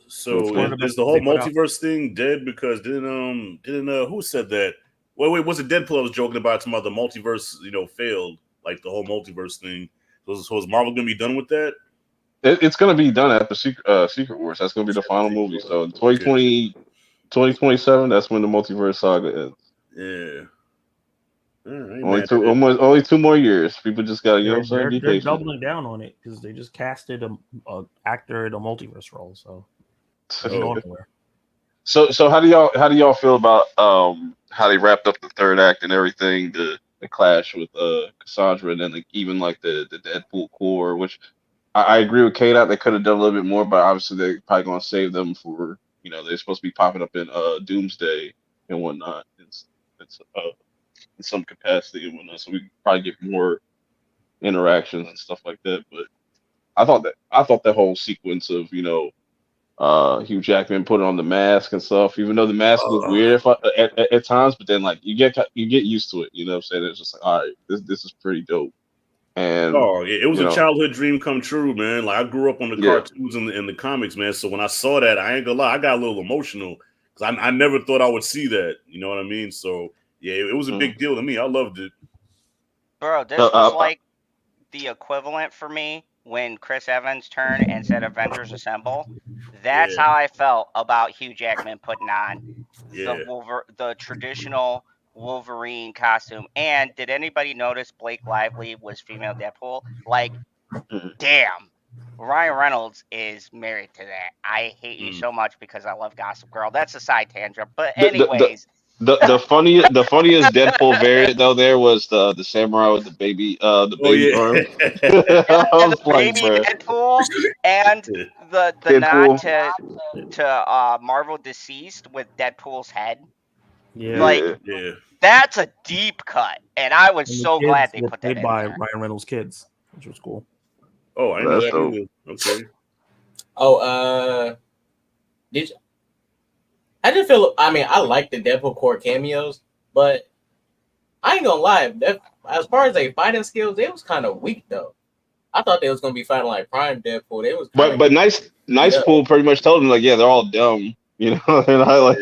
So Okay. is the whole multiverse thing dead? Because didn't who said that? Wait, was it Deadpool I was joking about? Some other multiverse, failed, like the whole multiverse thing. So is Marvel gonna be done with that? It's going to be done after Secret Wars. That's going to be the final movie. So 2020, 2027, that's when the multiverse saga ends. Yeah. Only 2 more years. People just got to, you know what I'm saying, be They're patient. doubling down on it because they just casted a actor in a multiverse role. So it's going nowhere. So how do y'all feel about how they wrapped up the third act and everything, the clash with Cassandra, and then even like the Deadpool core, which I agree with K-Dot, they could have done a little bit more, but obviously they're probably gonna save them for, they're supposed to be popping up in Doomsday and whatnot. It's in some capacity and whatnot. So we could probably get more interactions and stuff like that. But I thought that whole sequence of, Hugh Jackman putting on the mask and stuff, even though the mask looked weird at times, but then like you get used to it. You know what I'm saying? It's just like, all right, this is pretty dope. And it was a childhood dream come true, man. Like, I grew up on the cartoons and the comics, man. So when I saw that, I ain't gonna lie, I got a little emotional because I never thought I would see that. You know what I mean? So yeah, it was a big deal to me. I loved it. Bro, this was like the equivalent for me when Chris Evans turned and said Avengers Assemble. That's how I felt about Hugh Jackman putting on the traditional Wolverine costume. And did anybody notice Blake Lively was female Deadpool? Like, damn, Ryan Reynolds is married to that. I hate you so much because I love Gossip Girl. That's a side tangent. But anyways. The funniest Deadpool variant though there was the samurai with the baby arm. I was like, baby Deadpool and the Deadpool. nod to Marvel Deceased with Deadpool's head. Yeah, like that's a deep cut, and I was so glad they put that in by there. Ryan Reynolds' kids, which was cool. Oh, I know that either. Okay. Oh, did you? I didn't feel. I mean, I like the Deadpool core cameos, but I ain't gonna lie. As far as they fighting skills, they was kind of weak though. I thought they was gonna be fighting like Prime Deadpool. They was. But nice Pool pretty much told them like, yeah, they're all dumb. You know, and I like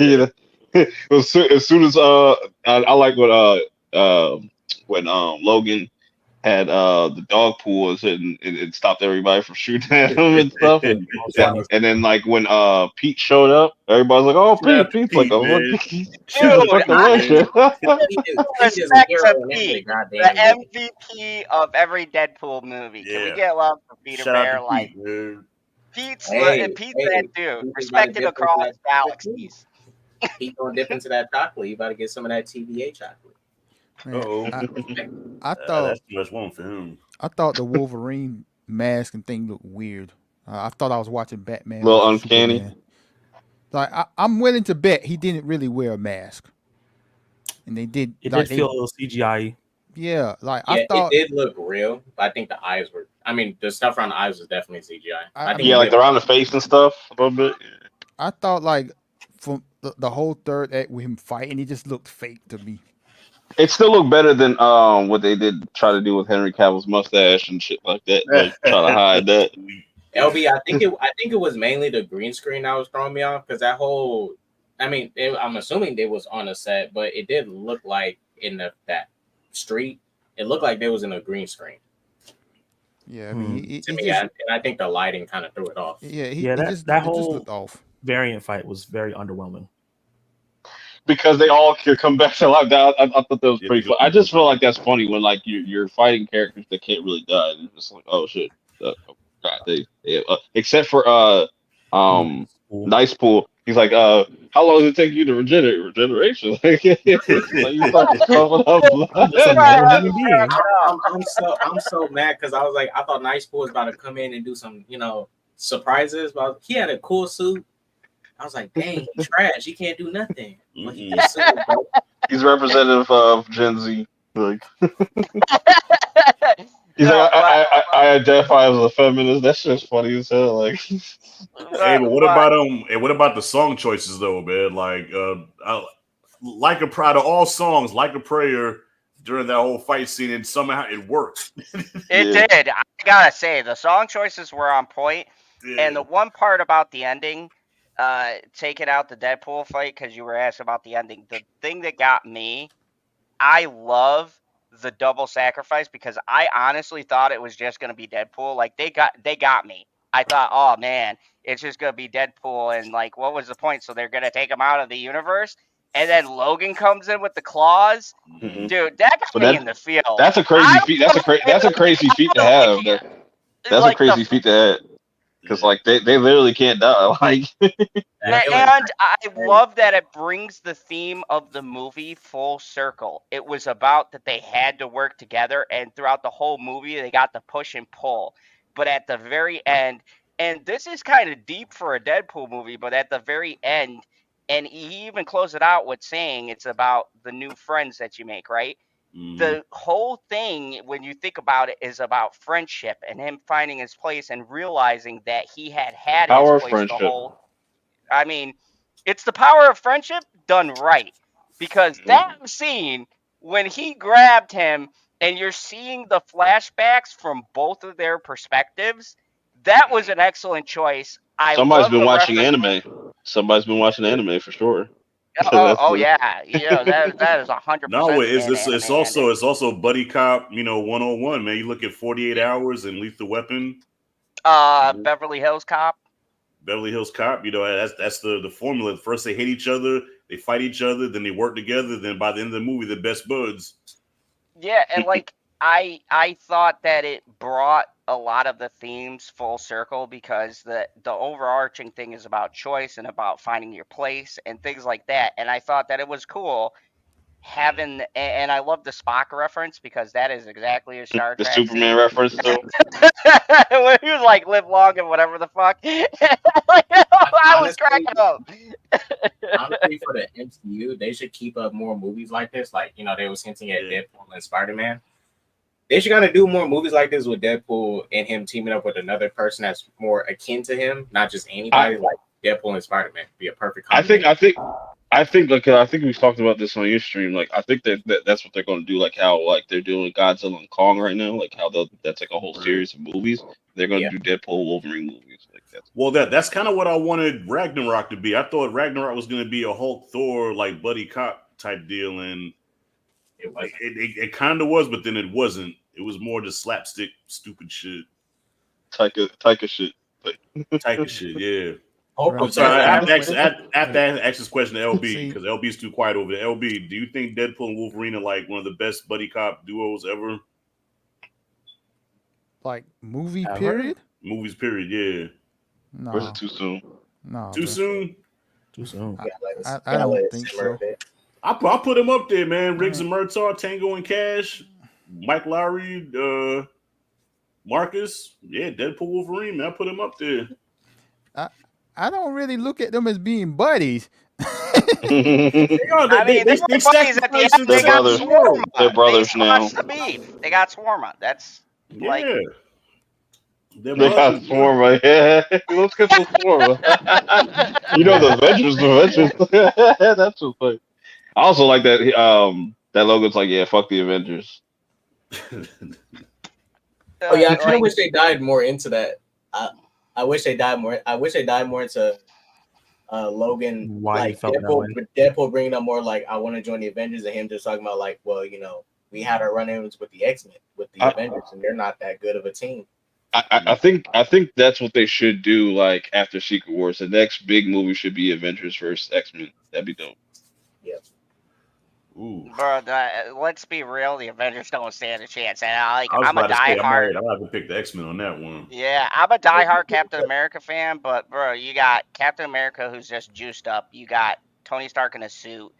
as soon as I like when Logan had the dog pool and it stopped everybody from shooting at him and stuff, and then like when Pete showed up, everybody's like, "Oh, Pete's like a fucking legend." Respect to Pete, the MVP of every Deadpool movie. Can we get love for Peter Bear? Like Pete's that dude, respected across galaxies. He gonna dip into that chocolate. You about to get some of that TVA chocolate. Man, Uh-oh. I thought That's too much one for him. the Wolverine mask and thing looked weird. I thought I was watching Batman Well, versus uncanny. Superman. Like I'm willing to bet he didn't really wear a mask, and they did. It like did feel a little CGI. Yeah, like Yeah, I thought. it did look real. But I think the eyes were. I mean, the stuff around the eyes was definitely CGI. I think mean, Yeah, like around the face and stuff a little bit. I thought like from the whole third act with him fighting, it just looked fake to me. It still looked better than what they did try to do with Henry Cavill's mustache and shit like that. Like try to hide that. LB, I think it was mainly the green screen that was throwing me off because that whole. I mean, I'm assuming it was on a set, but it did look like in that street. It looked like they was in a green screen. Yeah, I mean, To me, and I think the lighting kind of threw it off. Yeah, that just whole looked off. variant fight was very underwhelming. Because they all could come back to life. I thought that was pretty fun. I just feel like that's funny when like you're fighting characters that can't really die. And it's just like, oh shit, God, except for Nice Pool. He's like, how long does it take you to regeneration? Like, you start coughing up blood. I'm so mad because I was like, I thought Nice Pool was about to come in and do some, surprises, but he had a cool suit. I was like, dang, he's trash. He can't do nothing. But he just He's representative of Gen Z. Like, he's like, I identify as a feminist. That's just funny as hell. Like, hey, but what about what about the song choices though, man? Like, like a prayer to all songs, like a prayer during that whole fight scene, and somehow it worked. It did. I gotta say, the song choices were on point, and the one part about the ending. Taking out the Deadpool fight because you were asked about the ending. The thing that got me, I love the double sacrifice because I honestly thought it was just gonna be Deadpool. Like they got me. I thought, oh man, it's just gonna be Deadpool, and like, what was the point? So they're gonna take him out of the universe, and then Logan comes in with the claws. Mm-hmm. Dude, that got me in the field. That's a crazy feat. That's a crazy feat to have. That's like a crazy feat to have. Because like they literally can't die. Like, and I love that it brings the theme of the movie full circle. It was about that they had to work together, and throughout the whole movie they got to push and pull. But at the very end, and this is kind of deep for a Deadpool movie, but at the very end, and he even closed it out with saying it's about the new friends that you make, right? The whole thing, when you think about it, is about friendship and him finding his place and realizing that he had power his place friendship. the whole. I mean, it's the power of friendship done right, because that scene when he grabbed him and you're seeing the flashbacks from both of their perspectives, that was an excellent choice. Somebody's been watching anime. Somebody's been watching anime for sure. Oh yeah, that is 100%. No, it's also buddy cop, 101, man. You look at 48 Hours and Lethal Weapon. Beverly Hills Cop. Beverly Hills Cop, that's the formula. First they hate each other, they fight each other, then they work together. Then by the end of the movie, they're best buds. Yeah, and like I thought that it brought a lot of the themes full circle because the overarching thing is about choice and about finding your place and things like that. And I thought that it was cool having, and I love the Spock reference because that is exactly a Star Trek. The Superman reference too. When he was like, "Live long" and whatever the fuck. I was cracking up. Honestly, for the MCU, they should keep up more movies like this. Like, they was hinting at Deadpool and Spider-Man. They should kind of do more movies like this with Deadpool and him teaming up with another person that's more akin to him, not just anybody. Like Deadpool and Spider-Man be a perfect combination. I think we've talked about this on your stream. Like, I think that's what they're going to do. Like how like they're doing Godzilla and Kong right now. Like how that's like a whole series of movies. They're going to do Deadpool, Wolverine movies. Like that. Well, that's kind of what I wanted Ragnarok to be. I thought Ragnarok was going to be a Hulk Thor like buddy cop type deal, and it kind of was, but then it wasn't. It was more just slapstick, stupid shit. Taika shit. Taika shit, yeah. I'm sorry, I have to ask this question to LB because LB's too quiet over there. LB, do you think Deadpool and Wolverine are like one of the best buddy cop duos ever? Like movie period? Movies period, yeah. No. Or is it too soon? No. Too soon? Too soon. I don't think so. I'll put him up there, man. Riggs and Murtaugh, Tango and Cash, Mike Lowry, Marcus. Yeah, Deadpool, Wolverine, man. I put him up there. I don't really look at them as being buddies. They are. I mean, they were They buddies at the end. sacrificed They got brothers. Swarma. They're brothers they now. squashed the beef. They got Swarma. That's like Yeah. They're They got brothers, bro. Swarma. Yeah, let's get some Swarma. The Avengers. That's just like. I also like that. That logo's like, yeah, fuck the Avengers. Oh yeah, I kind of like, wish they died more into that. I wish they died more. I wish they died more into Logan. Why he like felt that way. Deadpool bringing up more like I want to join the Avengers, and him just talking about like, well, we had our run-ins with the X-Men, with the Avengers, and they're not that good of a team. I think that's what they should do. Like after Secret Wars, the next big movie should be Avengers versus X-Men. That'd be dope. Yep. Ooh. bro, let's be real. The Avengers don't stand a chance. And I'm a about to say, diehard. I'm going to pick the X-Men on that one. Yeah, I'm a diehard Captain America fan, but bro, you got Captain America who's just juiced up. You got Tony Stark in a suit.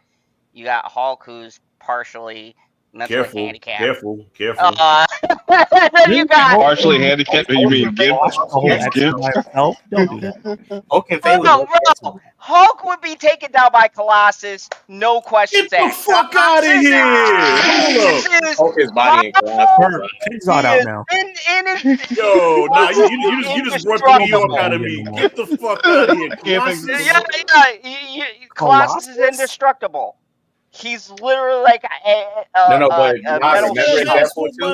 You got Hulk who's partially mentally handicapped. Careful. You got Partially handicapped. You mean Gimp? X-Men by herself? Don't do that. Okay, bro, Hulk would be taken down by Colossus, no questions Get the asked. fuck out of here! Hold up. Hulk his body in Purp, King's not out now. Yo, nah, you just brought the New York out of me. Get the fuck out of here. Colossus is indestructible. He's literally like but metal remember shield. Deadpool 2?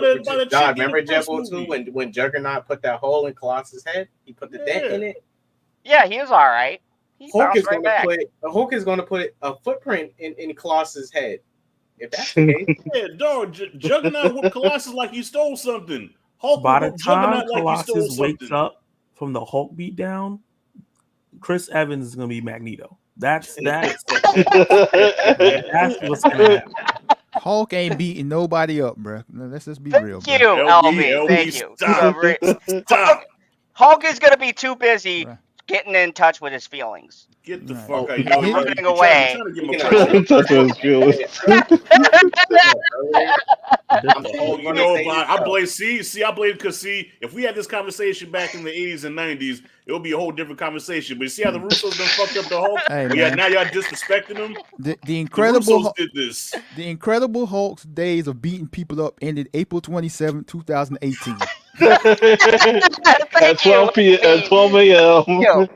Remember Deadpool 2 when Juggernaut put that hole in Colossus' head? He put the dent in it. Yeah, he was all right. He Hulk is bounced right back. Hulk is going to put a footprint in Colossus' head. If that's the case, Yeah, dog. Juggernaut whooped Colossus like he stole something. Hulk By the whooped time Juggernaut like he stole Colossus wakes something. up from the Hulk beatdown, Chris Evans is gonna be Magneto. That's what's gonna happen. Hulk ain't beating nobody up, bro. Let's just be real, Thank bro. you, LB, Thank you. stop. Stop. Hulk is gonna be too busy getting in touch with his feelings. Get the Right. fuck out. Running away. That's what it's feeling. Oh, you know, I blame. I blame because if we had this conversation back in the 80s and 90s, it would be a whole different conversation. But see how the Russos done fucked up the Hulk? Hey, Yeah, man. now y'all disrespecting them. The Incredible Russos did this. The Incredible Hulk's days of beating people up ended April 27, 2018. At 12 a.m.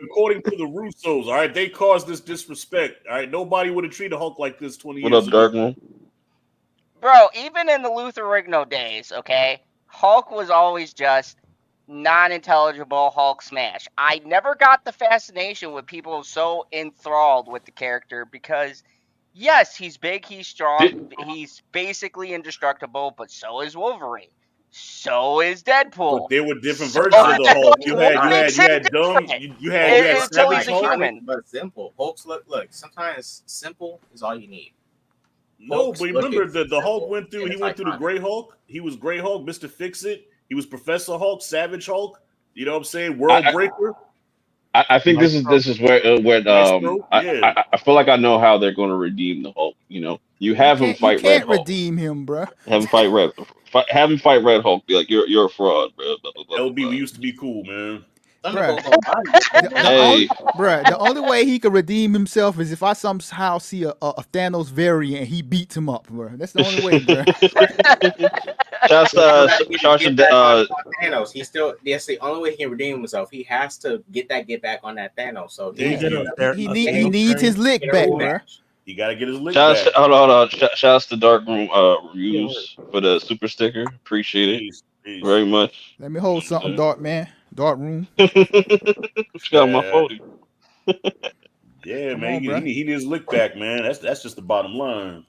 According to the Russos, all right, they caused this disrespect. All right, nobody would have treated Hulk like this 20 What years up, ago. Darkman? Bro, even in the Luther Rigno days, okay, Hulk was always just non-intelligible Hulk smash. I never got the fascination with people so enthralled with the character because, yes, he's big, he's strong, he's basically indestructible, but so is Wolverine. So is Deadpool. But there were different versions of the Hulk. You had dumb. You had Until savage he's a Hulk. human. but simple. Hulk's look. Sometimes simple is all you need. No, Hulk's but remember looking the Hulk simple, went through. and He it's went through the iconic. Gray Hulk. He was Gray Hulk, Mr. Fix-It. He was Professor Hulk, Savage Hulk. You know what I'm saying? World Breaker. I think this is where Yeah. I feel like I know how they're going to redeem the Hulk. You have him fight You Red can't Hulk. redeem him, bro. Have him fight Red Hulk. Be like, you're a fraud, bro. Blah, blah, blah, LB, blah. we used to be cool, man. Thunderbolt Bruh. don't mind. Hey. The only way he could redeem himself is if I somehow see a Thanos variant and he beats him up, bro. That's the only way, bro. Shouts to Thanos. He still. That's the only way he can redeem himself. He has to get back on that Thanos. So Yeah. He needs his lick back, bro. You got to get his lick Shouts back. to, hold on. Shouts to Dark Room Reviews for the super sticker. Appreciate it Peace. very much. Let me hold something, Dark man. Dark room. She got my phone. Yeah, Come man. on, He bruh. need his lick back, man. That's just the bottom line.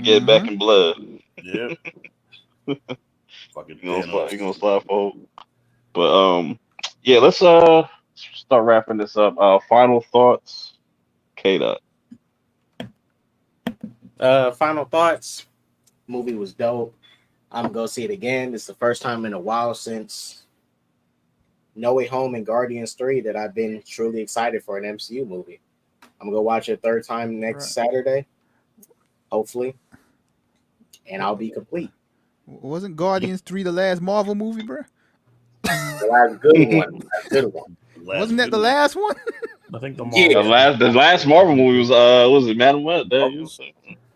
Get back in blood. Yeah. Fucking You Thanos. gonna slide forward. But yeah, let's start wrapping this up. Final thoughts, K-Dot. Final thoughts. Movie was dope. I'm gonna go see it again. It's the first time in a while since No Way Home and Guardians 3 that I've been truly excited for an MCU movie. I'm gonna go watch it a third time next Saturday, hopefully, and I'll be complete. Wasn't Guardians 3 the last Marvel movie, bro? The last good one. That's a good one. Wasn't that the last one? I think the Yeah. Marvel. The last Marvel movie was it Madam Web?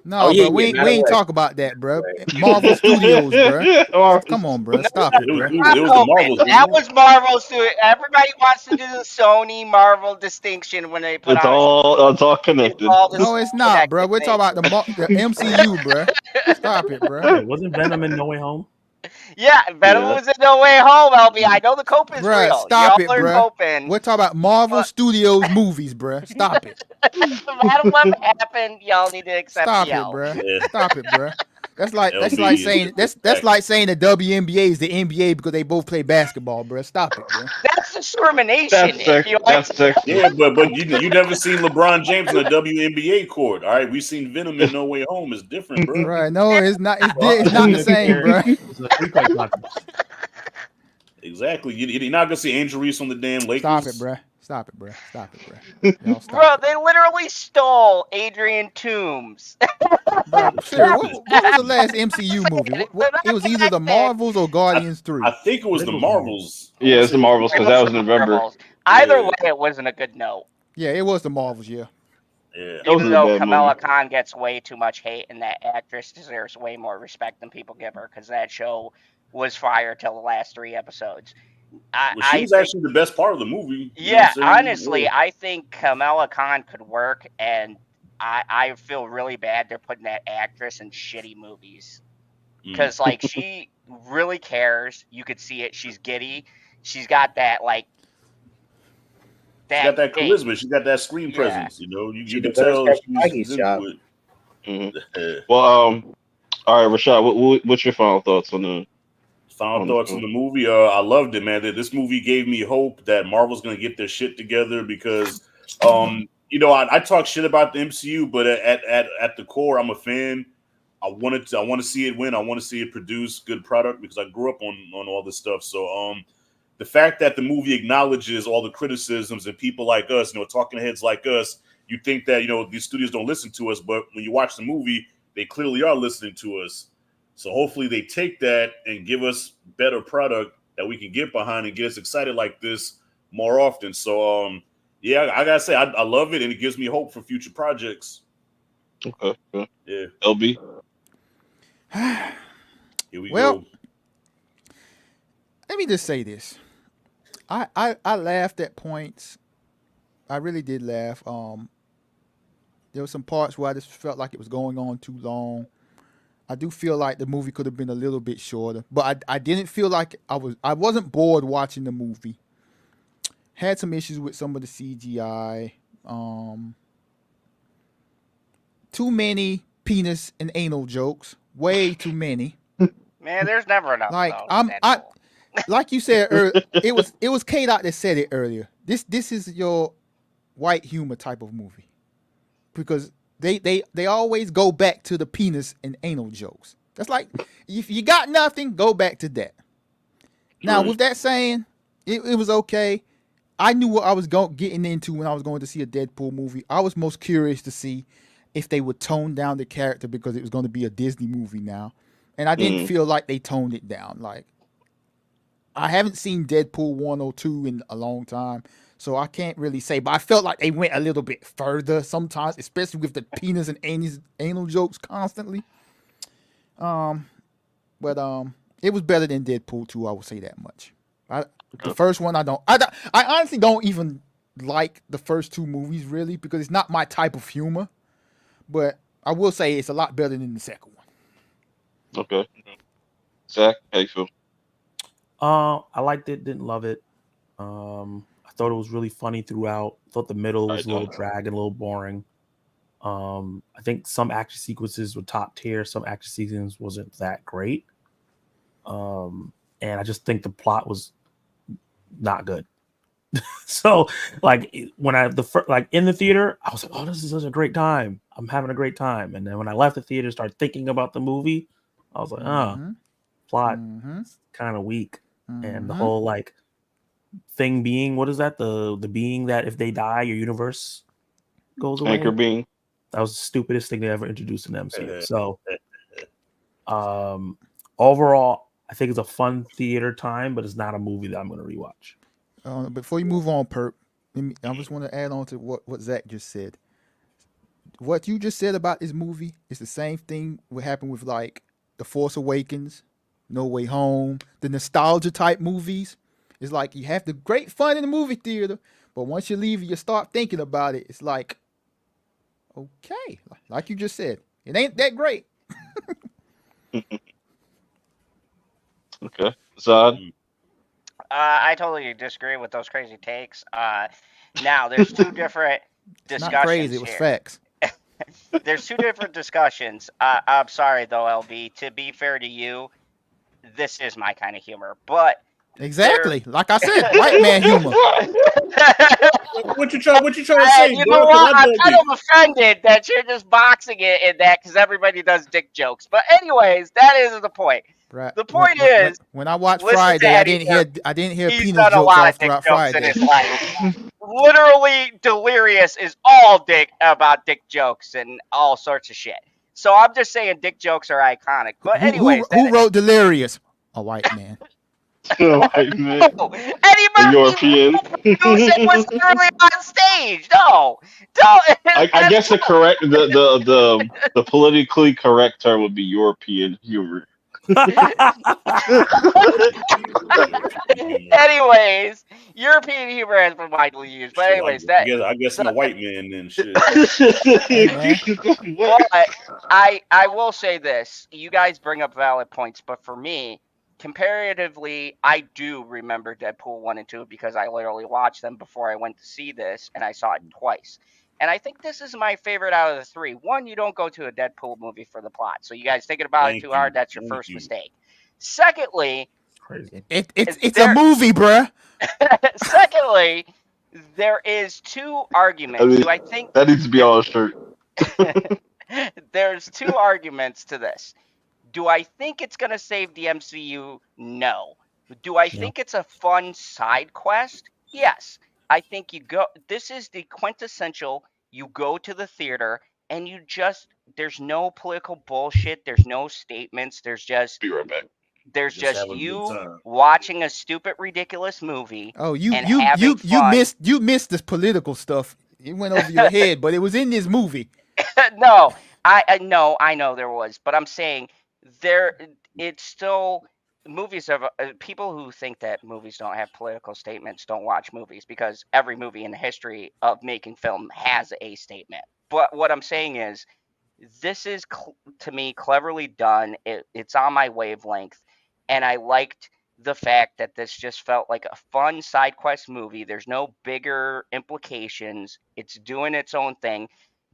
No, yeah, bro, we Madam ain't Web. talk about that, bro. Marvel Studios, bro. Come on, bro. Stop it, It bro. was the Marvels. That was Marvel's. Everybody wants to do the Sony Marvel distinction when they put It's out. all connected. No, it's not, bro. We're talking about the MCU, bro. Stop it, bro. Wait, wasn't Venom in No Way Home? Yeah, Venom was in No Way Home, LB. I know the cope is Bruh, real. stop Y'all it, are bruh. coping. We're talking about Marvel Studios movies, bruh. Stop it. Madam Web happened. Y'all need to accept Stop the it, L. bruh. Yeah. Stop it, bruh. That's like LB saying is that's like saying the WNBA is the NBA because they both play basketball, bruh. Stop it, bruh. That's discrimination. That's sexist. Yeah, but you never seen LeBron James in a WNBA court. All right, we seen Venom in No Way Home. It's different, bro. Right? No, it's not. It's not the same, bruh. It's a three-play contest. Exactly. You're not gonna see Angel Reese on the damn Lakers. Stop it, bruh. Stop it, bruh. Stop it, bruh. Y'all stop Bro, it. they literally stole Adrian Toombs. Bruh, sure, what was the last MCU movie? What, it was either the Marvels or Guardians 3. I think it was the Marvels. Yeah, it's the Marvels because that was November. Either way, it wasn't a good note. Yeah, it was the Marvels, yeah. Yeah. Even though Kamala Khan gets way too much hate, and that actress deserves way more respect than people give her, because that show was fire till the last 3 episodes. She was actually the best part of the movie. Yeah, honestly, I think Kamala Khan could work, and I feel really bad they're putting that actress in shitty movies. Because, like, she really cares. You could see it. She's giddy. She's got that, like, she got that charisma. She got that screen presence. You know, you can tell she's into it. Well, all right, Rashad, what's your final thoughts on the? Final thoughts on the movie. I loved it, man. This movie gave me hope that Marvel's going to get their shit together because, you know, I talk shit about the MCU, but at the core, I'm a fan. I want to see it win. I want to see it produce good product because I grew up on all this stuff. So, the fact that the movie acknowledges all the criticisms and people like us, you know, talking heads like us, you think that, you know, these studios don't listen to us, but when you watch the movie, they clearly are listening to us. So hopefully they take that and give us better product that we can get behind and get us excited like this more often. So, yeah, I gotta say, I love it, and it gives me hope for future projects. Okay. Yeah. LB. Here we go. Let me just say this. I laughed at points. I really did laugh. There were some parts where I just felt like it was going on too long. I do feel like the movie could have been a little bit shorter, but I didn't feel like I wasn't bored watching the movie. Had some issues with some of the CGI. Too many penis and anal jokes. Way too many. Man, there's never enough. Like like you said earlier, it was K-Dot that said it earlier. This is your white humor type of movie. Because they always go back to the penis and anal jokes. That's like, if you got nothing, go back to that. Now, with that saying, it was okay. I knew what I was getting into when I was going to see a Deadpool movie. I was most curious to see if they would tone down the character because it was going to be a Disney movie now. And I didn't feel like they toned it down. Like, I haven't seen Deadpool 1 or 2 in a long time. So I can't really say, but I felt like they went a little bit further sometimes, especially with the penis and anal jokes constantly. But it was better than Deadpool 2, I would say that much. The first one, I honestly don't even like the first 2 movies really because it's not my type of humor. But I will say it's a lot better than the second one. Okay. Zach, how you feel? I liked it, didn't love it. I thought it was really funny throughout. I thought the middle was a little dragged and a little boring. I think some action sequences were top tier. Some action sequences wasn't that great. And I just think the plot was not good. So, like when in the theater, I was like, "Oh, this is such a great time! I'm having a great time." And then when I left the theater, started thinking about the movie, I was like, "Oh, plot kind of weak." And the whole like thing being, what is that? The being that if they die, your universe goes away. Anchor being. That was the stupidest thing they ever introduced in the MCU. So, overall, I think it's a fun theater time, but it's not a movie that I'm going to rewatch. Before you move on, Perp, I just want to add on to what Zach just said. What you just said about this movie is the same thing what happened with like The Force Awakens, No Way Home, the nostalgia type movies. It's like you have the great fun in the movie theater, but once you leave, you start thinking about it. It's like, okay, like you just said, it ain't that great. Okay, Zod. I totally disagree with those crazy takes. Now, there's two different It's discussions not crazy. It was here. facts. There's two different discussions. I'm sorry, though, LB. To be fair to you, this is my kind of humor. But Exactly. Like I said, white man humor. What you trying to say, you bro? know 'Cause what? I I'm dug kind it. of offended that you're just boxing it in that because everybody does dick jokes. But anyways, that isn't the point. Right. The point is, when I watched listen to Friday, I Eddie didn't hear he's penis done a jokes lot all of dick throughout jokes in Friday. his life. Literally, Delirious is all dick about dick jokes and all sorts of shit. So I'm just saying dick jokes are iconic. But anyways, who wrote Delirious? A white man. White man. Eddie A Murphy European. produced and was literally on stage. No, don't. I guess the politically correct term would be European humor. Anyways, European humor has been widely used. But Shit, anyways, I guess I'm a white man then. Shit. Hey, man. But I will say this. You guys bring up valid points, but for me, comparatively, I do remember Deadpool 1 and 2 because I literally watched them before I went to see this, and I saw it twice. And I think this is my favorite out of the three. One, you don't go to a Deadpool movie for the plot. So you guys thinking about it too hard, that's your first mistake. Secondly, it's a movie, bruh. secondly, there is two arguments. Do I think that needs to be on a shirt? There's two arguments to this. Do I think it's going to save the MCU? No. Do I think it's a fun side quest? Yes. I think this is the quintessential, you go to the theater and there's no political bullshit, there's no statements, there's just Be right back. There's Just just having a good you time. watching a stupid, ridiculous movie. Oh, and having fun. you missed this political stuff. It went over your head, but it was in this movie. No, I know there was, but I'm saying it's still movies of people who think that movies don't have political statements don't watch movies because every movie in the history of making film has a statement. But what I'm saying is this is to me cleverly done. It's on my wavelength, and I liked the fact that this just felt like a fun side quest movie. There's no bigger implications. It's doing its own thing,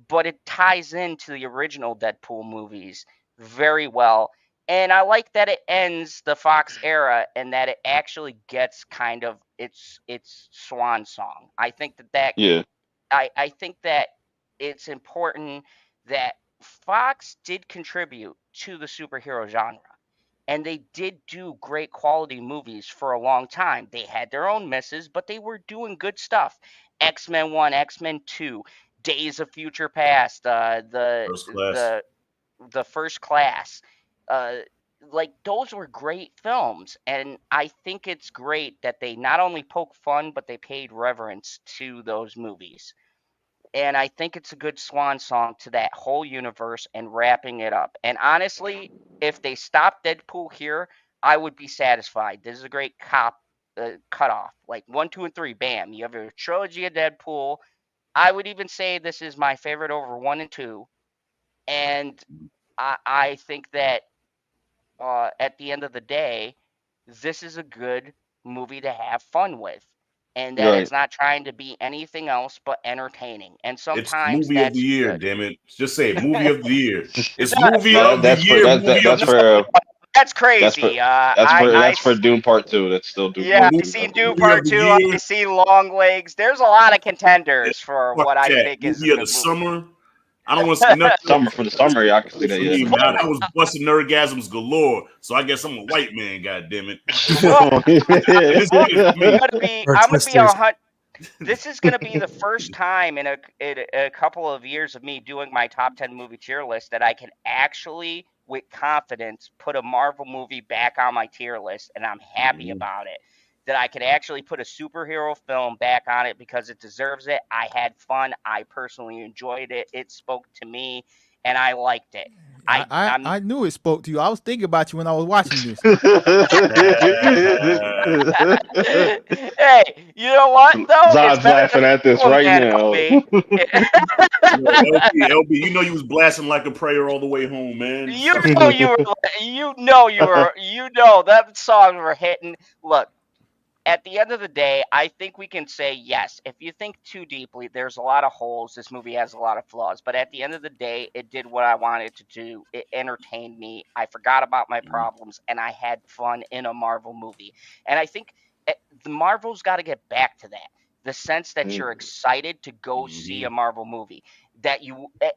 but it ties into the original Deadpool movies very well. And I like that it ends the Fox era and that it actually gets kind of its swan song. I think that yeah. I think that it's important that Fox did contribute to the superhero genre. And they did do great quality movies for a long time. They had their own misses, but they were doing good stuff. X-Men 1, X-Men 2, Days of Future Past, the First Class. Like those were great films, and I think it's great that they not only poke fun, but they paid reverence to those movies. And I think it's a good swan song to that whole universe and wrapping it up. And honestly, if they stopped Deadpool here, I would be satisfied. This is a great cutoff. Like 1, 2, and 3, bam. You have a trilogy of Deadpool. I would even say this is my favorite over 1 and 2. And I think that at the end of the day, this is a good movie to have fun with. And that it's not trying to be anything else but entertaining. And sometimes it's movie of the year, good. damn it. Just say it, movie of the year. It's movie of the year. That's crazy. That's for Doom Part 2. That's still Doom Part 2. Yeah, I've seen Doom Part 2. I've seen Long Legs. There's a lot of contenders for what I think is movie of the summer. I don't want to see nothing. Summer for the summer, y'all can see For that. me, Yeah. man. I was busting nerdgasms galore, so I guess I'm a white man. God damn it! This Look, is for me. I'm gonna be 100. This is gonna be the first time in a couple of years of me doing my top 10 movie tier list that I can actually, with confidence, put a Marvel movie back on my tier list, and I'm happy about it. That I could actually put a superhero film back on it because it deserves it. I had fun. I personally enjoyed it. It spoke to me, and I liked it. I knew it spoke to you. I was thinking about you when I was watching this. Hey, you know what though? Zod's laughing at this right now. LB, you know you was blasting like a prayer all the way home, man. You know that songs were hitting. Look, at the end of the day, I think we can say yes. If you think too deeply, there's a lot of holes. This movie has a lot of flaws. But at the end of the day, it did what I wanted to do. It entertained me. I forgot about my problems, and I had fun in a Marvel movie. And I think the Marvel's got to get back to that. The sense that you're excited to go see a Marvel movie.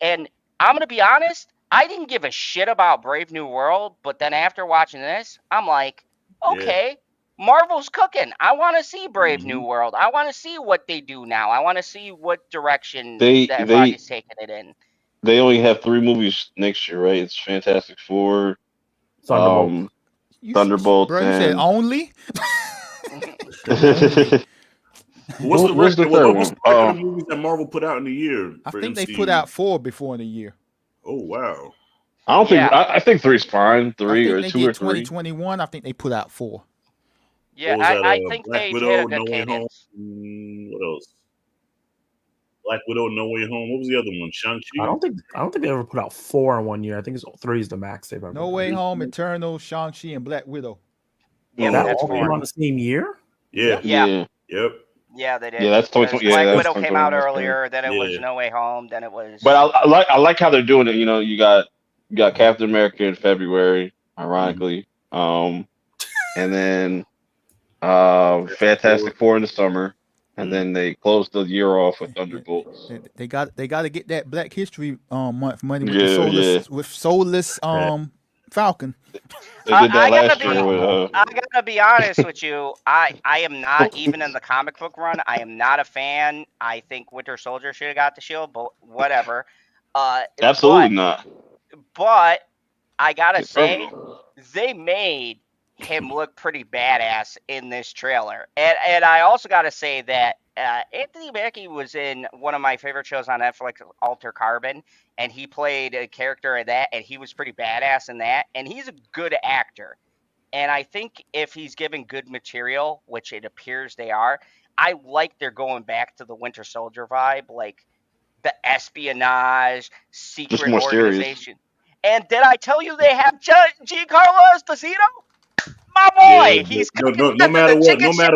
And I'm going to be honest, I didn't give a shit about Brave New World. But then after watching this, I'm like, okay. Yeah. Marvel's cooking. I want to see Brave New World. I want to see what they do now. I want to see what direction that Rogers taking it in. They only have 3 movies next year, right? It's Fantastic Four, Thunderbolts, bro, you said only? What's the record of movies that Marvel put out in a year? I think they put out 4 before in a year. Oh wow! I don't think. I think 3's fine. 3 or 2 or 3. 2021. I think they put out 4. Yeah, I think Black they Widow, did a good cadence. What else? Black Widow, No Way Home. What was the other one? Shang-Chi? I don't think they ever put out 4 in 1 year. I think 3 is the max they've ever. No Way Home, Eternal, Shang-Chi, and Black Widow. Yeah, that all came on the same year. Yeah. Yep. Yeah, they did. Yeah, that's 2020. Black Widow came out earlier. Then it was No Way Home. Then it was. But I like how they're doing it. You know, you got Captain America in February, ironically, and then Fantastic Four in the summer, and then they closed the year off with Thunderbolts. They got to get that Black History month money with Soulless Falcon. They did that last year. I gotta be honest with you. I am not even in the comic book run. I am not a fan. I think Winter Soldier should have got the shield, but whatever. Absolutely not. But I gotta say, they made him look pretty badass in this trailer, and I also gotta say that Anthony Mackie was in one of my favorite shows on Netflix, Alter Carbon, and he played a character in that, and he was pretty badass in that, and he's a good actor. And I think if he's given good material, which it appears they are, I like they're going back to the Winter Soldier vibe, like the espionage, secret organization. Serious. And did I tell you they have Giancarlo Esposito? My boy, he's no matter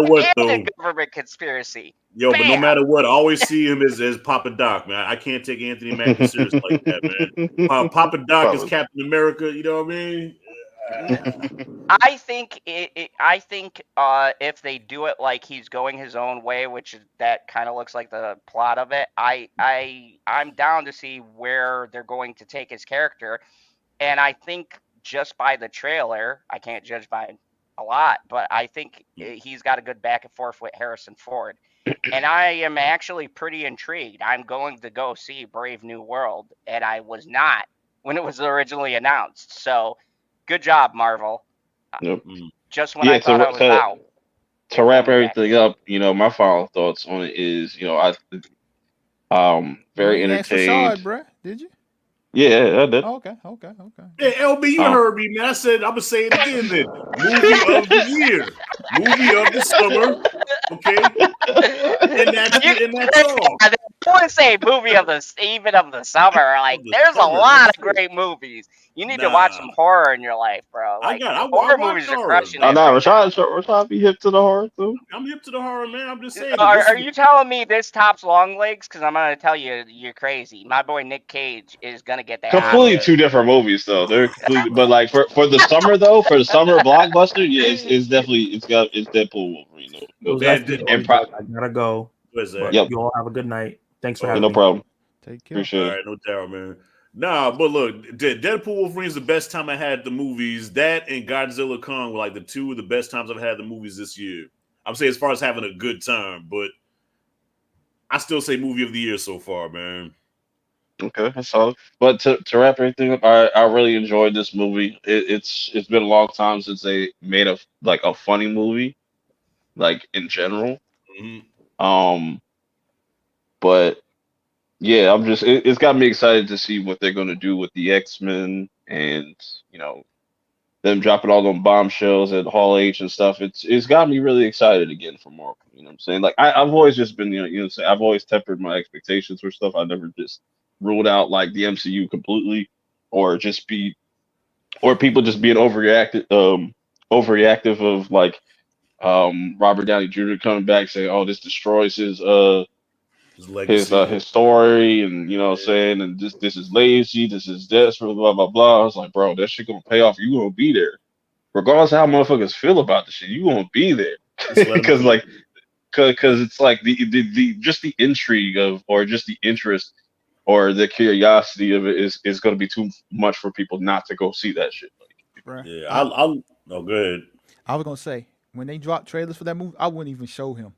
what, though. Government conspiracy. Yo, Bam. But no matter what, I always see him as Papa Doc, man. I can't take Anthony Mackie serious like that, man. Papa Doc is Captain America. You know what I mean? I think if they do it like he's going his own way, which that kind of looks like the plot of it, I'm down to see where they're going to take his character, and I think just by the trailer, I can't judge by a lot, but I think he's got a good back and forth with Harrison Ford, and I am actually pretty intrigued. I'm going to go see Brave New World, and I was not when it was originally announced. So, good job, Marvel. Yep. Just when I thought I was out. To wrap everything up, my final thoughts on it is, I very entertained. Bro, did you? Yeah, I did. Okay. Hey, LB, you heard me, man. I said I'm gonna say it again. Then movie of the year, movie of the summer. Okay, and that's all. I wouldn't say movie of the summer. Like, there's a lot of great movies. You need to watch some horror in your life, bro. Like, horror movies are crushing it. We're trying to be hip to the horror too. I'm hip to the horror, man. I'm just saying. Are you telling me this tops Long Legs? Because I'm gonna tell you, you're crazy. My boy Nick Cage is gonna get that. Completely two different movies, though. They're completely, but like for the summer though, for the summer blockbuster, yeah, it's definitely it's Deadpool, Wolverine. I gotta go. Yep. You all have a good night. Thanks for having me. No problem. Take care. All Appreciate right, no doubt, man. Nah, but look, Deadpool Wolverine is the best time I had at the movies. That and Godzilla Kong were like the two of the best times I've had at the movies this year. I'm saying as far as having a good time, but I still say movie of the year so far, man. it. Okay, that's all. But to wrap everything up, I really enjoyed this movie. It's been a long time since they made a funny movie, like in general. Mhm. Um, but yeah, it's got me excited to see what they're gonna do with the X-Men and you know them dropping all them bombshells at Hall H and stuff. It's got me really excited again for Marvel. You know what I'm saying? Like I've always just been I've always tempered my expectations for stuff. I never just ruled out like the MCU completely, or just be or people just being overreactive of like Robert Downey Jr. coming back saying, "Oh, this destroys His legacy. his story," and you know what I'm Yeah. saying, and this is lazy, this is desperate, blah blah blah. I was like, bro, that shit gonna pay off. You gonna be there, regardless of how motherfuckers feel about the shit. You gonna be there, Just let him because cook. like, because it's like the just the intrigue of, or just the interest, or the curiosity of it is gonna be too much for people not to go see that shit. Bruh. Yeah, I'll no good. I was gonna say when they drop trailers for that movie, I wouldn't even show him.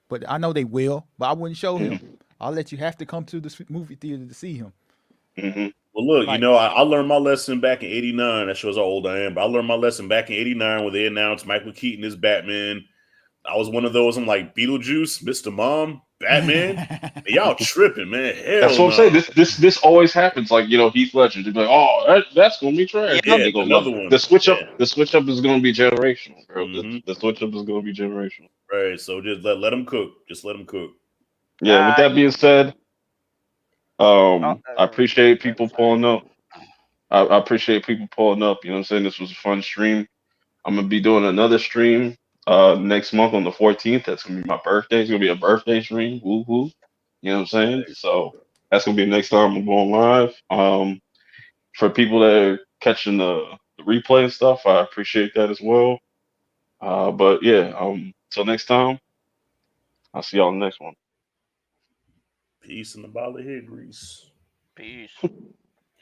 But I know they will. But I wouldn't show him. I'll let you have to come to the movie theater to see him. Mm-hmm. Well, look, Like, I learned my lesson back in '89. That shows how old I am. But I learned my lesson back in '89 when they announced Michael Keaton as Batman. I was one of those. I'm like Beetlejuice, Mr. Mom, Batman. Man, y'all tripping, man. That's Hell what I'm no. saying. This always happens. Like Heath Ledger, to be like, oh, that's gonna be trash. Yep. And Yeah, they gonna love another it. one. Yeah. The switch up is gonna be generational, bro. Mm-hmm. The switch up is gonna be generational. Right. So just let them cook. Just let them cook. Yeah. With that being said, Oh, I appreciate I'm people sorry. pulling up. I appreciate people pulling up. You know what I'm saying? This was a fun stream. I'm gonna be doing another stream next month on the 14th. That's gonna be my birthday. It's gonna be a birthday stream. Woo woo. You know what I'm saying? So that's gonna be the next time I'm going live. For people that are catching the replay and stuff, I appreciate that as well. But yeah, till next time, I'll see y'all in the next one. Peace in the bottle of head grease. Peace.